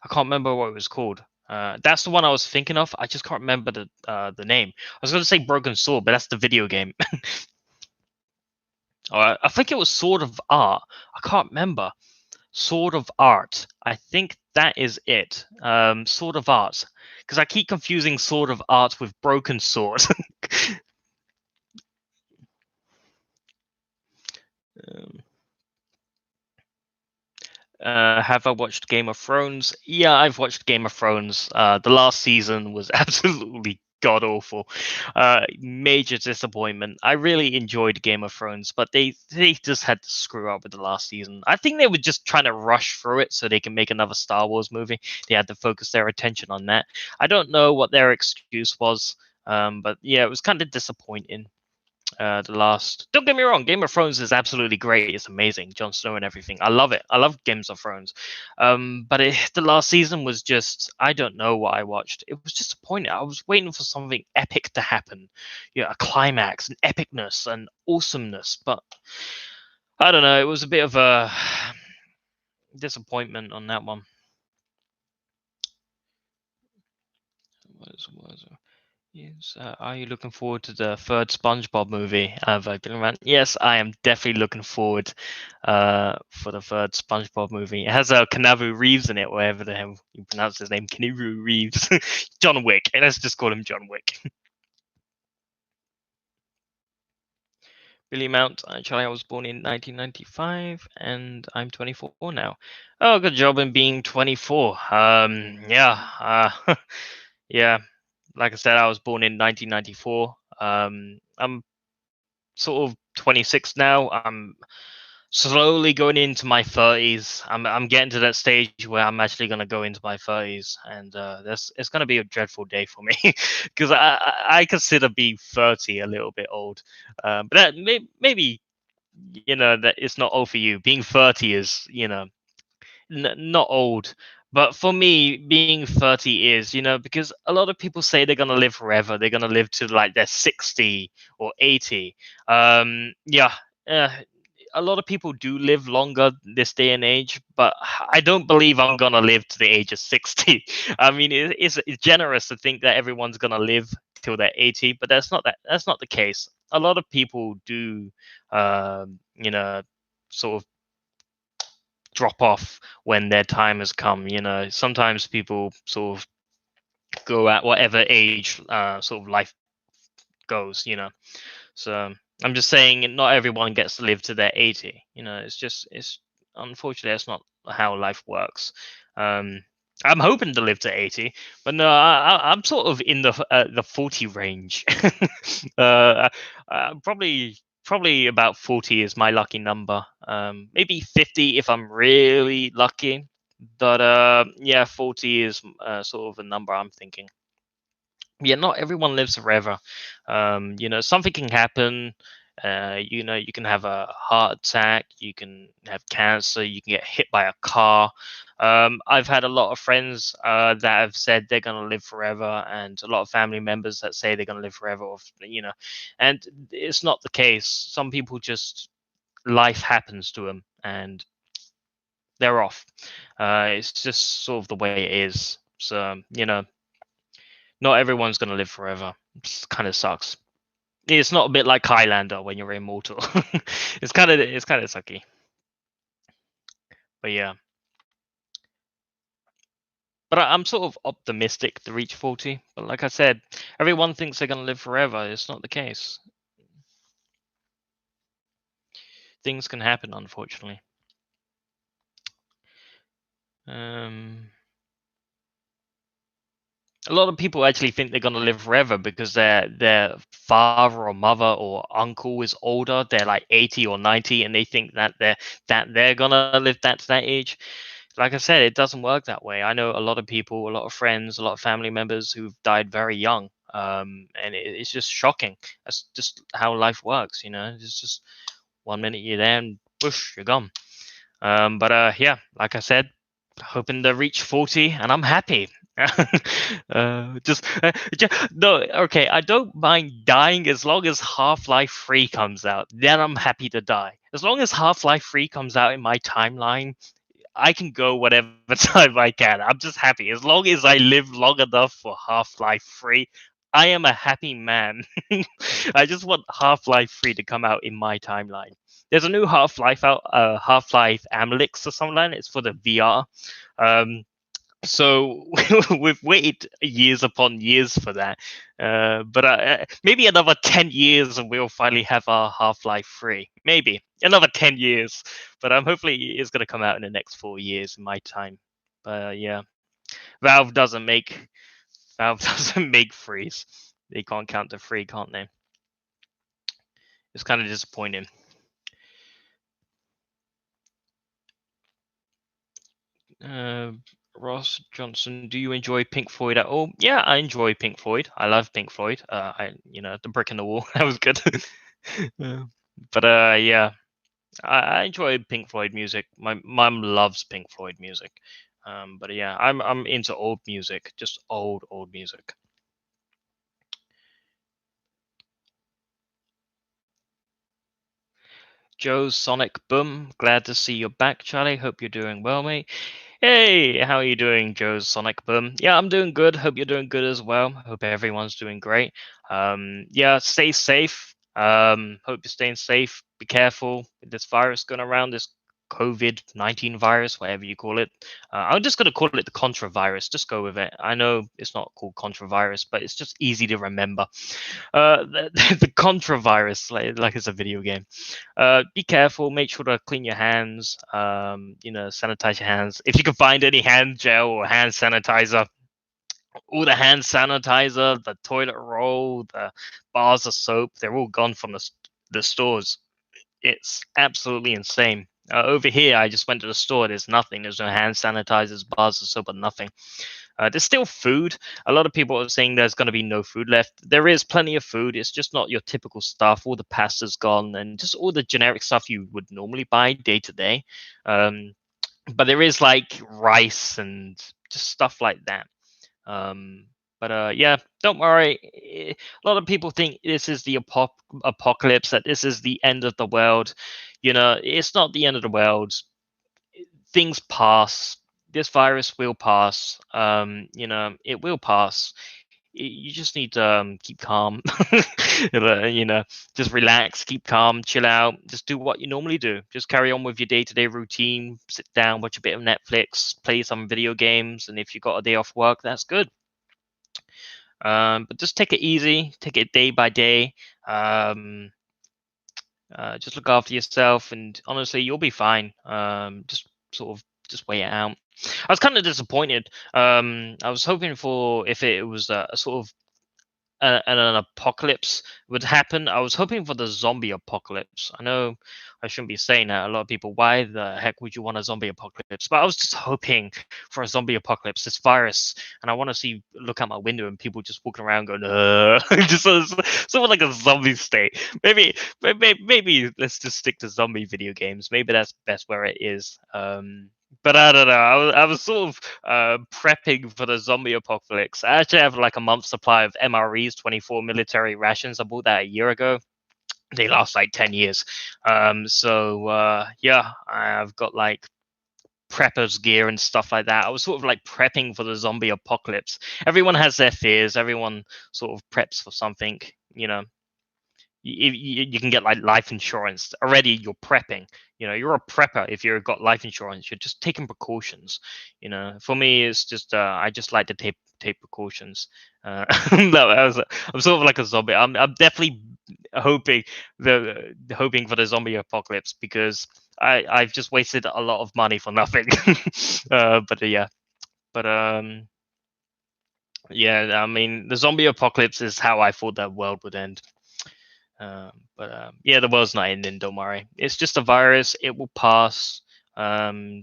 I can't remember what it was called. That's the one I was thinking of. I just can't remember the name. I was going to say Broken Sword, but that's the video game. I think it was Sword of Art. I can't remember. Sword of Art. I think that is it. Sword of Art. Because I keep confusing Sword of Art with Broken Sword. um, have I watched Game of Thrones? Yeah, I've watched Game of Thrones. The last season was absolutely god awful. Major disappointment. I really enjoyed Game of Thrones, but they just had to screw up with the last season. I think they were just trying to rush through it so they can make another Star Wars movie. They had to focus their attention on that. I don't know what their excuse was, but yeah, it was kind of disappointing. The last. Don't get me wrong, Game of Thrones is absolutely great. It's amazing, Jon Snow and everything. I love it. I love Games of Thrones. But the last season was just. I don't know what I watched. It was just disappointing. I was waiting for something epic to happen, a climax, an epicness, and awesomeness. But I don't know. It was a bit of a disappointment on that one. Was Yes. Are you looking forward to the third SpongeBob movie? Yes, I am definitely looking forward for the third SpongeBob movie. It has Keanu Reeves in it, whatever the hell you pronounce his name, Keanu Reeves. John Wick. Let's just call him John Wick. Billy Mount. Actually, I was born in 1995, and I'm 24 now. Oh, good job in being 24. Yeah. Yeah. Like I said, I was born in 1994. I'm sort of 26 now. I'm slowly going into my 30s. I'm getting to that stage where I'm actually going to go into my 30s, and that's it's going to be a dreadful day for me because I consider being 30 a little bit old. But that maybe that it's not old for you. Being 30 is not old. But for me, being 30 is, because a lot of people say they're going to live forever. They're going to live to like they're 60 or 80. Yeah, uh, a lot of people do live longer this day and age, but I don't believe I'm going to live to the age of 60. I mean, it's generous to think that everyone's going to live till they're 80, but that's not the case. A lot of people do, sort of drop off when their time has come. Sometimes people sort of go at whatever age sort of life goes. So I'm just saying, not everyone gets to live to their 80. It's unfortunately that's not how life works. I'm hoping to live to 80, but no, I'm sort of in the 40 range. Probably about 40 is my lucky number. Maybe 50 if I'm really lucky. But yeah, 40 is sort of a number I'm thinking. Yeah, not everyone lives forever. Something can happen. You can have a heart attack, you can have cancer, you can get hit by a car. I've had a lot of friends that have said they're going to live forever, and a lot of family members that say they're going to live forever, and it's not the case. Some people just life happens to them, and they're off. It's just sort of the way it is. So, not everyone's going to live forever. It kind of sucks. It's not a bit like Highlander when you're immortal. It's kind of sucky. But yeah. But I'm sort of optimistic to reach 40. But like I said, everyone thinks they're going to live forever. It's not the case. Things can happen, unfortunately. Um, a lot of people actually think they're gonna live forever because their father or mother or uncle is older. They're like 80 or 90, and they think that they're gonna live to that age. Like I said, it doesn't work that way. I know a lot of people, a lot of friends, a lot of family members who've died very young, and it's just shocking. That's just how life works, you know. It's just 1 minute you're there and whoosh, you're gone. But yeah, like I said, hoping to reach 40, and I'm happy. No, okay. I don't mind dying as long as Half-Life 3 comes out. Then I'm happy to die. As long as Half-Life 3 comes out in my timeline, I can go whatever time I can. I'm just happy. As long as I live long enough for Half-Life 3, I am a happy man. I just want Half-Life 3 to come out in my timeline. There's a new Half-Life out, Half-Life Alyx or something like that. It's for the VR. Um, so we've waited years upon years for that. But maybe another 10 years and we'll finally have our Half-Life 3. Maybe another 10 years. But hopefully it's going to come out in the next 4 years in my time. But yeah, Valve doesn't make Valve doesn't make freeze. They can't count to three, can't they? It's kind of disappointing. Uh, Ross Johnson, do you enjoy Pink Floyd at all? Yeah, I enjoy Pink Floyd. I love Pink Floyd. The brick in the wall that was good. Uh, but yeah, I enjoy Pink Floyd music. My mum loves Pink Floyd music. But yeah, I'm into old music, just old music. Joe Sonic Boom, glad to see you're back, Charlie. Hope you're doing well, mate. Hey, how are you doing, Joe Sonic Boom? Yeah, I'm doing good. Hope you're doing good as well. Hope everyone's doing great. Yeah, stay safe. Hope you're staying safe. Be careful with this virus going around, this COVID-19 virus, whatever you call it. I'm just gonna call it the Contra virus. Just go with it. I know it's not called Contra virus, but it's just easy to remember. The Contra virus, like it's a video game. Be careful. Make sure to clean your hands. Sanitize your hands. If you can find any hand gel or hand sanitizer, all the hand sanitizer, the toilet roll, the bars of soap, they're all gone from the stores. It's absolutely insane. Over here, I just went to the store. There's nothing. There's no hand sanitizers, bars of soap, or nothing. There's still food. A lot of people are saying there's going to be no food left. There is plenty of food. It's just not your typical stuff. All the pasta's gone and just all the generic stuff you would normally buy day to day. But there is like rice and just stuff like that. But yeah, don't worry. A lot of people think this is the apocalypse, that this is the end of the world. It's not the end of the world. Things pass. This virus will pass. It will pass. You just need to keep calm. Just relax, keep calm, chill out. Just do what you normally do. Just carry on with your day-to-day routine. Sit down, watch a bit of Netflix, play some video games, and if you got a day off work, that's good. But just take it easy, take it day by day. Just look after yourself, and honestly, you'll be fine. Just sort of just wait it out. I was kind of disappointed. I was hoping for if it was a sort of an apocalypse would happen. I was hoping for the zombie apocalypse. I know I shouldn't be saying that. A lot of people, why the heck would you want a zombie apocalypse? But I was just hoping for a zombie apocalypse, this virus, and I want to look out my window and people just walking around going, just sort of like a zombie state. Maybe let's just stick to zombie video games. Maybe that's best where it is. But I don't know. I was sort of prepping for the zombie apocalypse. I actually have like a month's supply of MREs, 24 military rations. I bought that a year ago. They last like 10 years. Yeah, I've got like preppers gear and stuff like that. I was sort of like prepping for the zombie apocalypse. Everyone has their fears. Everyone sort of preps for something. You can get like life insurance already. You're prepping. You're a prepper if you've got life insurance. You're just taking precautions. For me, it's just I just like to take precautions. No, I'm sort of like a zombie. I'm definitely hoping hoping for the zombie apocalypse because I've just wasted a lot of money for nothing. But yeah, but Yeah, I mean, the zombie apocalypse is how I thought that world would end. But yeah, the world's not ending. Don't worry. It's just a virus. It will pass.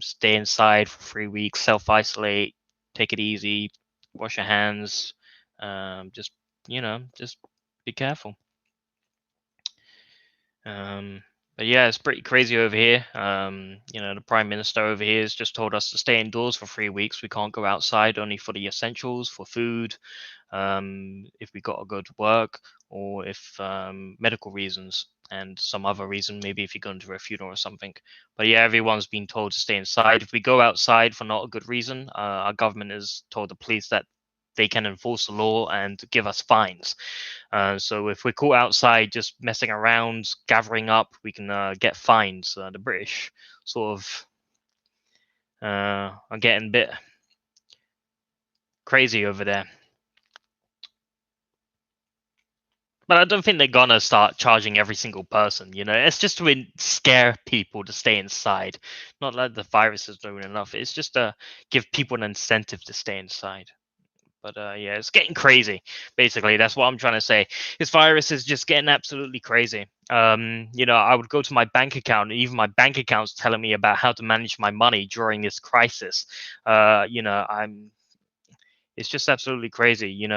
Stay inside for 3 weeks. Self isolate. Take it easy. Wash your hands. Just just be careful. Um, but yeah, it's pretty crazy over here. The prime minister over here has just told us to stay indoors for 3 weeks. We can't go outside, only for the essentials, for food, if we got to go to work, or if medical reasons and some other reason, maybe if you're going to a funeral or something. But yeah, everyone's been told to stay inside. If we go outside for not a good reason, our government has told the police that they can enforce the law and give us fines. So if we're caught outside just messing around, gathering up, we can get fines. The British sort of are getting a bit crazy over there. But I don't think they're gonna start charging every single person. It's just to scare people to stay inside. Not that the virus is doing enough. It's just to give people an incentive to stay inside. But yeah, it's getting crazy. Basically, that's what I'm trying to say. This virus is just getting absolutely crazy. I would go to my bank account, and even my bank account's telling me about how to manage my money during this crisis. I'm. It's just absolutely crazy. You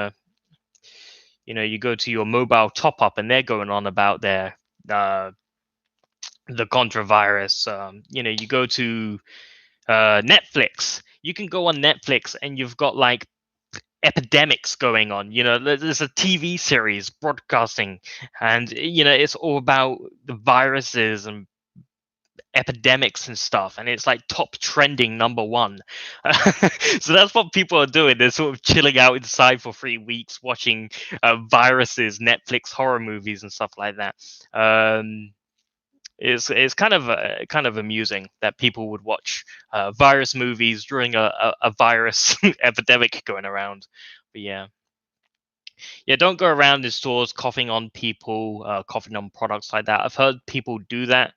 go to your mobile top up, and they're going on about uh, the Contra virus. You go to Netflix. You can go on Netflix, and you've got like epidemics going on. There's a TV series broadcasting, and it's all about the viruses and epidemics and stuff, and it's like top trending number one. So that's what people are doing. They're sort of chilling out inside for 3 weeks watching viruses, Netflix horror movies and stuff like that. It's kind of amusing that people would watch virus movies during a virus epidemic going around. But yeah, don't go around in stores coughing on people, coughing on products like that. I've heard people do that.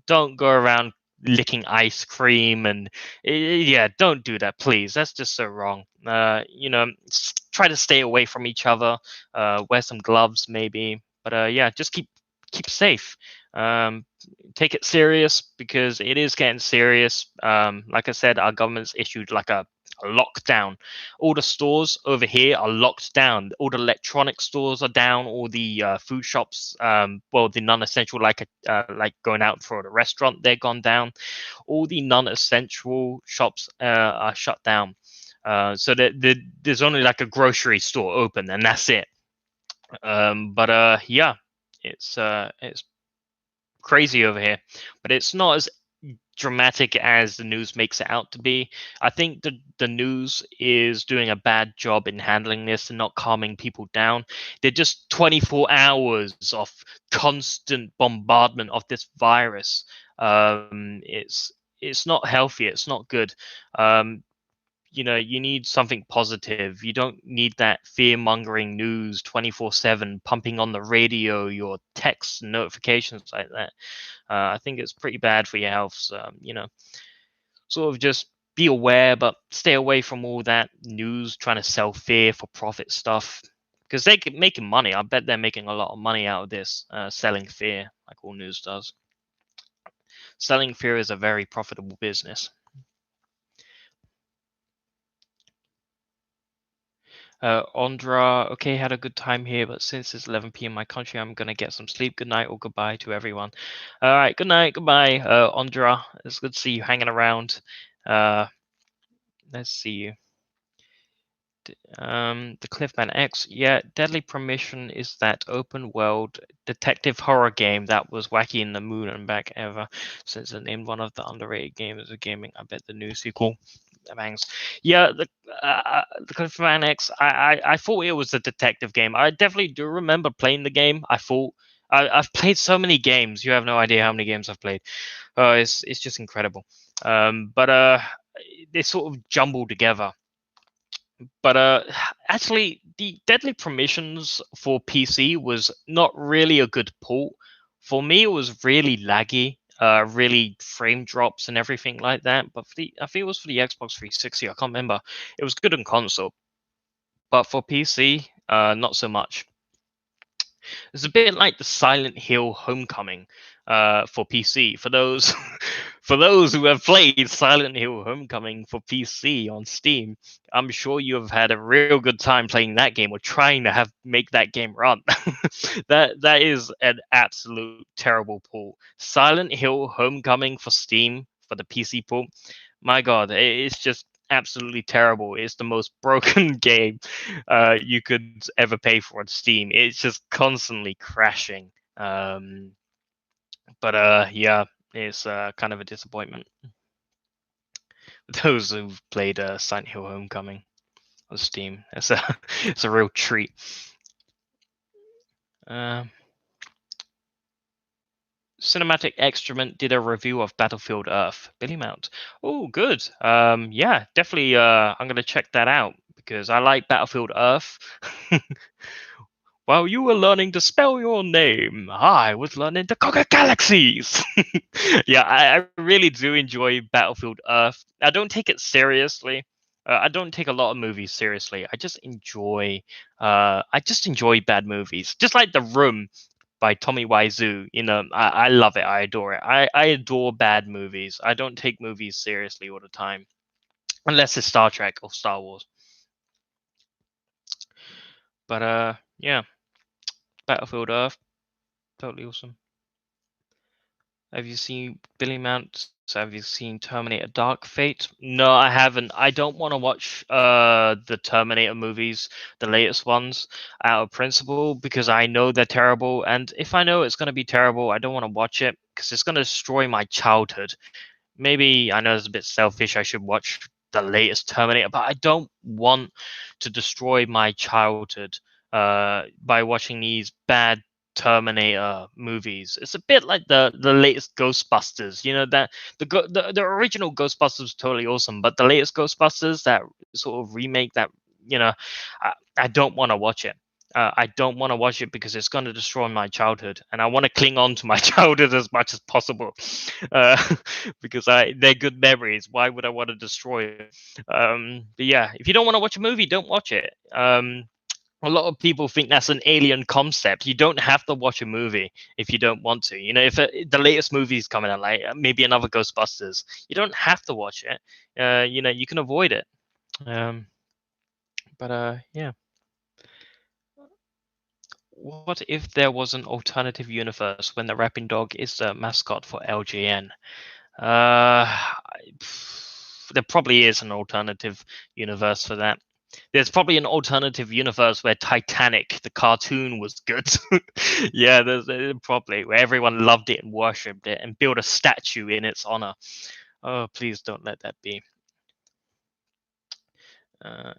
Don't go around licking ice cream and yeah, don't do that, please. That's just so wrong. Try to stay away from each other. Wear some gloves, maybe. But yeah, just keep safe. Um, Take it serious because it is getting serious. Like I said, our government's issued like a lockdown. All the stores over here are locked down. All the electronic stores are down. All the food shops, the non-essential, like going out for a restaurant, they're gone down. All the non-essential shops are shut down. So there's only like a grocery store open, and that's it. But yeah, it's crazy over here, but it's not as dramatic as the news makes it out to be. I think the news is doing a bad job in handling this and not calming people down. They're just 24 hours of constant bombardment of this virus. It's not healthy. It's not good. Um, you need something positive. You don't need that fear mongering news 24/7 pumping on the radio, your texts and notifications like that. I think it's pretty bad for your health. So, sort of just be aware, but stay away from all that news trying to sell fear for profit stuff. Because they're making money. I bet they're making a lot of money out of this, selling fear, like all news does. Selling fear is a very profitable business. Ondra, okay, had a good time here, but since it's 11 p.m. in my country, I'm gonna get some sleep. Good night or goodbye to everyone. All right, good night, goodbye, Ondra. It's good to see you hanging around. Uh, let's see you. The Cliffman X. Yeah, Deadly Premonition is that open world detective horror game that was wacky in the moon and back ever since it named one of the underrated games of gaming. I bet the new sequel bangs. Yeah, the Cliffman X. I thought it was a detective game. I definitely do remember playing the game. I've played so many games. You have no idea how many games I've played. It's just incredible. But they sort of jumbled together. But actually, the Deadly Premonitions for PC was not really a good port. For me, it was really laggy, really frame drops and everything like that. But I think it was for the Xbox 360. I can't remember. It was good on console. but for PC, not so much. It's a bit like the Silent Hill Homecoming for PC. For those for those who have played Silent Hill Homecoming for PC on Steam, I'm sure you have had a real good time playing that game or trying to have make that game run. That is an absolute terrible port. Silent Hill Homecoming for Steam for the PC port. My God, it's just absolutely terrible. It's the most broken game you could ever pay for on Steam. It's just constantly crashing. But yeah, it's kind of a disappointment. Those who've played Silent Hill Homecoming on Steam, it's a real treat. Cinematic Excrement did a review of Battlefield Earth. Billy Mount. Oh, good. Yeah, definitely. I'm gonna check that out because I like Battlefield Earth. While you were learning to spell your name, I was learning to conquer galaxies. Yeah, I really do enjoy Battlefield Earth. I don't take it seriously. I don't take a lot of movies seriously. I just enjoy bad movies. Just like The Room by Tommy Wiseau. You know, I love it. I adore it. I adore bad movies. I don't take movies seriously all the time, unless it's Star Trek or Star Wars. But yeah, Battlefield Earth, totally awesome. Have you seen Billy Mount? Have you seen Terminator Dark Fate? No, I haven't. I don't want to watch the Terminator movies, the latest ones, out of principle because I know they're terrible. And if I know it's going to be terrible, I don't want to watch it because it's going to destroy my childhood. Maybe I know it's a bit selfish. I should watch the latest Terminator, but I don't want to destroy my childhood by watching these bad Terminator movies. It's a bit like the latest Ghostbusters. You know that the original Ghostbusters was totally awesome, but the latest Ghostbusters, that sort of remake, that you know, I don't want to watch it. I don't want to watch it because it's going to destroy my childhood, and I want to cling on to my childhood as much as possible, uh, because they're good memories. Why would I want to destroy it? But yeah, if you don't want to watch a movie, don't watch it. A lot of people think that's an alien concept. You don't have to watch a movie if you don't want to. You know, if the latest movie is coming out, like maybe another Ghostbusters, you don't have to watch it. You know, you can avoid it. Um, but yeah. What if there was an alternative universe when the rapping dog is the mascot for LGN? There probably is an alternative universe for that. There's probably an alternative universe where Titanic, the cartoon, was good. Yeah, there's probably where everyone loved it and worshipped it and built a statue in its honor. Oh, please don't let that be. Uh,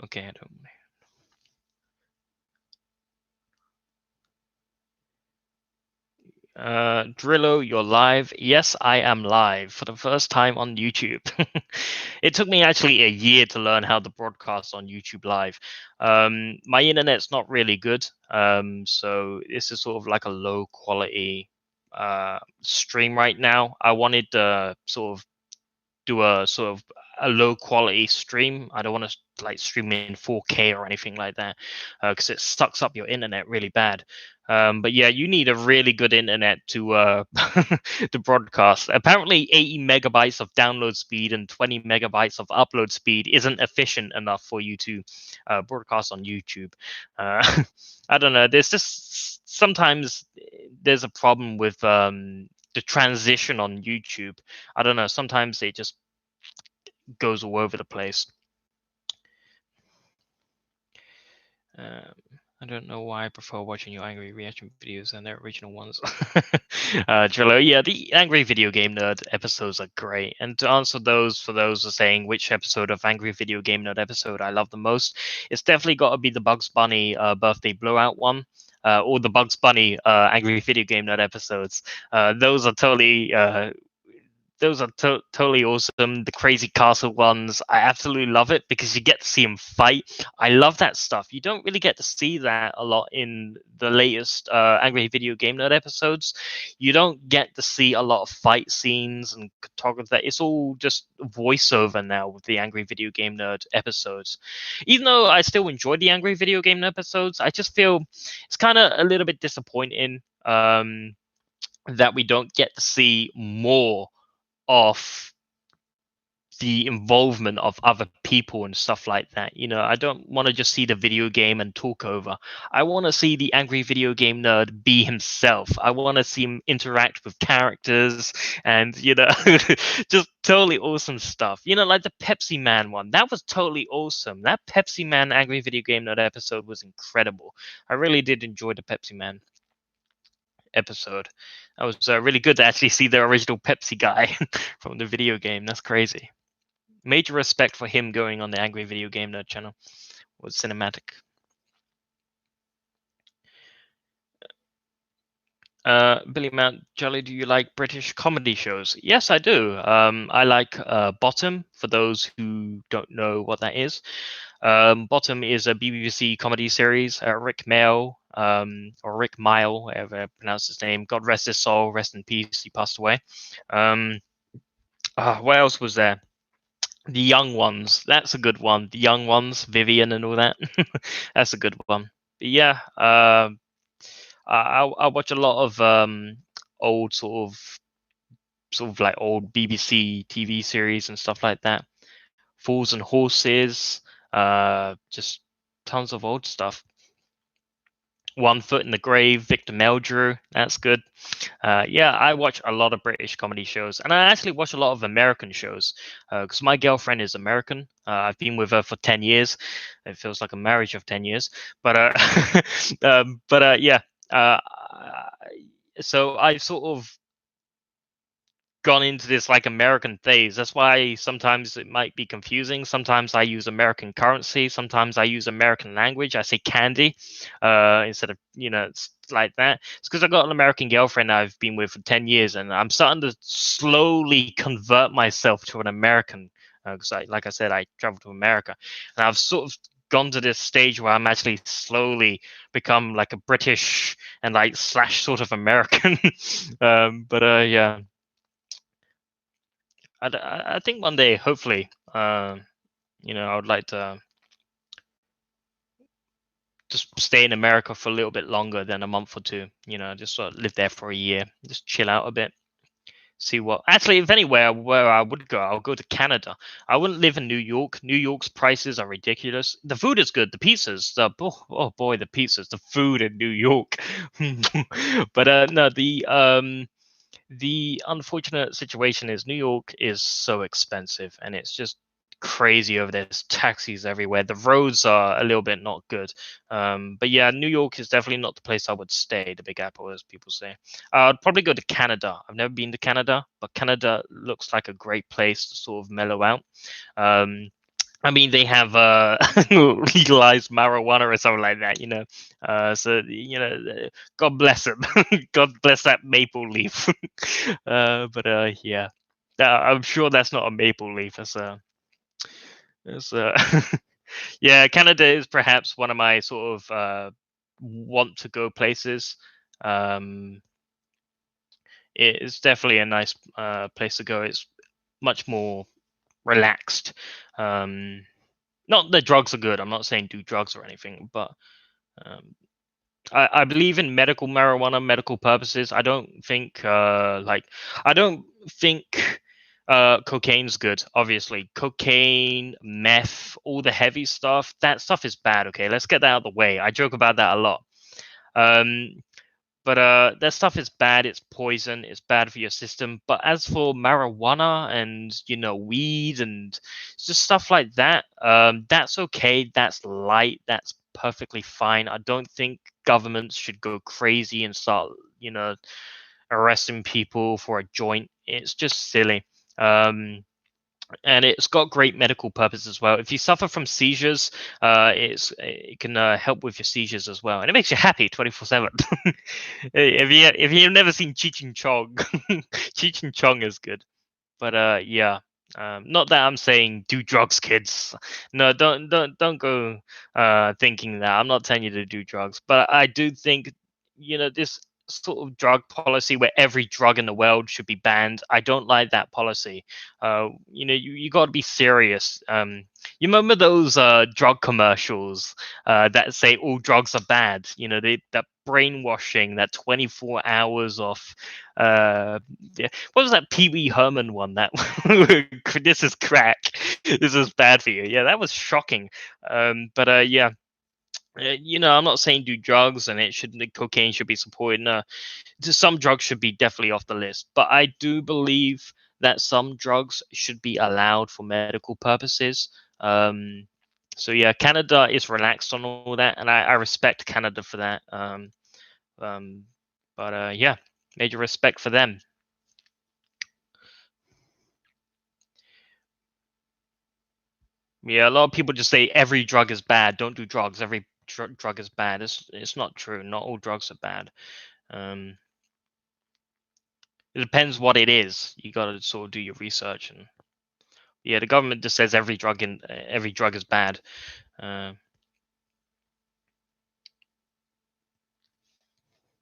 okay, I don't. Drillo, you're live. Yes, I am live for the first time on YouTube. It took me actually a year to learn how to broadcast on YouTube Live. My internet's not really good, so this is sort of like a low quality stream right now. I wanted to sort of do a sort of a low quality stream. I don't want to like stream in 4K or anything like that because it sucks up your internet really bad. But yeah, you need a really good internet to to broadcast. Apparently, 80 megabytes of download speed and 20 megabytes of upload speed isn't efficient enough for you to broadcast on YouTube. I don't know. There's just sometimes there's a problem with the transition on YouTube. I don't know. Sometimes it just goes all over the place. I don't know why I prefer watching your angry reaction videos than their original ones. Trillo, yeah, the angry video game nerd episodes are great. And to answer those, for those who are saying which episode of angry video game nerd episode I love the most, it's definitely got to be the Bugs Bunny birthday blowout one. Or the Bugs Bunny angry video game nerd episodes. Those are totally those are totally awesome. The Crazy Castle ones, I absolutely love it because you get to see him fight. I love that stuff. You don't really get to see that a lot in the latest Angry Video Game Nerd episodes. You don't get to see a lot of fight scenes and photography. It's all just voiceover now with the Angry Video Game Nerd episodes. Even though I still enjoy the Angry Video Game Nerd episodes, I just feel it's kind of a little bit disappointing that we don't get to see more of the involvement of other people and stuff like that. I don't want to just see the video game and talk over. I want to see the Angry Video Game Nerd be himself. I want to see him interact with characters and, just totally awesome stuff. Like the Pepsi Man one. That was totally awesome. That Pepsi Man Angry Video Game Nerd episode was incredible. I really did enjoy the Pepsi Man episode. That was really good to actually see the original Pepsi guy from the video game. That's crazy. Major respect for him going on the Angry Video Game Nerd channel with cinematic. Billy Mount Jolly, do you like British comedy shows? Yes, I do. I like Bottom, for those who don't know what that is. Bottom is a BBC comedy series. Rick Mail, or Rick Mile, whatever I pronounce his name. God rest his soul, rest in peace. He passed away. What else was there? The Young Ones. That's a good one. The Young Ones, Vivian and all that. That's a good one. But yeah, I watch a lot of old sort of like old BBC TV series and stuff like that. Fools and Horses, just tons of old stuff. One Foot in the Grave, Victor Meldrew, that's good. Yeah, I watch a lot of British comedy shows, and I actually watch a lot of American shows because my girlfriend is American. I've been with her for 10 years. It feels like a marriage of 10 years, but yeah. So I've sort of gone into this like American phase. That's why sometimes it might be confusing. Sometimes I use American currency. Sometimes I use American language. I say candy instead of, it's like that. It's because I've got an American girlfriend I've been with for 10 years, and I'm starting to slowly convert myself to an American. Because like I said, I traveled to America, and I've sort of gone to this stage where I'm actually slowly become like a British and like / sort of American. Yeah. I think one day, hopefully, I would like to just stay in America for a little bit longer than a month or two. Just sort of live there for a year, just chill out a bit, see what. Actually, if anywhere where I would go, I'll go to Canada. I wouldn't live in New York. New York's prices are ridiculous. The food is good. The pizzas, oh boy, the pizzas, the food in New York. But no, the unfortunate situation is New York is so expensive, and it's just crazy over there. There's taxis everywhere. The roads are a little bit not good. But yeah, New York is definitely not the place I would stay, the Big Apple, as people say. I'd probably go to Canada. I've never been to Canada, but Canada looks like a great place to sort of mellow out. I mean, they have legalized marijuana or something like that, So God bless them. God bless that maple leaf. Yeah, I'm sure that's not a maple leaf. Yeah. Canada is perhaps one of my sort of want to go places. It's definitely a nice place to go. It's much more relaxed. Not that drugs are good. I'm not saying do drugs or anything, but I believe in medical marijuana, medical purposes. I don't think cocaine's good. Obviously, cocaine, meth, all the heavy stuff. That stuff is bad. Okay, let's get that out of the way. I joke about that a lot. But that stuff is bad. It's poison. It's bad for your system. But as for marijuana and weed and just stuff like that, that's okay. That's light. That's perfectly fine. I don't think governments should go crazy and start arresting people for a joint. It's just silly. And it's got great medical purpose as well. If you suffer from seizures, it can help with your seizures as well, and it makes you happy 24/7. If you've never seen Cheech and Chong, Cheech and Chong is good. But yeah. Not that I'm saying do drugs, kids. No, don't go thinking that. I'm not telling you to do drugs, but I do think this sort of drug policy where every drug in the world should be banned. I don't like that policy. You got to be serious. You remember those drug commercials that say all drugs are bad? That brainwashing, that 24 hours of yeah, what was that Pee Wee Herman one? That this is crack. This is bad for you. Yeah, that was shocking. But yeah, I'm not saying do drugs and the cocaine should be supported. No, some drugs should be definitely off the list. But I do believe that some drugs should be allowed for medical purposes. So yeah, Canada is relaxed on all that, and I respect Canada for that. Um, but yeah, major respect for them. Yeah, a lot of people just say every drug is bad. Don't do drugs. Every drug is bad. It's not true. Not all drugs are bad. Um, it depends what it is. You got to sort of do your research, and yeah, the government just says every drug is bad. Uh,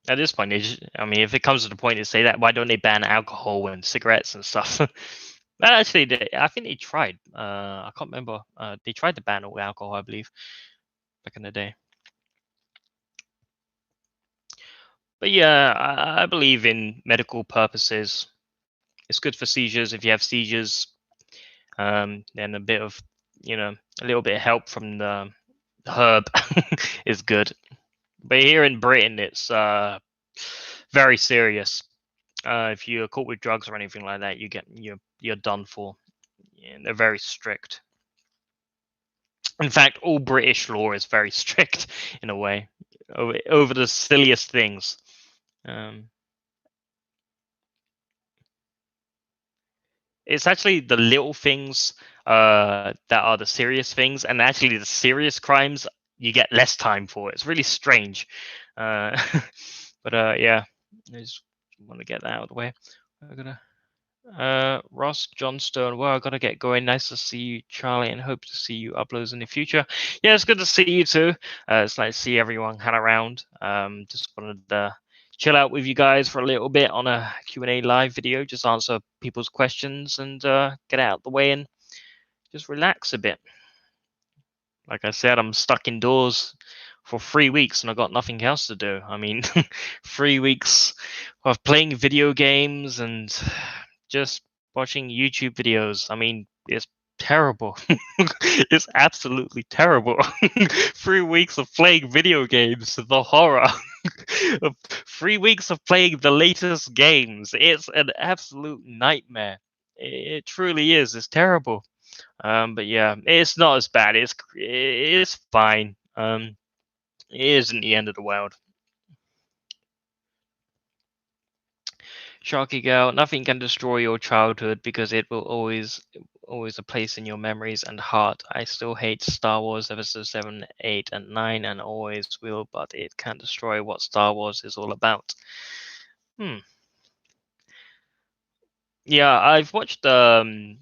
at this point, I mean, if it comes to the point to say that, why don't they ban alcohol and cigarettes and stuff? Well, actually, I think they tried. I can't remember. They tried to ban all alcohol, I believe, back in the day. But yeah, I believe in medical purposes. It's good for seizures. If you have seizures, then a little bit of help from the herb is good. But here in Britain, it's very serious. If you're caught with drugs or anything like that, you're done for. Yeah, they're very strict. In fact, all British law is very strict in a way over the silliest things. Um, it's actually the little things that are the serious things, and actually the serious crimes you get less time for. It's really strange, uh, but yeah, I just want to get that out of the way. I'm gonna Ross Johnstone. Well, I gotta get going. Nice to see you, Charlie, and hope to see you uploads in the future. Yeah, it's good to see you too. It's nice to see everyone hang around. Just wanted to chill out with you guys for a little bit on a Q&A live video, just answer people's questions and get out of the way and just relax a bit. Like I said, I'm stuck indoors for 3 weeks and I got nothing else to do. I mean, 3 weeks of playing video games and just watching YouTube videos. I mean, it's terrible. It's absolutely terrible. 3 weeks of playing video games, the horror. 3 weeks of playing the latest games. It's an absolute nightmare. It truly is. It's terrible. But yeah, it's not as bad. It's fine. It isn't the end of the world. Sharky Girl, nothing can destroy your childhood because it will always a place in your memories and heart. I still hate Star Wars episode 7, 8, and 9 and always will, but it can't destroy what Star Wars is all about. Yeah, I've watched the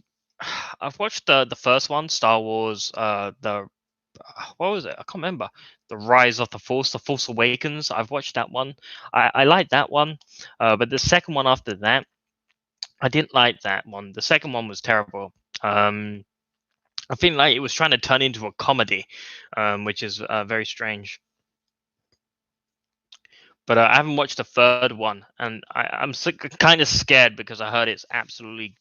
first one, Star Wars, the what was it? I can't remember. The Rise of the Force Awakens. I've watched that one. I like that one. But the second one after that, I didn't like that one. The second one was terrible. I think like it was trying to turn into a comedy, which is very strange. But I haven't watched the third one, and I'm kind of scared because I heard it's absolutely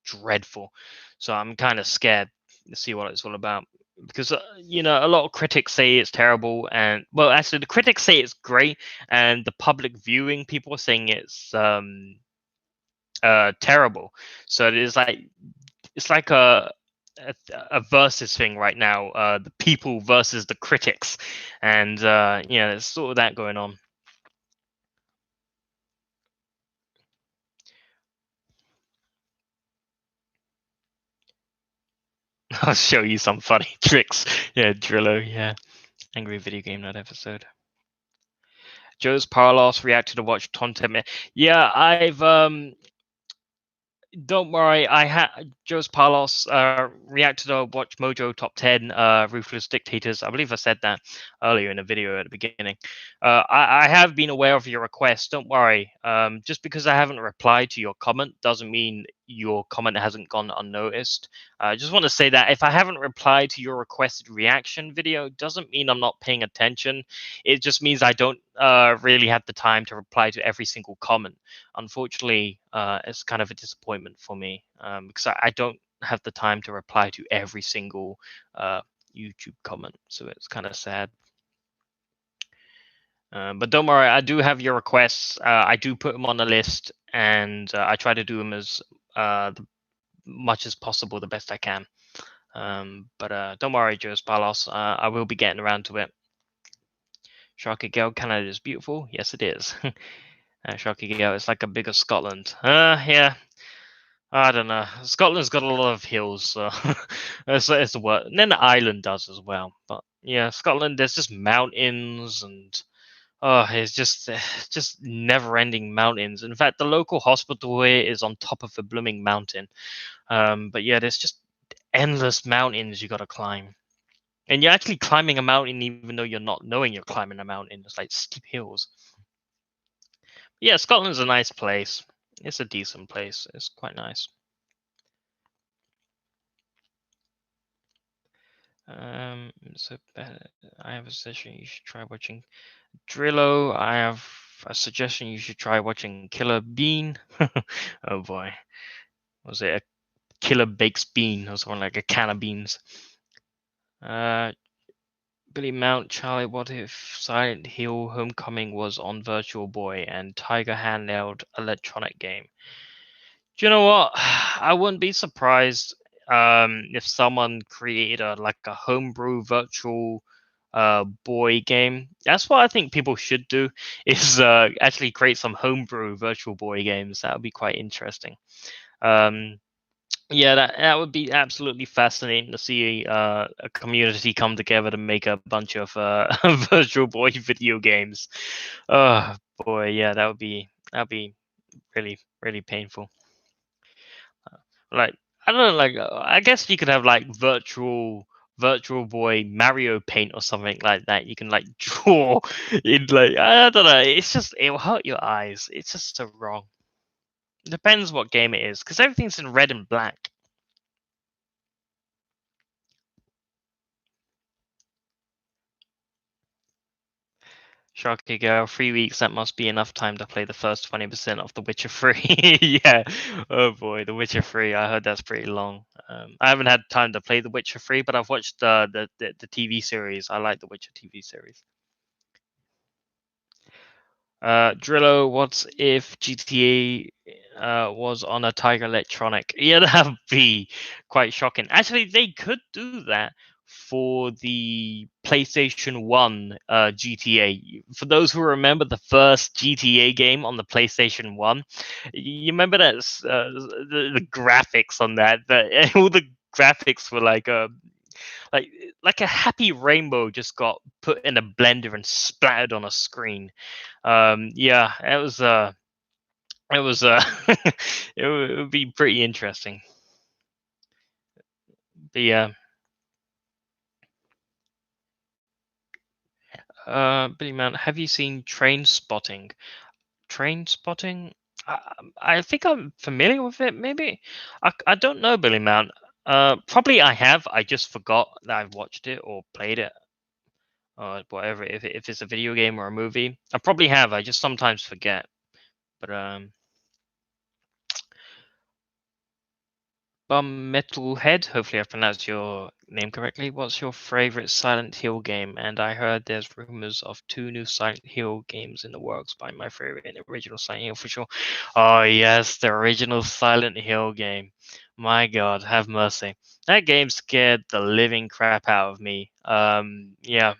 dreadful. So I'm kind of scared to see what it's all about. Because a lot of critics say it's terrible, and well, actually, the critics say it's great, and the public viewing people are saying it's terrible. So it's like a versus thing right now. The people versus the critics, and there's sort of that going on. I'll show you some funny tricks. Yeah, Drillo. Yeah, angry video game that episode. Joe's Parlos reacted to watch content. Yeah, I've Don't worry, I had Joe's Palos reacted to Watch Mojo Top 10 Ruthless Dictators. I believe I said that earlier in the video at the beginning. I have been aware of your request. Don't worry. Just because I haven't replied to your comment doesn't mean your comment hasn't gone unnoticed. I just want to say that if I haven't replied to your requested reaction video, doesn't mean I'm not paying attention. It just means I don't really have the time to reply to every single comment. Unfortunately, it's kind of a disappointment for me because I don't have the time to reply to every single YouTube comment, so it's kind of sad. But don't worry, I do have your requests. I do put them on the list, and I try to do them as much as possible, the best I can. But don't worry, Joe's Palos. I will be getting around to it. Sharky Girl, Canada is beautiful. Yes, it is. Sharky Girl, it's like a bigger Scotland. Yeah. I don't know. Scotland's got a lot of hills, so it's the word. And then the island does as well. But yeah, Scotland, there's just mountains and it's just never-ending mountains. In fact, the local hospital here is on top of a blooming mountain. But yeah, there's just endless mountains you got to climb, and you're actually climbing a mountain even though you're not knowing you're climbing a mountain. It's like steep hills. Yeah, Scotland's a nice place. It's a decent place. It's quite nice. So I have a suggestion you should try watching Drillo. I have a suggestion you should try watching Killer Bean. Oh boy, was it a Killer Bakes Bean or something like a can of beans? Billy Mount, Charlie, what if Silent Hill Homecoming was on Virtual Boy and Tiger handheld electronic game? Do you know what? I wouldn't be surprised if someone created like a homebrew virtual boy game. That's what I think people should do, is actually create some homebrew virtual boy games. That would be quite interesting. Yeah, that would be absolutely fascinating to see a community come together to make a bunch of virtual boy video games. Oh boy, yeah, that'd be really painful. Like, I don't know, like I guess you could have like virtual boy Mario Paint or something like that. You can like draw in, like, I don't know. It's just, it will hurt your eyes. It's just so wrong. Depends what game it is, because everything's in red and black. Sharky Girl, 3 weeks, that must be enough time to play the first 20% of The Witcher 3. Yeah. Oh boy, The Witcher 3. I heard that's pretty long. I haven't had time to play The Witcher 3, but I've watched the TV series. I like The Witcher TV series. Drillo, what if GTA was on a Tiger Electronic? Yeah, that would be quite shocking. Actually, they could do that for the PlayStation 1 GTA. For those who remember the first GTA game on the PlayStation 1, you remember that the graphics on that, all the graphics were like like a happy rainbow just got put in a blender and splattered on a screen. Yeah, it was it would be pretty interesting. But yeah, Billy Man, have you seen Train Spotting? Train Spotting? I think I'm familiar with it. Maybe I don't know, Billy Man. Probably I have. I just forgot that I've watched it or played it or whatever. If it's a video game or a movie, I probably have. I just sometimes forget. But Bum Metalhead, hopefully I pronounced your name correctly. What's your favorite Silent Hill game? And I heard there's rumors of 2 new Silent Hill games in the works. By my favorite and original Silent Hill for sure. Oh yes, the original Silent Hill game. My God, have mercy. That game scared the living crap out of me. Yeah.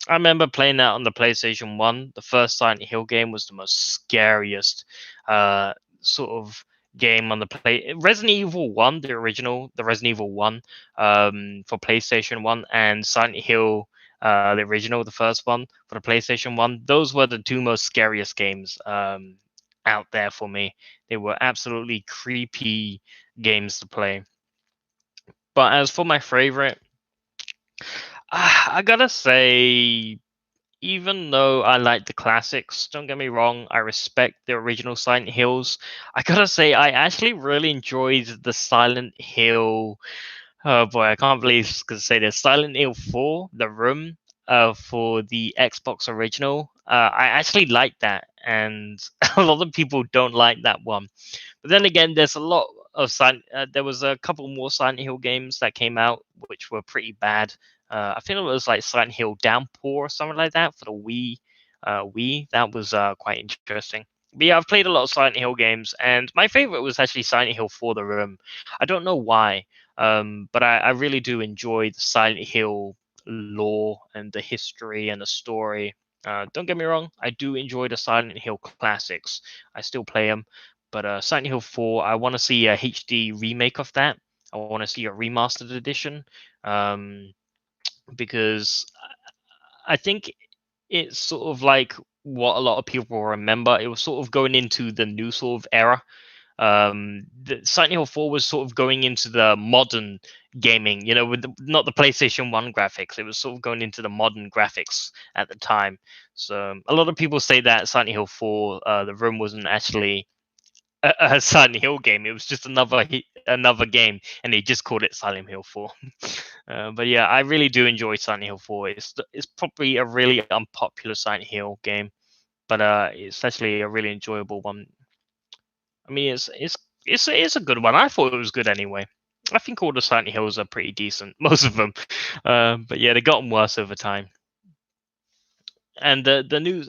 I remember playing that on the PlayStation 1. The first Silent Hill game was the most scariest sort of game on the play. Resident Evil 1, the original, the Resident Evil 1 for PlayStation 1, and Silent Hill, the original, the first one for the PlayStation 1. Those were the two most scariest games out there for me. They were absolutely creepy games to play. But as for my favorite, I gotta say, even though I like the classics, don't get me wrong, I respect the original Silent Hills. I gotta say, I actually really enjoyed the Silent Hill. Oh boy, I can't believe I could say this. Silent Hill 4, The Room, for the Xbox original. I actually like that, and a lot of people don't like that one. But then again, there's a lot of there was a couple more Silent Hill games that came out which were pretty bad. I think it was like Silent Hill Downpour or something like that for the Wii. Wii that was quite interesting. But yeah, I've played a lot of Silent Hill games, and my favorite was actually Silent Hill for the Room. I don't know why, but I really do enjoy the Silent Hill lore and the history and the story. Don't get me wrong, I do enjoy the Silent Hill classics. I still play them, but Silent Hill 4, I want to see a HD remake of that. I want to see a remastered edition, um, because I think it's sort of like what a lot of people remember. It was sort of going into the new sort of era. The Silent Hill 4 was sort of going into the modern gaming, with not the PlayStation 1 graphics. It was sort of going into the modern graphics at the time. So a lot of people say that Silent Hill 4, the room wasn't actually a Silent Hill game. It was just another game, and they just called it Silent Hill 4. But yeah, I really do enjoy Silent Hill 4. It's probably a really unpopular Silent Hill game, but it's actually a really enjoyable one. I mean, it's a good one. I thought it was good anyway. I think all the Silent Hills are pretty decent, most of them. But yeah, they gotten worse over time. And the new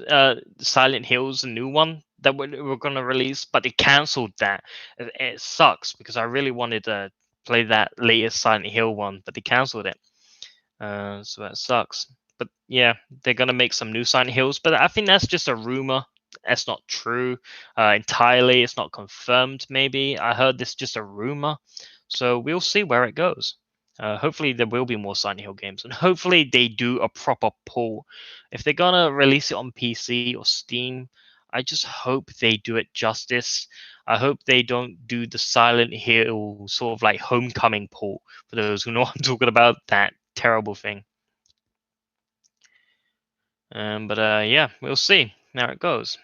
Silent Hills, the new one that we're gonna release, but they cancelled that. It sucks because I really wanted to play that latest Silent Hill one, but they cancelled it. So that sucks. But yeah, they're gonna make some new Silent Hills, but I think that's just a rumor. That's not true entirely. It's not confirmed. Maybe I heard this just a rumor, so we'll see where it goes. Hopefully there will be more Silent Hill games, and hopefully they do a proper pull. If they're gonna release it on PC or Steam, I just hope they do it justice. I hope they don't do the Silent Hill sort of like Homecoming pull. For those who know what I'm talking about, that terrible thing. But yeah, we'll see how it goes.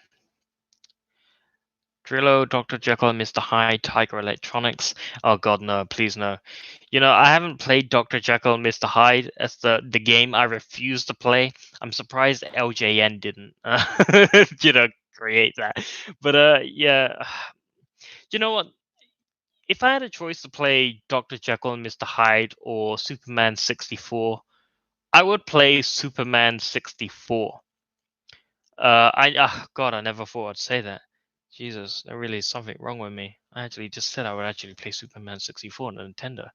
Drillo, Dr. Jekyll, and Mr. Hyde, Tiger Electronics. Oh god, no, please no. I haven't played Dr. Jekyll and Mr. Hyde as the game I refuse to play. I'm surprised LJN didn't, create that. But yeah, you know what? If I had a choice to play Dr. Jekyll and Mr. Hyde or Superman 64, I would play Superman 64. God, I never thought I'd say that. Jesus, there really is something wrong with me. I actually just said I would actually play Superman 64 on Nintendo.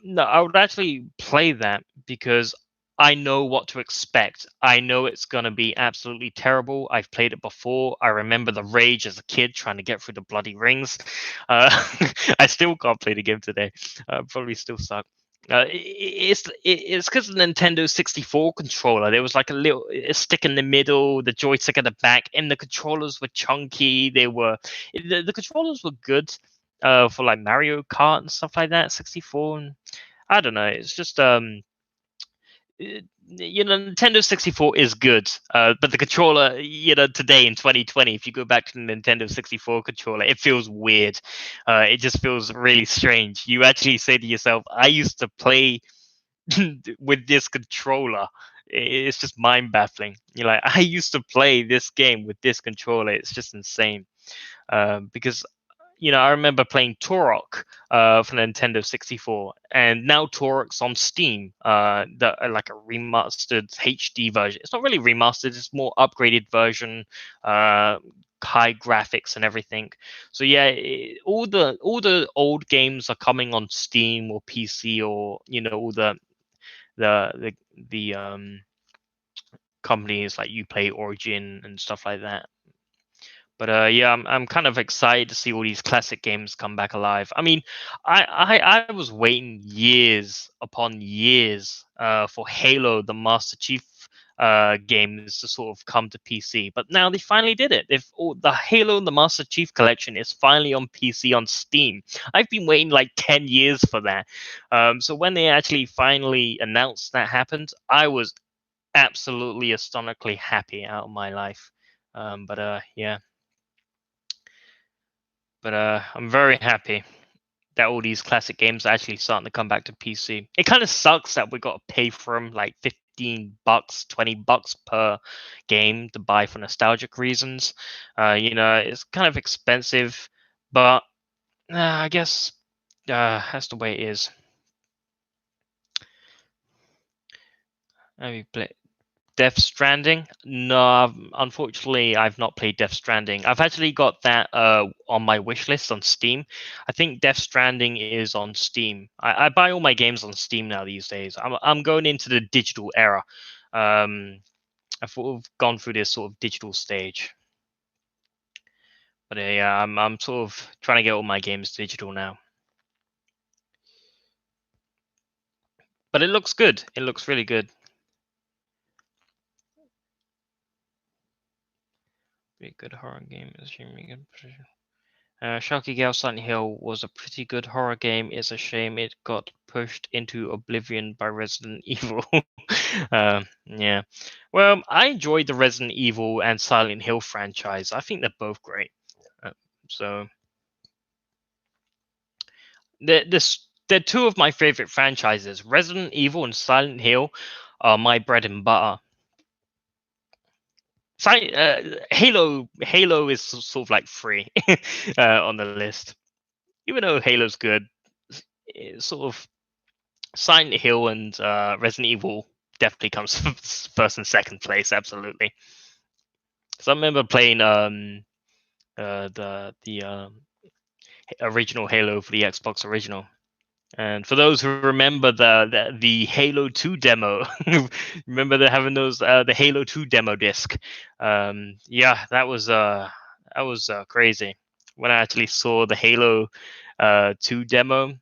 No, I would actually play that because I know what to expect. I know it's gonna be absolutely terrible. I've played it before. I remember the rage as a kid trying to get through the bloody rings. Uh, I still can't play the game today. Probably still suck. It's because of the Nintendo 64 controller. There was like a stick in the middle, the joystick at the back, and the controllers were chunky. The controllers were good for like Mario Kart and stuff like that. 64, and I don't know. It's just Nintendo 64 is good, but the controller, today in 2020, if you go back to the Nintendo 64 controller, it feels weird. It just feels really strange. You actually say to yourself, I used to play with this controller. It's just mind baffling. You're like, I used to play this game with this controller. It's just insane. Because I remember playing Turok for Nintendo 64, and now Turok's on Steam, like a remastered HD version. It's not really remastered; it's more upgraded version, high graphics and everything. So yeah, all the old games are coming on Steam or PC or all the companies like Uplay, Origin, and stuff like that. But yeah, I'm kind of excited to see all these classic games come back alive. I mean, I was waiting years upon years for Halo: The Master Chief games to sort of come to PC. But now they finally did it. If the Halo and the Master Chief Collection is finally on PC on Steam. I've been waiting like 10 years for that. So when they actually finally announced that happened, I was absolutely astonishingly happy out of my life. Yeah. But I'm very happy that all these classic games are actually starting to come back to PC. It kind of sucks that we got to pay for them like $15, $20 per game to buy for nostalgic reasons. It's kind of expensive, but I guess that's the way it is. Have you played Death Stranding? No, unfortunately, I've not played Death Stranding. I've actually got that on my wish list on Steam. I think Death Stranding is on Steam. I buy all my games on Steam now these days. I'm going into the digital era. I've sort of gone through this sort of digital stage. But yeah, I'm sort of trying to get all my games digital now. But it looks good. It looks really good. Be a good horror game, assuming good precision. Sharky Gale Silent Hill was a pretty good horror game. It's a shame it got pushed into oblivion by Resident Evil. Yeah. Well, I enjoyed the Resident Evil and Silent Hill franchise. I think they're both great. So they're two of my favorite franchises. Resident Evil and Silent Hill are my bread and butter. Halo is sort of like free on the list. Even though Halo's good, it's sort of Silent Hill and Resident Evil definitely comes first and second place, absolutely. Because I remember playing the original Halo for the Xbox original. And for those who remember the Halo 2 demo, remember having those the Halo 2 demo disc. Yeah, that was crazy. When I actually saw the Halo 2 demo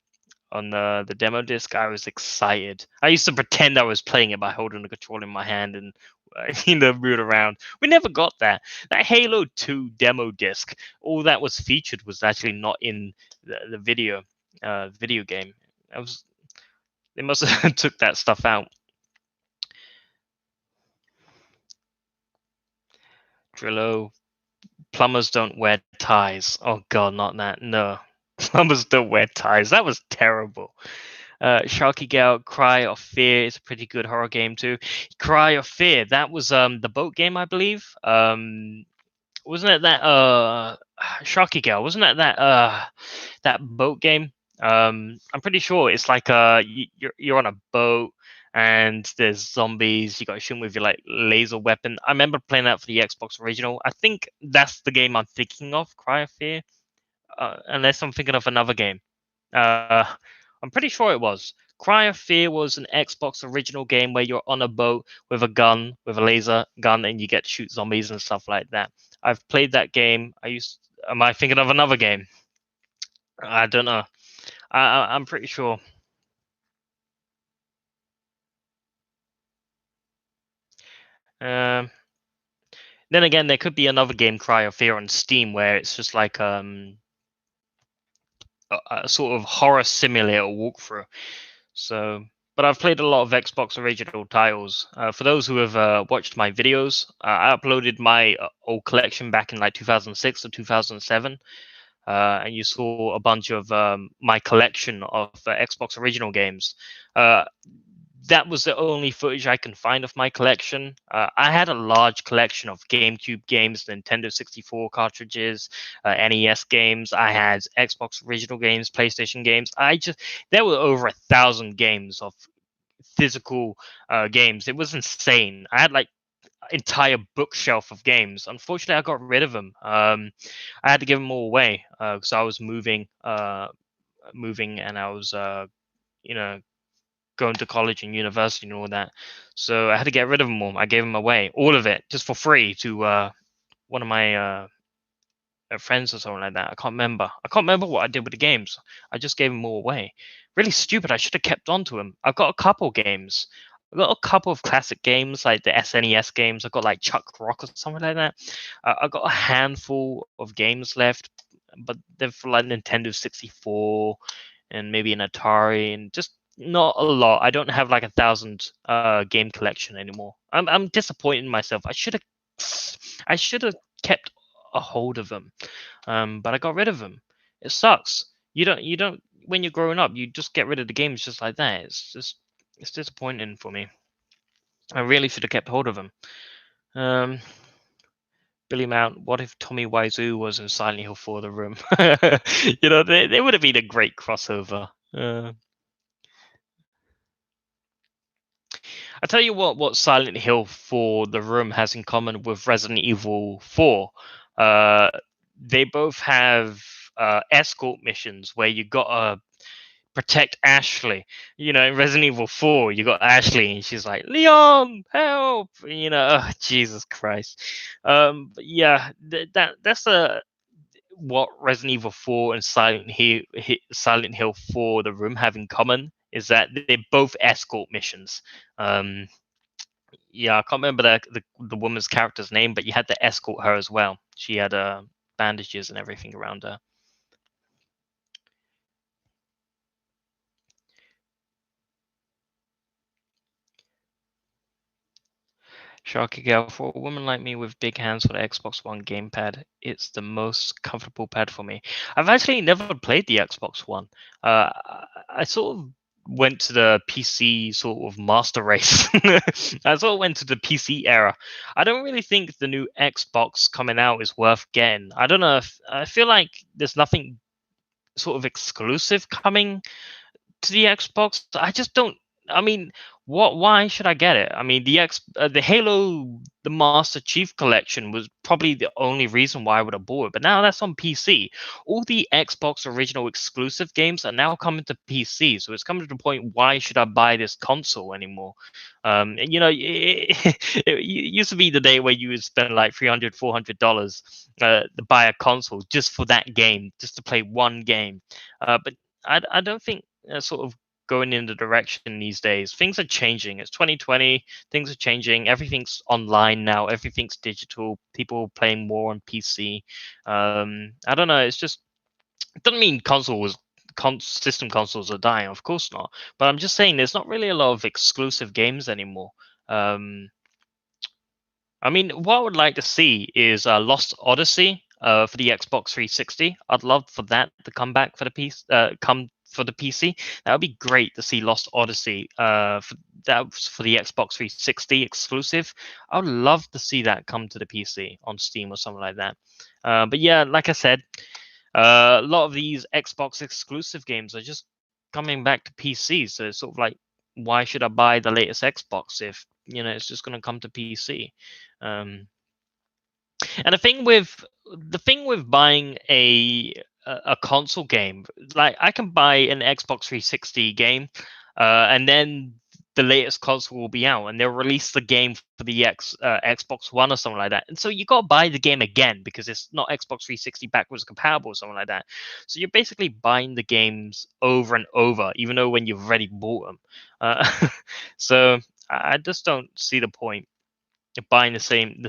on the demo disc, I was excited. I used to pretend I was playing it by holding the controller in my hand and move around. We never got that. That Halo 2 demo disc, all that was featured was actually not in the video game. They must have took that stuff out. Drillo, plumbers don't wear ties. Oh god, not that. No. Plumbers don't wear ties. That was terrible. Sharky Gale, Cry of Fear is a pretty good horror game too. Cry of Fear, that was the boat game, I believe. Wasn't it that Sharky Gale? Wasn't it that boat game? I'm pretty sure it's like you're on a boat and there's zombies. You got to shoot them with your like laser weapon. I remember playing that for the Xbox original. I think that's the game I'm thinking of, Cry of Fear. Unless I'm thinking of another game. I'm pretty sure it was. Cry of Fear was an Xbox original game where you're on a boat with a gun, with a laser gun, and you get to shoot zombies and stuff like that. I've played that game. Am I thinking of another game? I don't know. I'm pretty sure. Then again, there could be another game, Cry of Fear, on Steam, where it's just like a sort of horror simulator walkthrough. So, but I've played a lot of Xbox original titles. For those who have watched my videos, I uploaded my old collection back in like 2006 or 2007. And you saw a bunch of my collection of Xbox original games. That was the only footage I can find of my collection. I had a large collection of GameCube games, Nintendo 64 cartridges, NES games. I had Xbox original games, PlayStation games. There were over 1,000 games of physical games. It was insane. I had like entire bookshelf of games. Unfortunately, I got rid of them. I had to give them all away because I was moving, and I was, going to college and university and all that. So I had to get rid of them all. I gave them away, all of it, just for free to one of my friends or something like that. I can't remember. I can't remember what I did with the games. I just gave them all away. Really stupid. I should have kept on to them. I've got a couple games. I got a couple of classic games like the SNES games. I got like Chuck Rock or something like that. I got a handful of games left, but they're for like Nintendo 64 and maybe an Atari, and just not a lot. I don't have like 1,000 game collection anymore. I'm disappointed in myself. I should have kept a hold of them, but I got rid of them. It sucks. You don't when you're growing up, you just get rid of the games just like that. It's disappointing for me. I really should have kept hold of them. Um, Billy Mount, what if Tommy Wiseau was in Silent Hill 4 The Room? They would have been a great crossover. I tell you what Silent Hill 4 The Room has in common with Resident Evil 4. Uh, they both have escort missions where you gotta protect Ashley. In Resident Evil 4, you got Ashley and she's like, Leon, help! Jesus Christ. But yeah, that's what Resident Evil 4 and Silent Hill 4 The Room have in common is that they're both escort missions. Yeah, I can't remember the woman's character's name, but you had to escort her as well. She had bandages and everything around her. Sharky Girl, for a woman like me with big hands for the Xbox One gamepad, it's the most comfortable pad for me. I've actually never played the Xbox One. I sort of went to the PC sort of master race. I sort of went to the PC era. I don't really think the new Xbox coming out is worth getting. I don't know if I feel like there's nothing sort of exclusive coming to the Xbox. I just don't. I mean, what? Why should I get it? I mean, the Halo, the Master Chief Collection was probably the only reason why I would have bought it. But now that's on PC. All the Xbox original exclusive games are now coming to PC. So it's coming to the point. Why should I buy this console anymore? And, it used to be the day where you would spend like $300, $400 to buy a console just for that game, just to play one game. But I don't think sort of going in the direction these days. Things are changing. It's 2020. Things are changing. Everything's online now. Everything's digital. People playing more on PC. I don't know. It's just it doesn't mean system consoles are dying. Of course not. But I'm just saying there's not really a lot of exclusive games anymore. Um, I mean, what I would like to see is Lost Odyssey for the Xbox 360. I'd love for that to come back for the come for the PC. That would be great to see Lost Odyssey for the Xbox 360 exclusive. I would love to see that come to the PC on Steam or something like that. But yeah, like I said, a lot of these Xbox exclusive games are just coming back to PC. So it's sort of like, why should I buy the latest Xbox if it's just going to come to PC? Um, and the thing with buying a console game, like I can buy an Xbox 360 game, and then the latest console will be out, and they'll release the game for the Xbox One or something like that. And so you got to buy the game again because it's not Xbox 360 backwards compatible or something like that. So you're basically buying the games over and over, even though when you've already bought them. So I just don't see the point buying the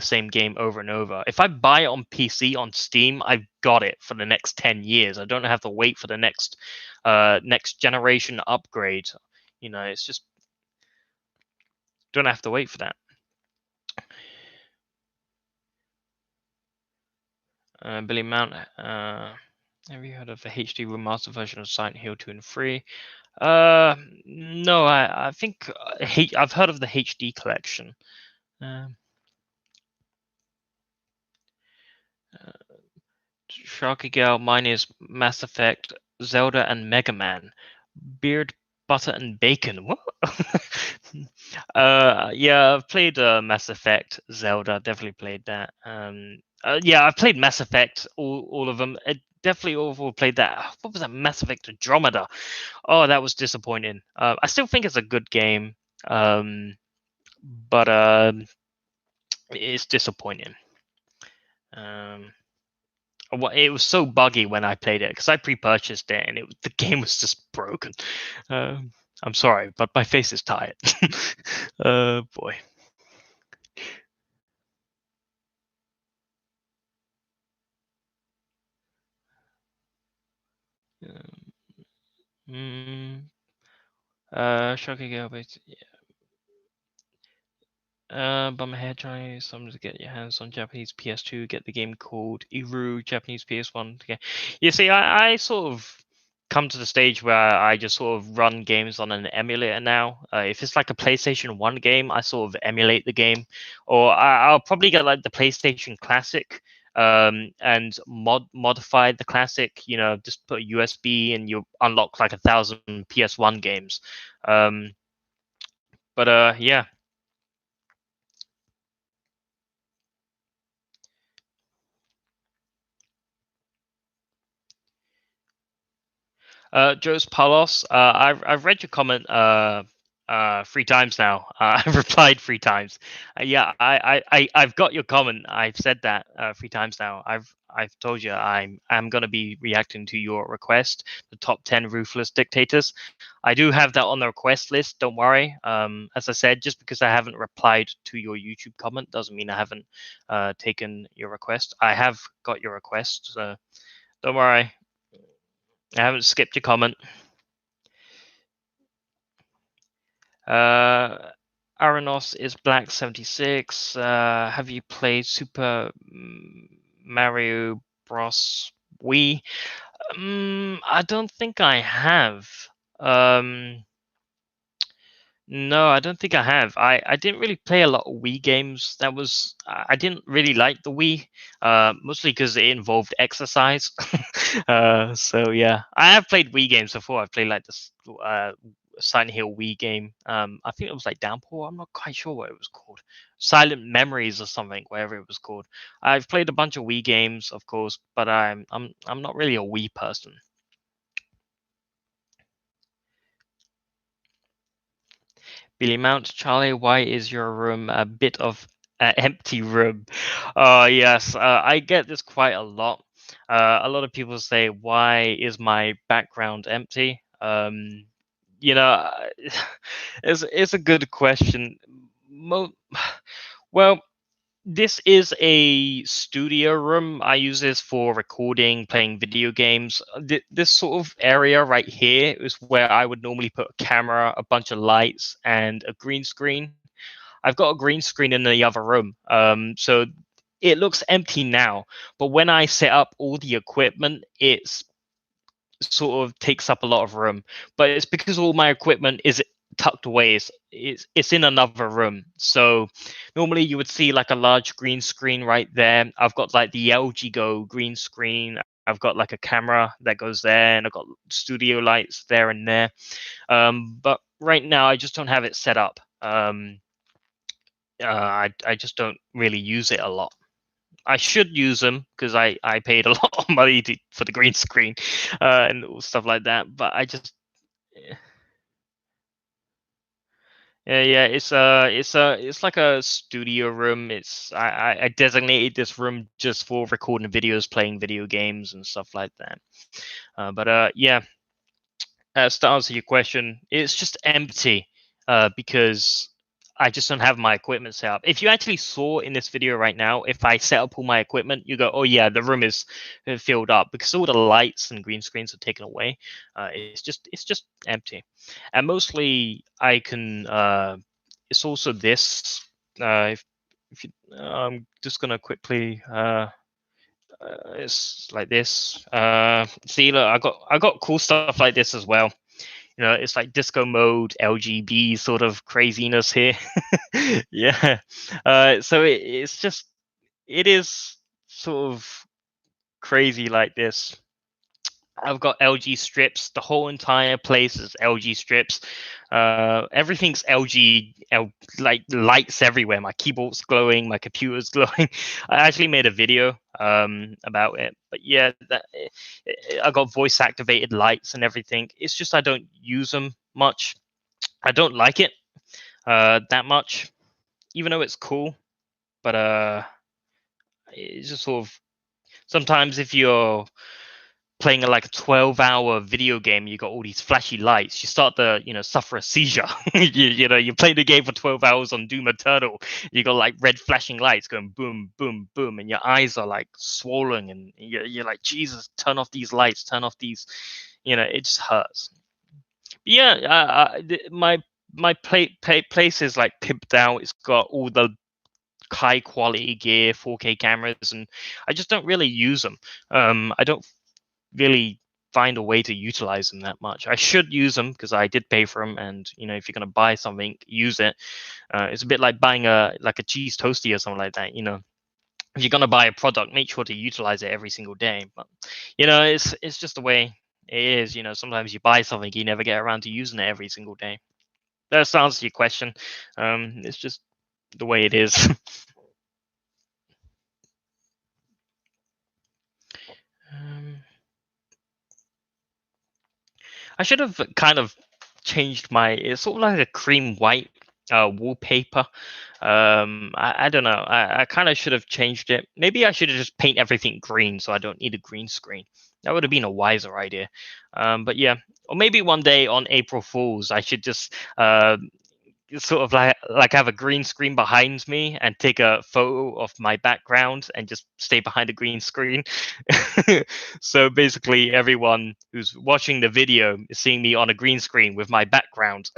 same game over and over. If I buy it on PC on Steam, I've got it for the next 10 years. I don't have to wait for the next generation upgrade. It's just don't have to wait for that. Billy Mount, have you heard of the HD remastered version of Silent Hill 2 and 3? No, I think I've heard of the HD collection. Sharky Gal, mine is Mass Effect, Zelda, and Mega Man. Beard, butter, and bacon. What? Yeah, I've played Mass Effect, Zelda. Definitely played that. Yeah, I've played Mass Effect, all of them. Definitely all played that. What was that? Mass Effect Andromeda. Oh, that was disappointing. I still think it's a good game, but it's disappointing. It was so buggy when I played it because I pre-purchased it and the game was just broken. I'm sorry, but my face is tired. Boy. Mm, Shocking Gilbert. Bum head trying something to get your hands on Japanese PS2, get the game called Iru, Japanese PS1. Okay. You see, I sort of come to the stage where I just sort of run games on an emulator now. If it's like a PlayStation 1 game, I sort of emulate the game. Or I'll probably get like the PlayStation Classic and modify the Classic, just put a USB and you unlock like 1,000 PS1 games. Um, but yeah. Joe's Palos, I've read your comment 3 times now. I've replied 3 times. Yeah, I've got your comment. I've said that 3 times now. I've told you I'm gonna be reacting to your request, the top 10 ruthless dictators. I do have that on the request list. Don't worry. As I said, just because I haven't replied to your YouTube comment doesn't mean I haven't taken your request. I have got your request, so don't worry. I haven't skipped your comment. Aranos is Black 76. Have you played Super Mario Bros. Wii? I don't think I have. Um, no, I don't think I have. I didn't really play a lot of Wii games. I didn't really like the Wii, mostly because it involved exercise. So yeah, I have played Wii games before. I've played like this Silent Hill Wii game. I think it was like Downpour. I'm not quite sure what it was called. Silent Memories or something, whatever it was called. I've played a bunch of Wii games, of course, but I'm not really a Wii person. Billy Mount, Charlie, why is your room a bit of an empty room? Yes, I get this quite a lot. A lot of people say, why is my background empty? You know, it's a good question. Well, this is a studio room. I use this for recording, playing video games. This sort of area right here is where I would normally put a camera, a bunch of lights, and a green screen. I've got a green screen in the other room. So it looks empty now, but when I set up all the equipment, it's sort of takes up a lot of room. But it's because all my equipment is tucked away. It's in another room. So normally you would see like a large green screen right there. I've got like the LG Go green screen. I've got like a camera that goes there, and I've got studio lights there and there. But right now I just don't have it set up. I just don't really use it a lot. I should use them because I paid a lot of money for the green screen and stuff like that. But I just yeah, it's like a studio room. I designated this room just for recording videos, playing video games, and stuff like that. But yeah, to answer your question, it's just empty because I just don't have my equipment set up. If you actually saw in this video right now, if I set up all my equipment, you go, oh yeah, the room is filled up because all the lights and green screens are taken away. It's just empty, and mostly I can. It's also this. If you, I'm just gonna quickly. It's like this. See, look, I got cool stuff like this as well. It's like disco mode, LGB sort of craziness here. Yeah. So it is sort of crazy like this. I've got LG strips. The whole entire place is LG strips. Everything's LG, like lights everywhere. My keyboard's glowing. My computer's glowing. I actually made a video about it. But yeah, I got voice activated lights and everything. It's just I don't use them much. I don't like it that much, even though it's cool. But it's just sort of sometimes if you're playing like a 12-hour video game, you got all these flashy lights, you start to suffer a seizure. You play the game for 12 hours on Doom Eternal, you got like red flashing lights going boom boom boom, and your eyes are like swollen, and you're like, Jesus, turn off these lights, turn off these. It just hurts. Yeah, my place is like pimped out. It's got all the high quality gear, 4K cameras, and I just don't really use them. I don't really find a way to utilize them that much. I should use them because I did pay for them, and if you're gonna buy something, use it. It's a bit like buying a cheese toasty or something like that. If you're gonna buy a product, make sure to utilize it every single day. But it's just the way it is. Sometimes you buy something, you never get around to using it every single day. That answers your question. It's just the way it is. I should have kind of changed it's sort of like a cream white wallpaper. I don't know. I kind of should have changed it. Maybe I should have just paint everything green so I don't need a green screen. That would have been a wiser idea. But yeah, or maybe one day on April Fools, I should just sort of like have a green screen behind me and take a photo of my background and just stay behind a green screen. So basically everyone who's watching the video is seeing me on a green screen with my background.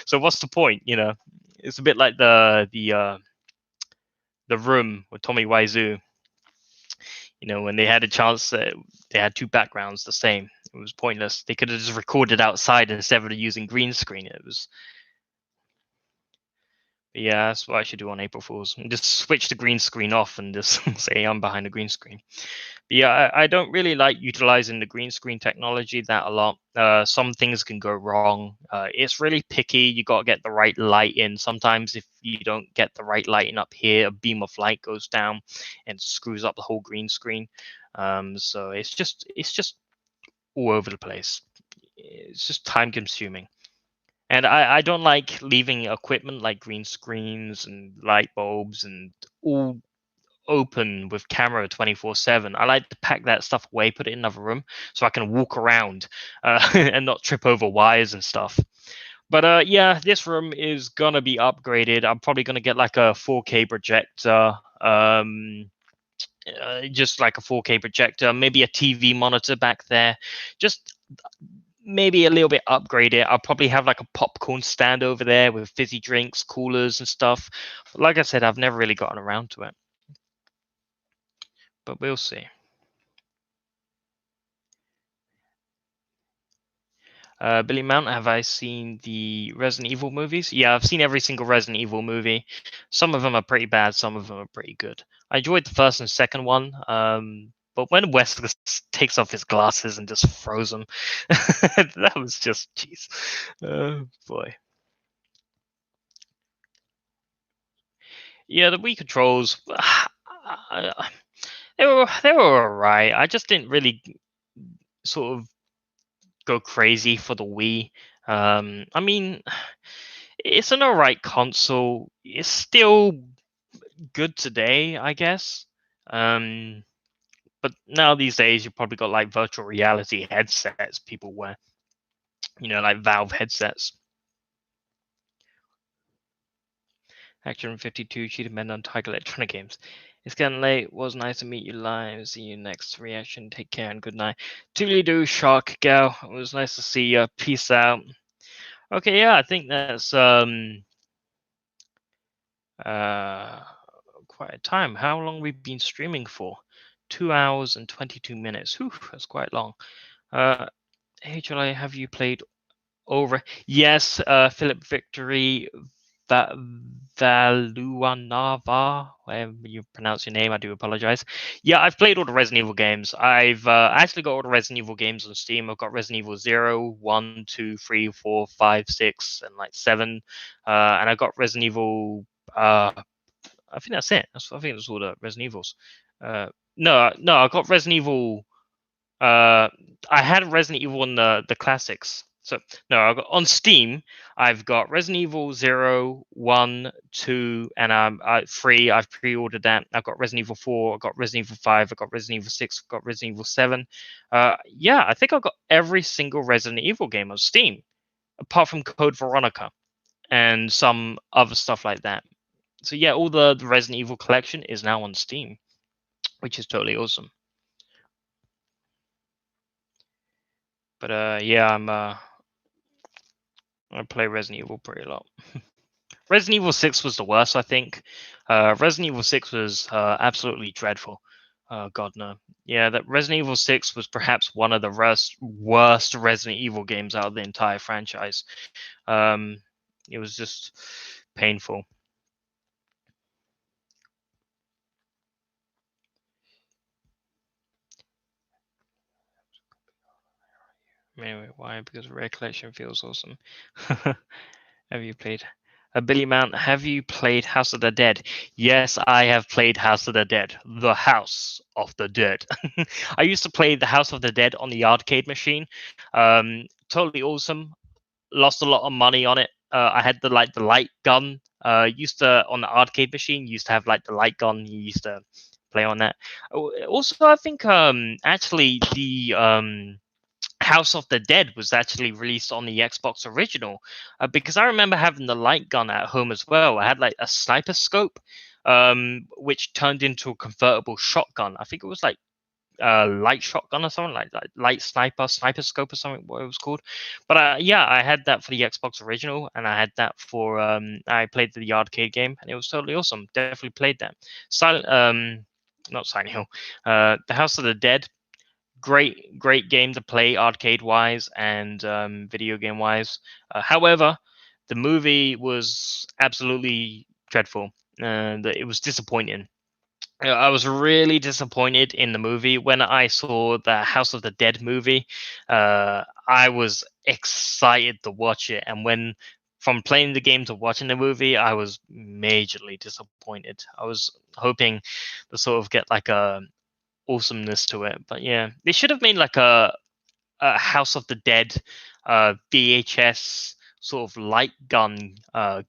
So what's the point? It's a bit like the Room with Tommy Wiseau. When they had a chance, they had two backgrounds the same. It was pointless. They could have just recorded outside instead of using green screen. Yeah, that's what I should do on April Fools. Just switch the green screen off and just say I'm behind the green screen. But yeah, I don't really like utilizing the green screen technology that a lot. Some things can go wrong. It's really picky. You got to get the right light in. Sometimes if you don't get the right lighting up here, a beam of light goes down and screws up the whole green screen. So it's just all over the place. It's just time consuming. And I don't like leaving equipment like green screens and light bulbs and all open with camera 24/7. I like to pack that stuff away, put it in another room so I can walk around and not trip over wires and stuff. But yeah, this room is gonna be upgraded. I'm probably gonna get like a 4K projector. Just like a 4K projector, maybe a TV monitor back there. Just maybe a little bit upgraded. I'll probably have like a popcorn stand over there with fizzy drinks, coolers, and stuff. But like I said, I've never really gotten around to it. But we'll see. Billy Mount, have I seen the Resident Evil movies? Yeah, I've seen every single Resident Evil movie. Some of them are pretty bad, some of them are pretty good. I enjoyed the first and second one. But when Wesker takes off his glasses and just throws them, that was just, jeez. Oh, boy. Yeah, the Wii controls, they were alright. I just didn't really sort of go crazy for the Wii. I mean, it's an alright console. It's still good today, I guess. But now these days, you've probably got like virtual reality headsets people wear. Like Valve headsets. Action 52, Cheetah Men on Tiger Electronic Games. It's getting late. Was nice to meet you live. See you next reaction. Take care and good night. Toodly-doo, Shark Gal. It was nice to see you. Peace out. Okay, yeah, I think that's quite a time. How long we've been streaming for? 2 hours and 22 minutes. Whew, that's quite long. Hey, July, have you played over? Yes, Philip Victory Valuanava, whatever you pronounce your name, I do apologize. Yeah, I've played all the Resident Evil games. I've actually got all the Resident Evil games on Steam. I've got Resident Evil 0, 1, 2, 3, 4, 5, 6, and like 7. And I got Resident Evil. I think that's it. I think that's all the Resident Evils. No, I got Resident Evil. I had Resident Evil in the classics. So no, I've got, on Steam, I've got Resident Evil 0, 1, 2, and 3. I've pre-ordered that. I've got Resident Evil 4. I've got Resident Evil 5. I've got Resident Evil 6. I've got Resident Evil 7. Yeah, I think I've got every single Resident Evil game on Steam, apart from Code Veronica and some other stuff like that. So yeah, all the Resident Evil collection is now on Steam, which is totally awesome. But yeah, I play Resident Evil pretty a lot. Resident Evil 6 was the worst, I think. Resident Evil 6 was absolutely dreadful. God no. Yeah, that Resident Evil 6 was perhaps one of the worst Resident Evil games out of the entire franchise. It was just painful. Anyway, why? Because Rare Collection feels awesome. Have you played Billy Mount? Have you played House of the Dead? Yes, I have played House of the Dead. The House of the Dead. I used to play the House of the Dead on the arcade machine. Totally awesome. Lost a lot of money on it. I had the light gun. Used to on the arcade machine. Used to have like the light gun. You used to play on that. Also, I think actually the House of the Dead was actually released on the Xbox original, because I remember having the light gun at home as well. I had like a sniper scope, which turned into a convertible shotgun. I think it was like light shotgun or something like light sniper scope or something, what it was called. But yeah, I had that for the Xbox original, and I had that for I played the arcade game, and it was totally awesome. Definitely played that. Silent Not Silent Hill, the House of the Dead. Great game to play arcade wise and video game wise. However, the movie was absolutely dreadful, and it was disappointing. I was really disappointed in the movie when I saw the House of the Dead movie. I was excited to watch it, and when from playing the game to watching the movie, I was majorly disappointed. I was hoping to sort of get like a awesomeness to it. But yeah, they should have made like a House of the Dead VHS sort of light gun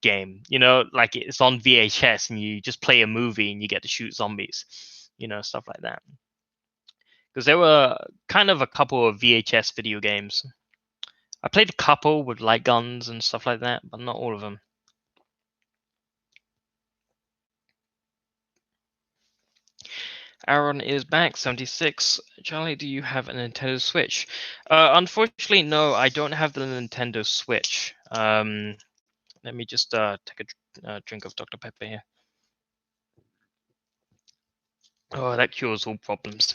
game. You know, like it's on VHS and you just play a movie and you get to shoot zombies. You know, stuff like that. Because there were kind of a couple of VHS video games. I played a couple with light guns and stuff like that, but not all of them. Aaron is back, 76. Charlie, do you have a Nintendo Switch? Unfortunately, no, I don't have the Nintendo Switch. Let me just take a drink of Dr. Pepper here. Oh, that cures all problems.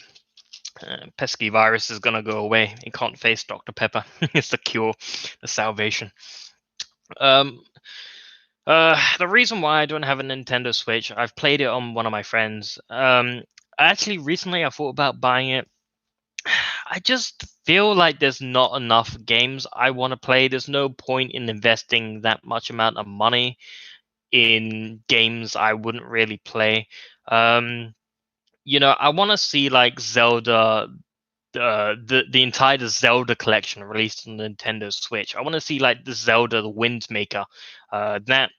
Pesky virus is gonna go away. It can't face Dr. Pepper. It's the cure, the salvation. The reason why I don't have a Nintendo Switch, I've played it on one of my friends. Actually, recently I thought about buying it. I just feel like there's not enough games I want to play. There's no point in investing that much amount of money in games I wouldn't really play. I want to see like Zelda, the entire Zelda collection released on Nintendo Switch. I want to see like the Zelda, the Wind Maker, that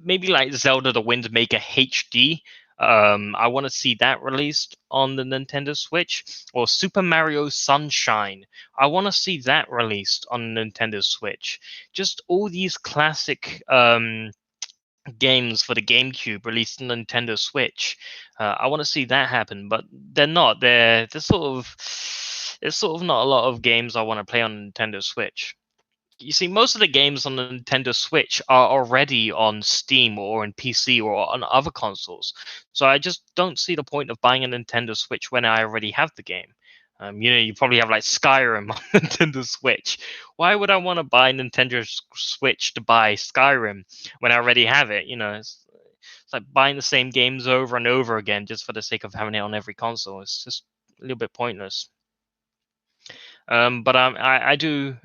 maybe like Zelda, the Wind Maker HD. I want to see that released on the Nintendo Switch, or Super Mario Sunshine. I want to see that released on Nintendo Switch. Just all these classic games for the GameCube released on Nintendo Switch. I want to see that happen, but they're not. They're sort of there's sort of not a lot of games I want to play on Nintendo Switch. You see, most of the games on the Nintendo Switch are already on Steam or on PC or on other consoles. So I just don't see the point of buying a Nintendo Switch when I already have the game. You probably have like Skyrim on Nintendo Switch. Why would I want to buy Nintendo Switch to buy Skyrim when I already have it? It's like buying the same games over and over again just for the sake of having it on every console. It's just a little bit pointless. But I do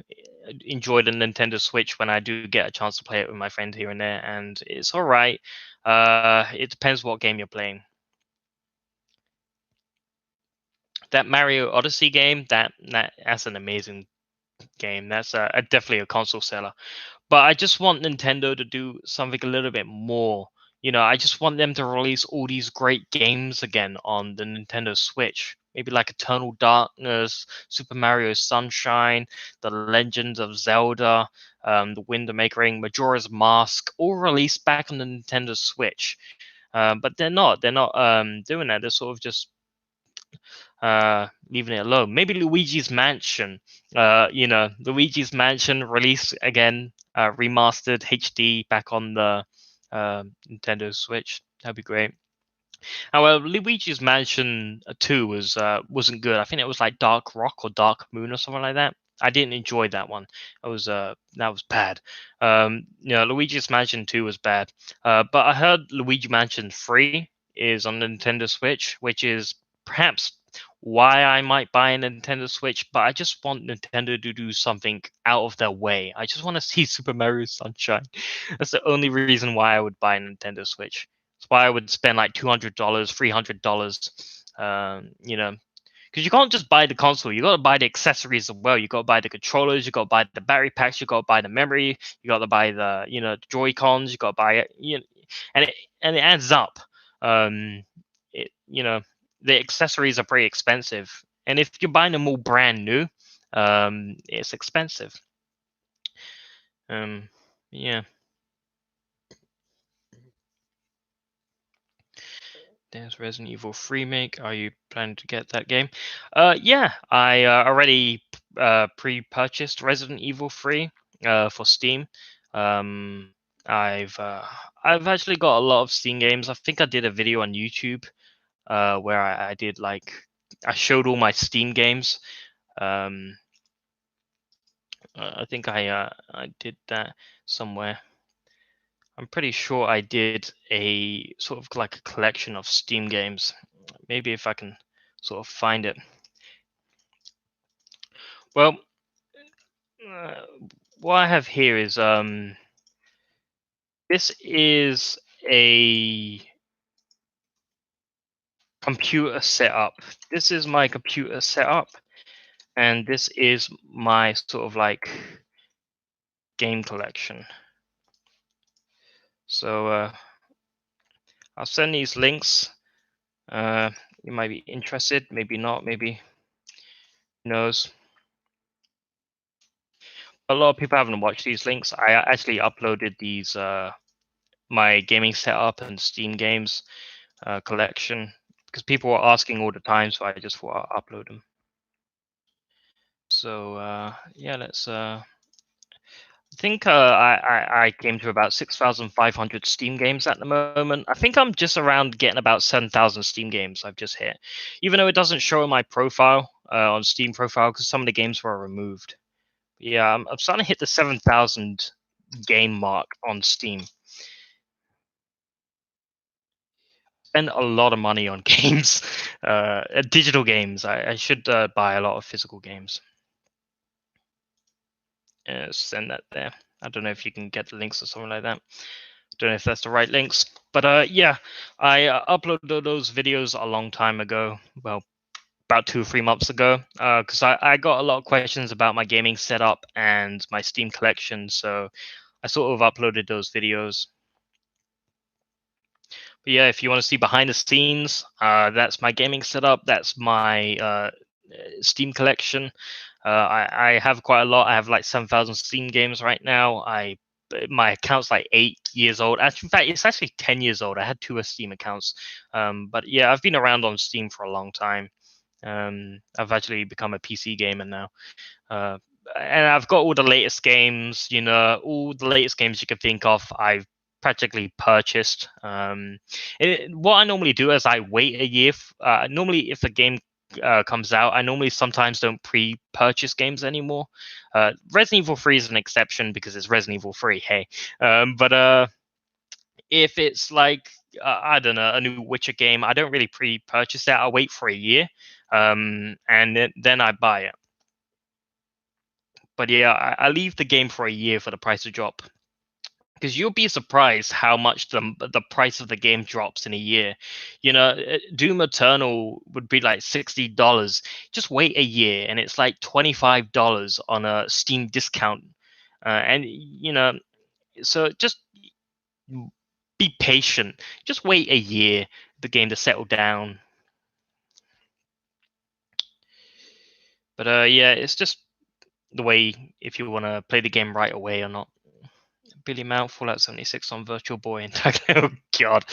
enjoy the Nintendo Switch when I do get a chance to play it with my friend here and there, and it's all right. It depends what game you're playing. That Mario Odyssey game, that's an amazing game. That's definitely a console seller. But I just want Nintendo to do something a little bit more. I just want them to release all these great games again on the Nintendo Switch. Maybe like Eternal Darkness, Super Mario Sunshine, The Legend of Zelda, The Wind Waker Ring, Majora's Mask, all released back on the Nintendo Switch. But they're not. They're not doing that. They're sort of just leaving it alone. Maybe Luigi's Mansion. Luigi's Mansion release again, remastered HD back on the Nintendo Switch. That'd be great. However, Luigi's Mansion 2 wasn't good. I think it was like Dark Rock or Dark Moon or something like that. I didn't enjoy that one. That was bad. Luigi's Mansion 2 was bad. But I heard Luigi Mansion 3 is on Nintendo Switch, which is perhaps why I might buy a Nintendo Switch, but I just want Nintendo to do something out of their way. I just want to see Super Mario Sunshine. That's the only reason why I would buy a Nintendo Switch. That's why I would spend like $200, $300, because you can't just buy the console. You got to buy the accessories as well. You got to buy the controllers. You got to buy the battery packs. You got to buy the memory. You got to buy the Joy Cons. You got to buy it. And it adds up. It the accessories are pretty expensive, and if you're buying them all brand new, it's expensive. Yeah. There's Resident Evil 3 remake. Are you planning to get that game? Yeah, I already pre-purchased Resident Evil 3 for Steam. I've actually got a lot of Steam games. I think I did a video on YouTube where I did I showed all my Steam games. I think I did that somewhere. I'm pretty sure I did a sort of like a collection of Steam games. Maybe if I can sort of find it. Well, what I have here is this is a computer setup. This is my computer setup, and this is my sort of like game collection. So I'll send these links. You might be interested, maybe not, maybe who knows. A lot of people haven't watched these links. I actually uploaded these my gaming setup and Steam games collection because people were asking all the time, so I just thought I'd upload them. So yeah, let's. I think I came to about 6,500 Steam games at the moment. I think I'm just around getting about 7,000 Steam games I've just hit, even though it doesn't show in my profile on Steam profile because some of the games were removed. But yeah, I'm starting to hit the 7,000 game mark on Steam. Spend a lot of money on games, digital games. I should buy a lot of physical games. Send that there. I don't know if you can get the links or something like that. Don't know if that's the right links, but yeah, I uploaded those videos a long time ago. Well, about 2 or 3 months ago, because I got a lot of questions about my gaming setup and my Steam collection, so I sort of uploaded those videos. But yeah, if you want to see behind the scenes, that's my gaming setup. That's my Steam collection. I have quite a lot. I have like 7,000 Steam games right now. My account's like 8 years old. Actually, in fact, it's actually 10 years old. I had 2 Steam accounts. But yeah, I've been around on Steam for a long time. I've actually become a PC gamer now. And I've got all the latest games, all the latest games you can think of. I've practically purchased. What I normally do is I wait a year. Normally, if a game comes out, I normally sometimes don't pre-purchase games anymore. Resident Evil 3 is an exception because it's Resident Evil 3. Hey, but if it's like I don't know, a new Witcher game, I don't really pre-purchase that. I'll wait for a year, and then I buy it. But yeah, I leave the game for a year for the price to drop. because you'll be surprised how much the price of the game drops in a year. Doom Eternal would be like $60. Just wait a year, and it's like $25 on a Steam discount. And so just be patient. Just wait a year the game to settle down. But yeah, it's just the way if you want to play the game right away or not. Billy Mount, Fallout 76 on Virtual Boy and oh god.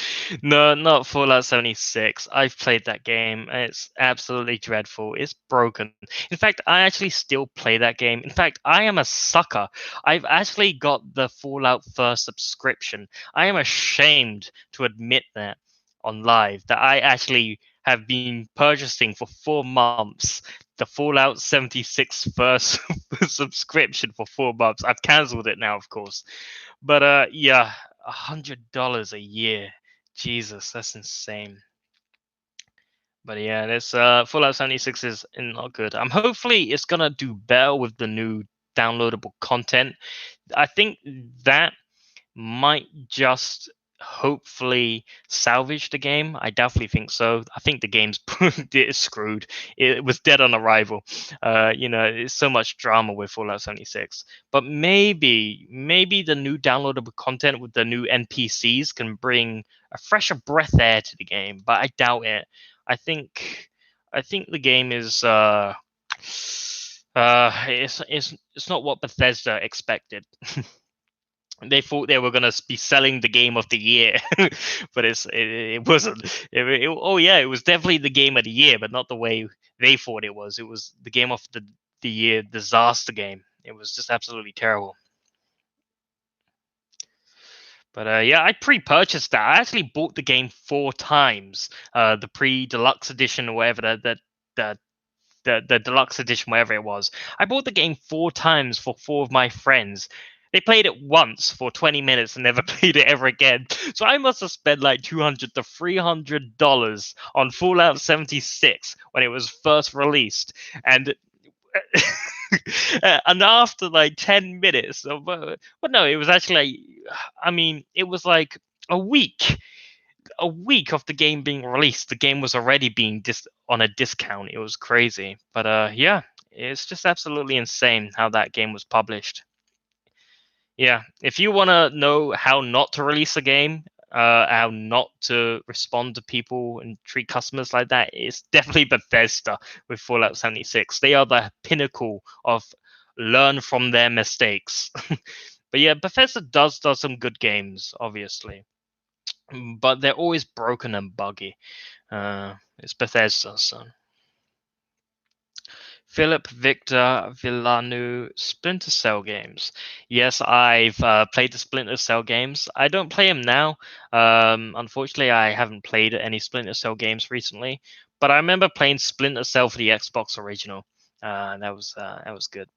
No, not Fallout 76. I've played that game. It's absolutely dreadful. It's broken. In fact, I actually still play that game. In fact, I am a sucker. I've actually got the Fallout First subscription. I am ashamed to admit that on live that I actually have been purchasing for 4 months the Fallout 76 first subscription for 4 months. I've cancelled it now, of course. But yeah, $100 a year. Jesus, that's insane. But yeah, this Fallout 76 is not good. Hopefully it's gonna do better with the new downloadable content. I think that might just hopefully salvage the game. I definitely think so. I think the game's it's screwed. It was dead on arrival. It's so much drama with Fallout 76. But maybe the new downloadable content with the new NPCs can bring a fresher breath air to the game. But I doubt it. I think the game is it's not what Bethesda expected. They thought they were going to be selling the game of the year, but it wasn't. Oh yeah, it was definitely the game of the year, but not the way they thought it was. It was the game of the year disaster game. It was just absolutely terrible. But yeah, I pre-purchased that. I actually bought the game 4 times. The pre-deluxe edition or whatever the deluxe edition, whatever it was. I bought the game 4 times for 4 of my friends. They played it once for 20 minutes and never played it ever again. So I must have spent like $200 to $300 on Fallout 76 when it was first released, and and after like 10 minutes, but no, it was actually it was like a week of the game being released, the game was already being on a discount. It was crazy. But yeah, it's just absolutely insane how that game was published. Yeah, if you want to know how not to release a game, how not to respond to people and treat customers like that, it's definitely Bethesda with Fallout 76. They are the pinnacle of learn from their mistakes. But yeah, Bethesda does some good games, obviously, but they're always broken and buggy. It's Bethesda, so. Philip Victor Villanu Splinter Cell games. Yes, I've played the Splinter Cell games. I don't play them now. Unfortunately, I haven't played any Splinter Cell games recently. But I remember playing Splinter Cell for the Xbox original. That was good.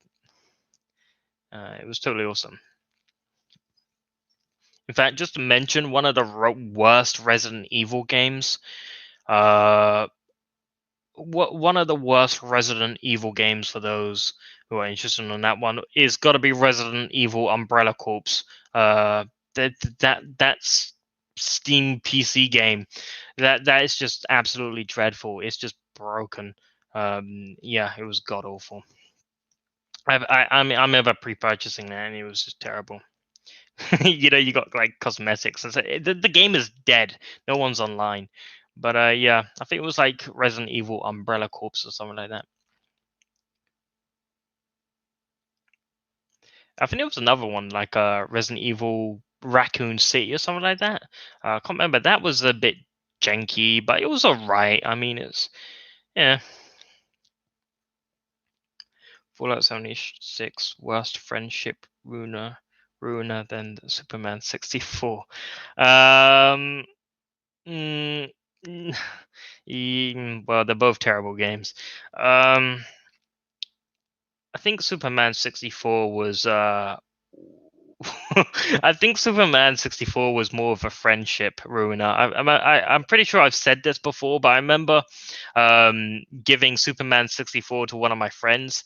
It was totally awesome. In fact, just to mention one of the worst Resident Evil games. One of the worst Resident Evil games for those who are interested in that one is got to be Resident Evil Umbrella Corps. That's Steam PC game. That is just absolutely dreadful. It's just broken. Yeah, it was god awful. I'm ever pre-purchasing that, and it was just terrible. You got like cosmetics. And so the game is dead. No one's online. But yeah, I think it was like Resident Evil Umbrella Corps or something like that. I think it was another one like Resident Evil Raccoon City or something like that. I can't remember. That was a bit janky, but it was alright. It's yeah. Fallout 76 worst friendship ruiner than Superman 64. Mm, well, they're both terrible games. I think Superman 64 was. I think Superman 64 was more of a friendship ruiner. I'm pretty sure I've said this before, but I remember giving Superman 64 to one of my friends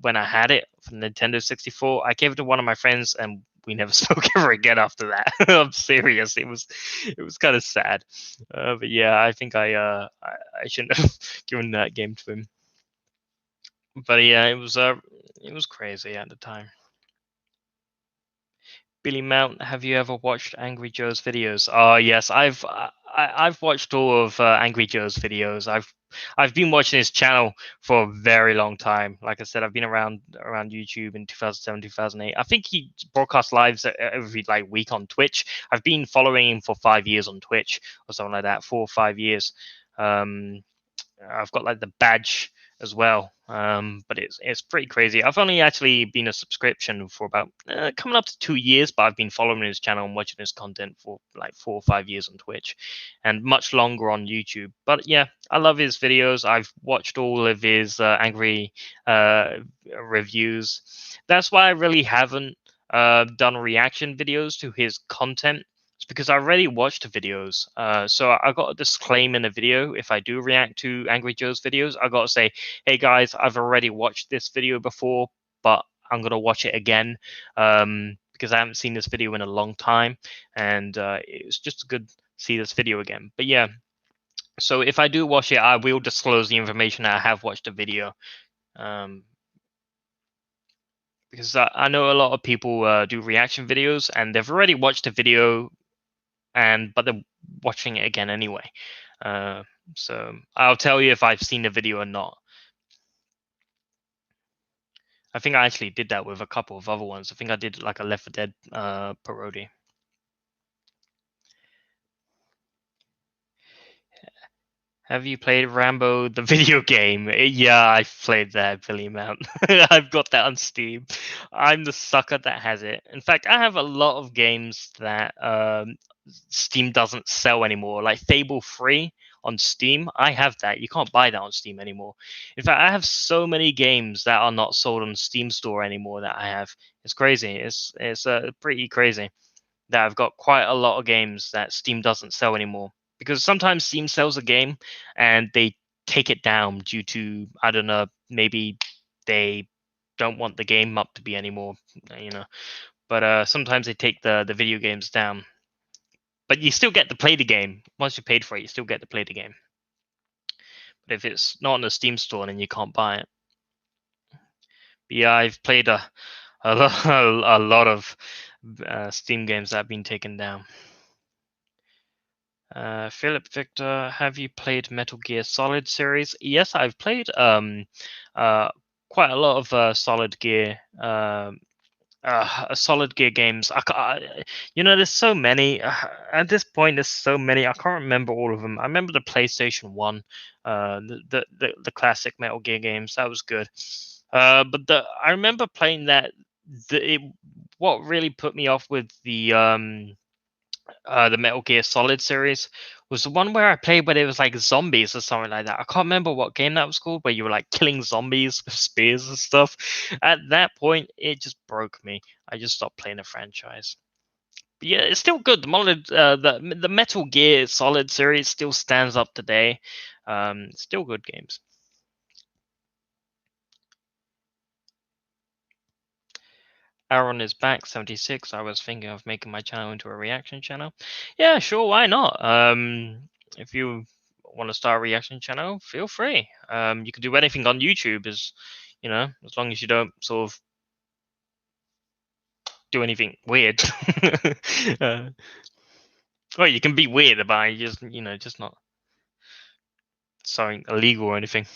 when I had it for Nintendo 64. I gave it to one of my friends, and we never spoke ever again after that. I'm serious. It was kind of sad. But yeah, I think I shouldn't have given that game to him. But yeah, it was crazy at the time. Billy Mount, have you ever watched Angry Joe's videos? Oh yes, I've watched all of Angry Joe's videos. I've been watching his channel for a very long time. Like I said, I've been around YouTube in 2007, 2008. I think he broadcasts lives every like week on Twitch. I've been following him for 5 years on Twitch or something like that, 4 or 5 years. Um, I've got like the badge as well. But it's pretty crazy. I've only actually been a subscription for about coming up to 2 years, but I've been following his channel and watching his content for like 4 or 5 years on Twitch, and much longer on YouTube. But yeah, I love his videos. I've watched all of his angry reviews. That's why I really haven't done reaction videos to his content. It's because I already watched the videos. So I got a disclaimer in the video. If I do react to Angry Joe's videos, I got to say, hey guys, I've already watched this video before, but I'm going to watch it again because I haven't seen this video in a long time. And it was just good to see this video again. But yeah, so if I do watch it, I will disclose the information that I have watched the video. Because I know a lot of people do reaction videos and they've already watched the video but they're watching it again anyway. So I'll tell you if I've seen the video or not. I think I actually did that with a couple of other ones. I think I did like a Left 4 Dead parody. Have you played Rambo the video game? Yeah, I've played that, Billy Mount. I've got that on Steam. I'm the sucker that has it. In fact, I have a lot of games that Steam doesn't sell anymore, like Fable 3 on Steam. I have that. You can't buy that on Steam anymore. In fact, I have so many games that are not sold on Steam store anymore that I have. It's crazy. It's pretty crazy that I've got quite a lot of games that Steam doesn't sell anymore. Because sometimes Steam sells a game and they take it down due to, I don't know, maybe they don't want the game up to be anymore, you know. But sometimes they take the video games down. But you still get to play the game. Once you paid for it, you still get to play the game. But if it's not on the Steam store, then you can't buy it. But yeah, I've played a lot of Steam games that have been taken down. Philip Victor, have you played Metal Gear Solid series? Yes, I've played quite a lot of Solid Gear games. There's so many. At this point, there's so many. I can't remember all of them. I remember the PlayStation One, the classic Metal Gear games. That was good. But I remember playing that. What really put me off with the Metal Gear Solid series was the one where I played where it was like zombies or something like that. I can't remember what game that was called, where you were like killing zombies with spears and stuff. At that point, it just broke me. I just stopped playing the franchise. But yeah, it's still good. The Metal Gear Solid series still stands up today. Still good games. Aaron is back, 76. I was thinking of making my channel into a reaction channel. Yeah, sure, why not? If you want to start a reaction channel, feel free. You can do anything on YouTube, as long as you don't sort of do anything weird. Well, you can be weird about just not something illegal or anything.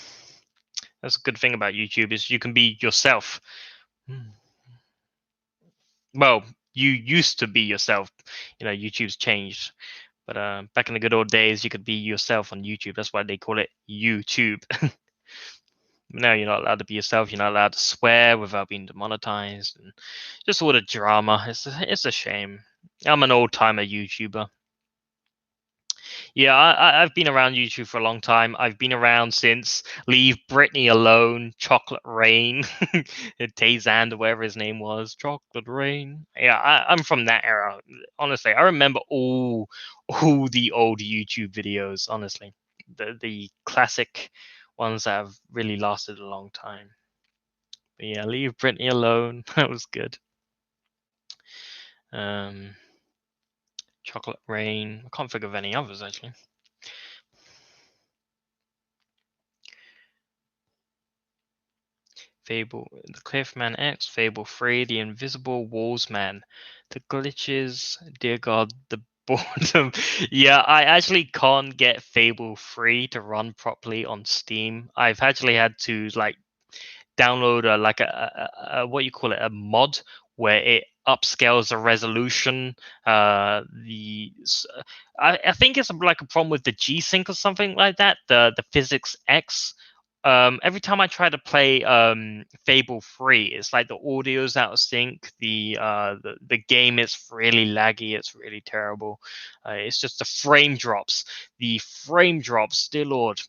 That's a good thing about YouTube is you can be yourself. Well, you used to be yourself. YouTube's changed. But back in the good old days, you could be yourself on YouTube. That's why they call it YouTube. Now you're not allowed to be yourself. You're not allowed to swear without being demonetized, and just all the drama. It's a shame. I'm an old timer YouTuber. Yeah, I've been around YouTube for a long time. I've been around since Leave Britney Alone, Chocolate Rain, Tayzand, whatever his name was, Chocolate Rain. Yeah, I'm from that era. Honestly, I remember all the old YouTube videos. Honestly, the classic ones that have really lasted a long time. But yeah, Leave Britney Alone. That was good. Um, Chocolate Rain. I can't think of any others actually. Fable, the Cliffman X, Fable 3, The Invisible Walls Man, The Glitches, Dear God, The Boredom. Yeah, I actually can't get Fable 3 to run properly on Steam. I've actually had to like download a what you call it, a mod where it upscales the resolution. I think it's like a problem with the G-Sync or something like that. The Physics X. Every time I try to play Fable 3, it's like the audio's out of sync. The game is really laggy. It's really terrible. It's just the frame drops. The frame drops, dear lord.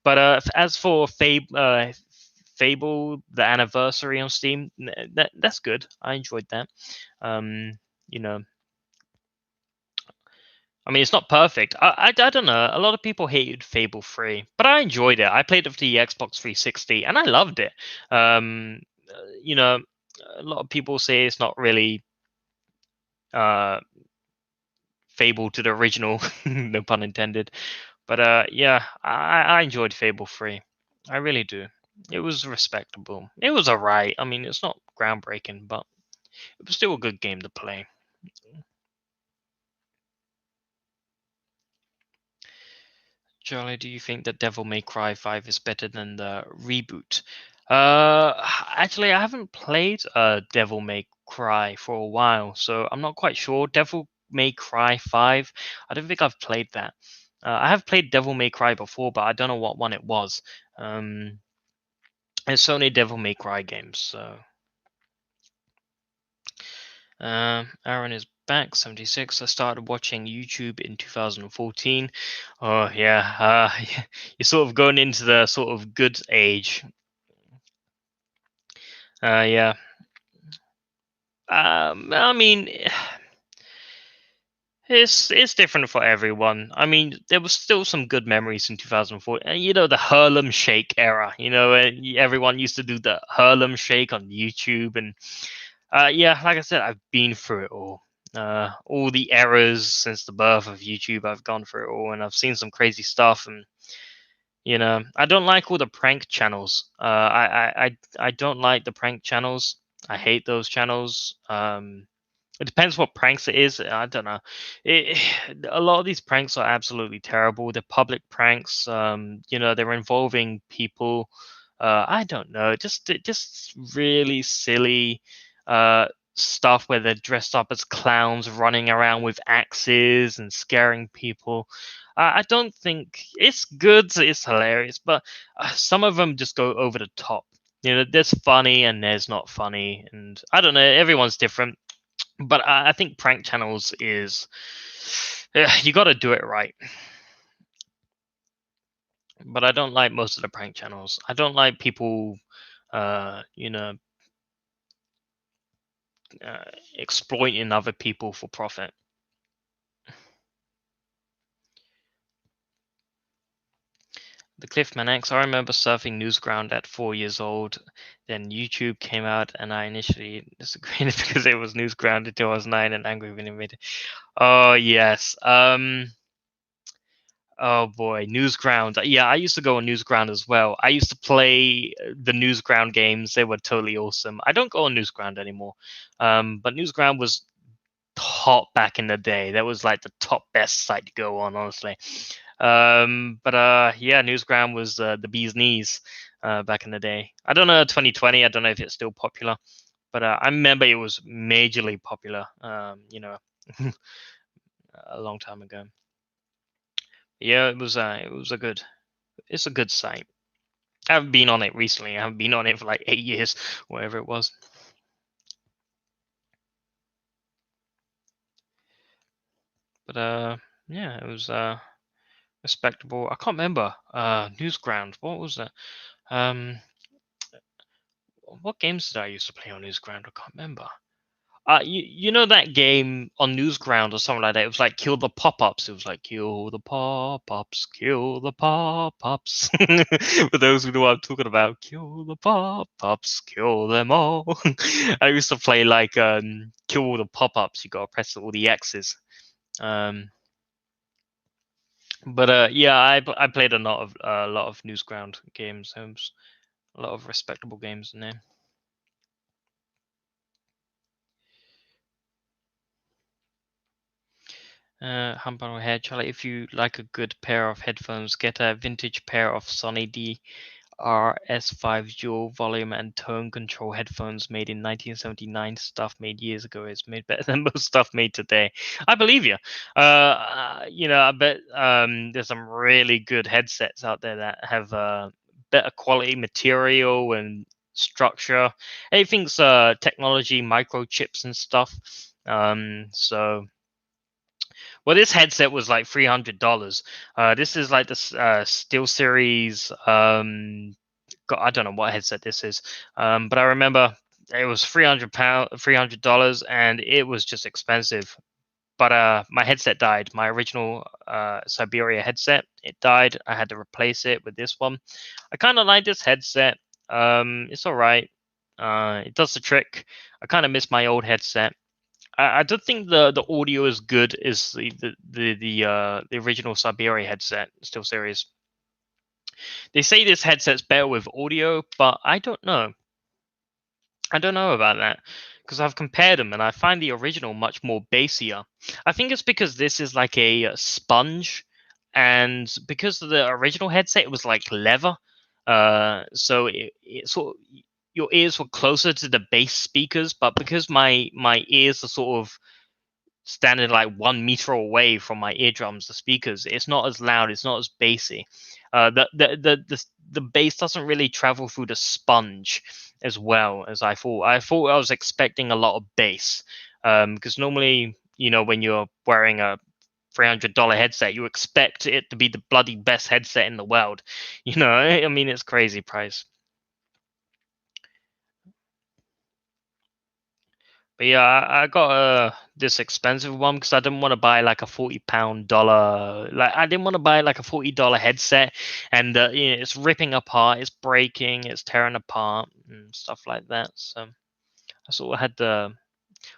But as for Fable, the anniversary on Steam, that's good. I enjoyed that. Um, you know, I mean, it's not perfect. I don't know. A lot of people hated Fable 3, but I enjoyed it. I played it for the Xbox 360, and I loved it. You know, a lot of people say it's not really uh, Fable to the original, no pun intended. But yeah, I enjoyed Fable 3. I really do. It was respectable. It was alright. I mean, it's not groundbreaking, but it was still a good game to play. Charlie, do you think that Devil May Cry 5 is better than the reboot? Actually, I haven't played Devil May Cry for a while, so I'm not quite sure. Devil May Cry 5, I don't think I've played that. I have played Devil May Cry before, but I don't know what one it was. Um, it's only Devil May Cry games, so. Aaron is back, 76. I started watching YouTube in 2014. Oh, yeah. You're sort of going into the sort of good age. Yeah. I mean, it's different for everyone. I mean, there was still some good memories in 2004. You know, the Harlem Shake era. You know, everyone used to do the Harlem Shake on YouTube, and yeah, like I said, I've been through it all the errors since the birth of YouTube. I've gone through it all, and I've seen some crazy stuff. And I don't like all the prank channels. I don't like the prank channels. I hate those channels. It depends what pranks it is. I don't know. It, a lot of these pranks are absolutely terrible. They're public pranks. They're involving people. I don't know. Just really silly stuff where they're dressed up as clowns, running around with axes and scaring people. I don't think it's good. It's hilarious, but some of them just go over the top. There's funny and there's not funny, and I don't know. Everyone's different, but I think prank channels is you got to do it right. But I don't like most of the prank channels. I don't like people, uh, you know, exploiting other people for profit. The Cliffman X. I remember surfing Newsground at 4 years old. Then YouTube came out, and I initially disagreed because it was Newsground until I was 9 and angry when it made it. Oh yes. Oh boy, Newsground. Yeah, I used to go on Newsground as well. I used to play the Newsground games. They were totally awesome. I don't go on Newsground anymore. But Newsground was top back in the day. That was like the top best site to go on, honestly. But yeah, Newsground was the bee's knees back in the day. I don't know 2020. I don't know if it's still popular, but I remember it was majorly popular. A long time ago. Yeah, it was a good. It's a good site. I haven't been on it recently. I haven't been on it for like 8 years, whatever it was. But yeah, it was respectable. I can't remember. Newsground. What was that? Um, what games did I used to play on Newsground? I can't remember. you know that game on Newsground or something like that? It was like kill the pop-ups. It was like kill the pop-ups, kill the pop-ups. For those who know what I'm talking about, kill the pop-ups, kill them all. I used to play like kill all the pop-ups. You gotta press all the X's. Um, but yeah, I played a lot of Newsground games. A lot of respectable games in there. Humble Hair Charlie, if you like a good pair of headphones, get a vintage pair of Sony DRS5 dual volume and tone control headphones made in 1979. Stuff made years ago is made better than most stuff made today. I believe you. I bet there's some really good headsets out there that have better quality material and structure. Everything's technology, microchips and stuff. So well, this headset was like $300. This is like the Steel Series. God, I don't know what headset this is. But I remember it was £300, $300, and it was just expensive. But my headset died. My original Siberia headset, it died. I had to replace it with this one. I kind of like this headset. It's all right. It does the trick. I kind of miss my old headset. I don't think the audio is good as the original Siberia headset. Still serious. They say this headset's better with audio, but I don't know. I don't know about that because I've compared them and I find the original much more bassier. I think it's because this is like a sponge, and because of the original headset, it was like leather. So it sort of, your ears were closer to the bass speakers, but because my ears are sort of standing like 1 meter away from my eardrums, the speakers, it's not as loud, it's not as bassy. The bass doesn't really travel through the sponge as well as I thought. I was expecting a lot of bass, because normally, when you're wearing a $300 headset, you expect it to be the bloody best headset in the world. I mean, it's crazy price. But yeah, I got this expensive one because I didn't want to buy like a £40 dollar. Like I didn't want to buy like a $40 headset, and it's ripping apart, it's breaking, it's tearing apart, and stuff like that. So I sort of had to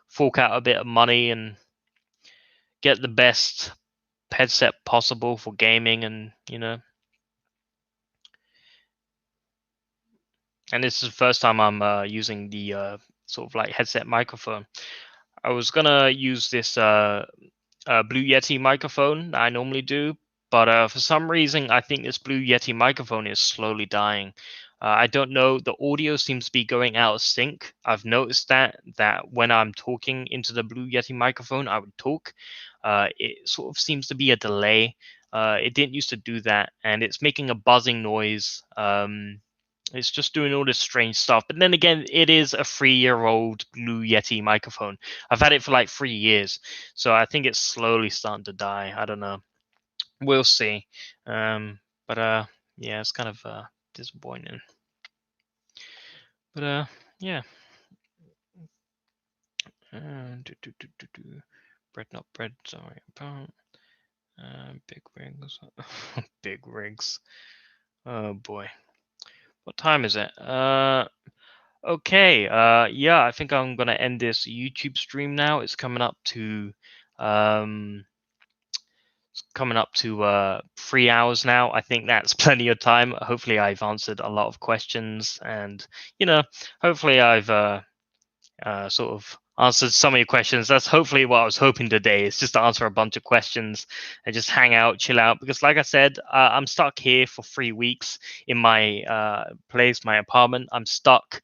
fork out a bit of money and get the best headset possible for gaming, and this is the first time I'm using the sort of like headset microphone. I was gonna use this Blue Yeti microphone that I normally do, but for some reason, I think this Blue Yeti microphone is slowly dying. I don't know. The audio seems to be going out of sync. I've noticed that when I'm talking into the Blue Yeti microphone, I would talk. It sort of seems to be a delay. It didn't used to do that, and it's making a buzzing noise. It's just doing all this strange stuff. But then again, it is a 3-year-old Blue Yeti microphone. I've had it for like 3 years, so I think it's slowly starting to die. I don't know. We'll see. But yeah, it's kind of disappointing. But yeah. Bread, not bread. Sorry, about big rigs. Big rigs. Oh boy. What time is it? Okay. Yeah, I think I'm gonna end this YouTube stream now. It's coming up to um 3 hours now. I think that's plenty of time. Hopefully I've answered a lot of questions, and hopefully I've sort of answered some of your questions. That's hopefully what I was hoping today, is just to answer a bunch of questions and just hang out, chill out. Because like I said, I'm stuck here for 3 weeks in my place, my apartment. I'm stuck.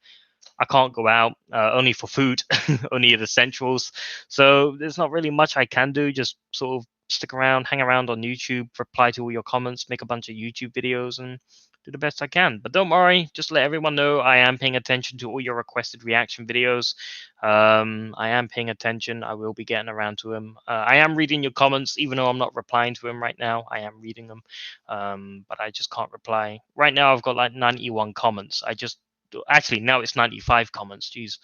I can't go out, only for food, only the essentials. So there's not really much I can do. Just sort of stick around, hang around on YouTube, reply to all your comments, make a bunch of YouTube videos, and do the best I can. But don't worry, just let everyone know I am paying attention to all your requested reaction videos. I am paying attention. I will be getting around to them. I am reading your comments, even though I'm not replying to them right now. I am reading them, but I just can't reply. Right now, I've got like 91 comments. Actually now it's 95 comments. Jeez.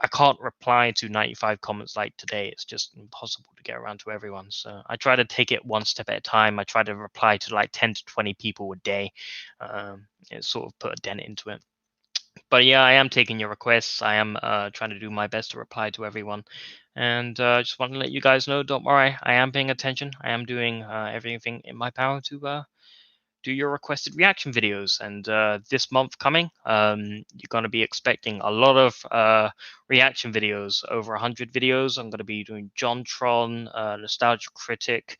I can't reply to 95 comments like today. It's just impossible to get around to everyone. So I try to take it one step at a time. I try to reply to like 10 to 20 people a day. It sort of put a dent into it. But yeah, I am taking your requests. I am trying to do my best to reply to everyone. And I just want to let you guys know, don't worry, I am paying attention. I am doing everything in my power to do your requested reaction videos. And this month coming, you're going to be expecting a lot of reaction videos, over 100 videos. I'm going to be doing JonTron, Nostalgia Critic,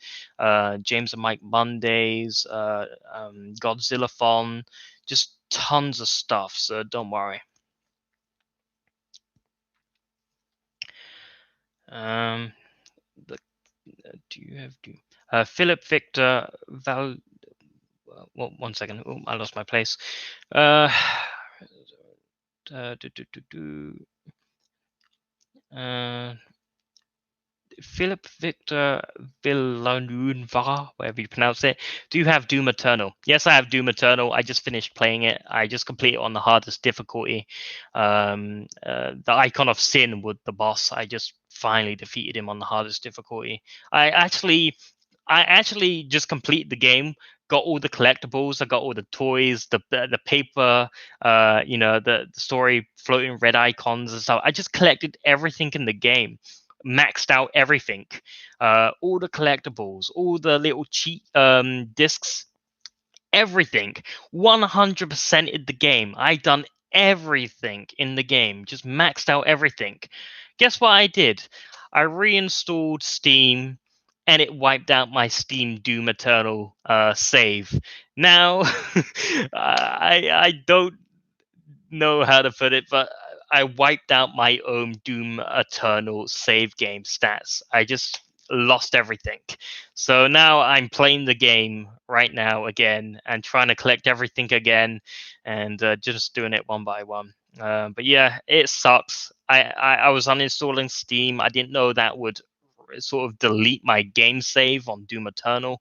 James and Mike Mondays, Godzillathon, just tons of stuff. So don't worry. Do you have Philip Victor Val? Well, one second. Oh, I lost my place. Philip Victor Villanueva, whatever you pronounce it. Do you have Doom Eternal? Yes, I have Doom Eternal. I just finished playing it. I just completed it on the hardest difficulty. The Icon of Sin with the boss. I just finally defeated him on the hardest difficulty. I actually just completed the game. Got all the collectibles. I got all the toys, the paper, the story floating red icons and stuff. I just collected everything in the game, maxed out everything, all the collectibles, all the little cheat discs, everything. 100% in the game. I done everything in the game, just maxed out everything. Guess what I did? I reinstalled Steam, and it wiped out my Steam Doom Eternal save. Now, I don't know how to put it, but I wiped out my own Doom Eternal save game stats. I just lost everything. So now I'm playing the game right now again and trying to collect everything again, and just doing it one by one. But yeah, it sucks. I was uninstalling Steam. I didn't know that would sort of delete my game save on Doom Eternal,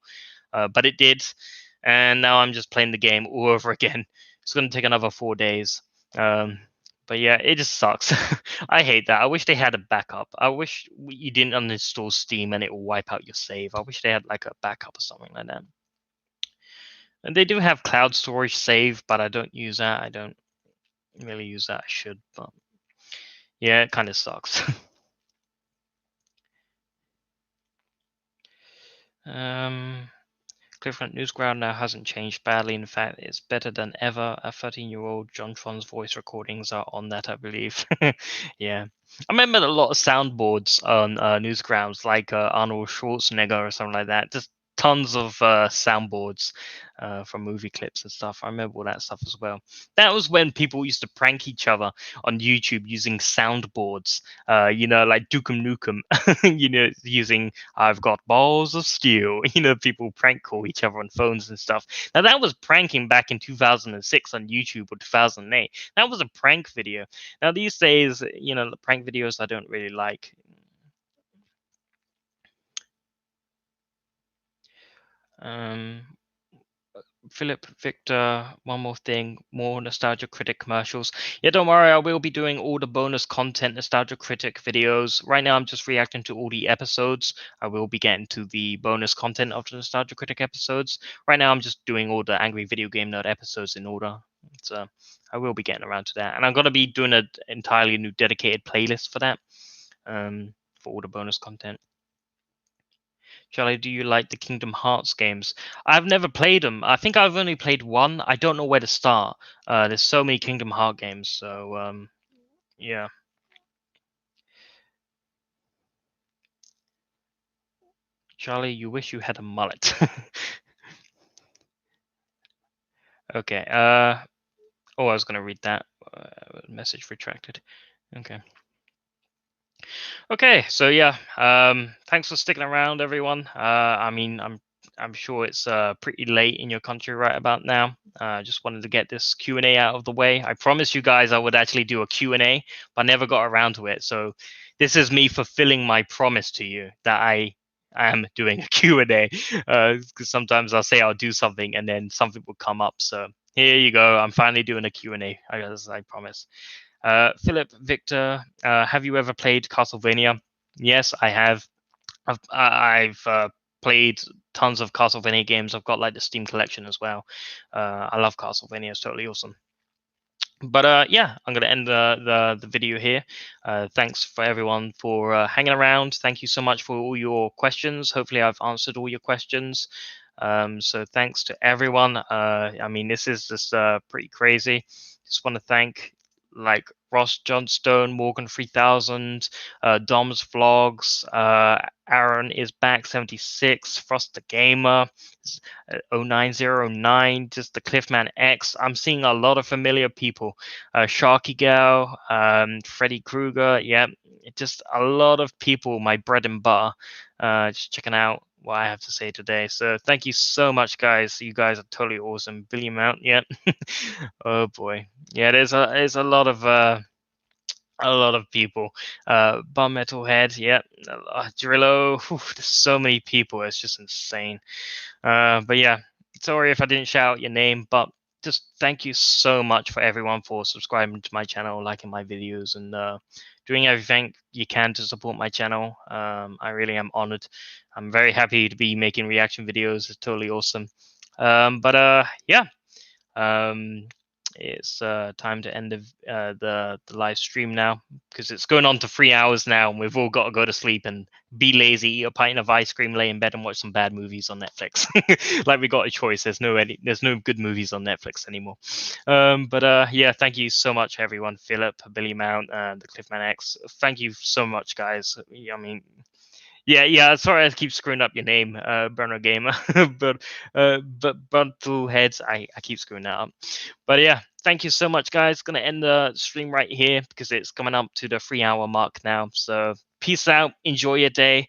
but it did. And now I'm just playing the game all over again. It's going to take another 4 days. But yeah, it just sucks. I hate that. I wish they had a backup. I wish you didn't uninstall Steam and it will wipe out your save. I wish they had like a backup or something like that. And they do have cloud storage save, but I don't use that. I don't really use that. I should, but yeah, it kind of sucks. Cliffront Newsground now hasn't changed badly. In fact, it's better than ever. A 13-year-old JonTron's voice recordings are on that, I believe. Yeah. I remember a lot of soundboards on Newsgrounds, like Arnold Schwarzenegger or something like that. Just tons of soundboards from movie clips and stuff. I remember all that stuff as well. That was when people used to prank each other on YouTube using soundboards, like Dukem Nukem, using "I've got balls of steel." People prank call each other on phones and stuff. Now that was pranking back in 2006 on YouTube or 2008. That was a prank video. Now these days, the prank videos I don't really like. Philip Victor, one more thing, more Nostalgia Critic commercials. Yeah, don't worry, I will be doing all the bonus content Nostalgia Critic videos. Right now, I'm just reacting to all the episodes. I will be getting to the bonus content of the Nostalgia Critic episodes. Right now, I'm just doing all the Angry Video Game Nerd episodes in order. So I will be getting around to that. And I'm going to be doing an entirely new dedicated playlist for that, for all the bonus content. Charlie, do you like the Kingdom Hearts games? I've never played them. I think I've only played one. I don't know where to start. There's so many Kingdom Hearts games, so yeah. Charlie, you wish you had a mullet. Okay. I was gonna read that message retracted. Okay. Okay, so yeah, thanks for sticking around, everyone. I'm sure it's pretty late in your country right about now. Just wanted to get this Q&A out of the way. I promised you guys I would actually do a Q&A, but I never got around to it. So this is me fulfilling my promise to you that I am doing a Q&A. Because sometimes I'll say I'll do something and then something will come up. So here you go. I'm finally doing a Q&A, as I promised. Philip Victor, have you ever played Castlevania? Yes, I have. I've played tons of Castlevania games. I've got like the Steam collection as well. I love Castlevania. It's totally awesome. But yeah, I'm gonna end the video here. Thanks for everyone for hanging around. Thank you so much for all your questions. Hopefully, I've answered all your questions. So thanks to everyone. I mean, this is just pretty crazy. Just want to thank like Ross Johnstone, Morgan 3000, Dom's Vlogs, Aaron is back 76, Frost the Gamer, 0909, just the Cliffman X. I'm seeing a lot of familiar people. Sharky Gal, Freddy Krueger, yeah, just a lot of people, my bread and butter. Just checking out what I have to say today. So thank you so much, guys. You guys are totally awesome. Billy Mount, yeah. Oh boy, yeah. There's a lot of people. Bum Metalhead, yeah. Drillo, there's so many people. It's just insane. But yeah, sorry if I didn't shout out your name, but just thank you so much for everyone for subscribing to my channel, liking my videos, and doing everything you can to support my channel. I really am honored. I'm very happy to be making reaction videos. It's totally awesome. But yeah. Um, it's time to end the live stream now because it's going on to 3 hours now, and we've all got to go to sleep and be lazy, eat a pint of ice cream, lay in bed, and watch some bad movies on Netflix. Like we got a choice. There's no good movies on Netflix anymore. But yeah, thank you so much, everyone. Philip, Billy Mount, the Cliffman X. Thank you so much, guys. I mean, yeah. Sorry, I keep screwing up your name, Bruno Gamer, but Buntle Heads, I keep screwing that up. But yeah, thank you so much, guys. Gonna end the stream right here because it's coming up to the 3 hour mark now. So peace out. Enjoy your day.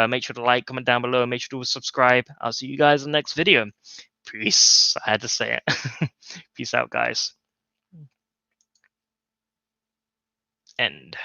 Make sure to like, comment down below. Make sure to subscribe. I'll see you guys in the next video. Peace. I had to say it. Peace out, guys. End.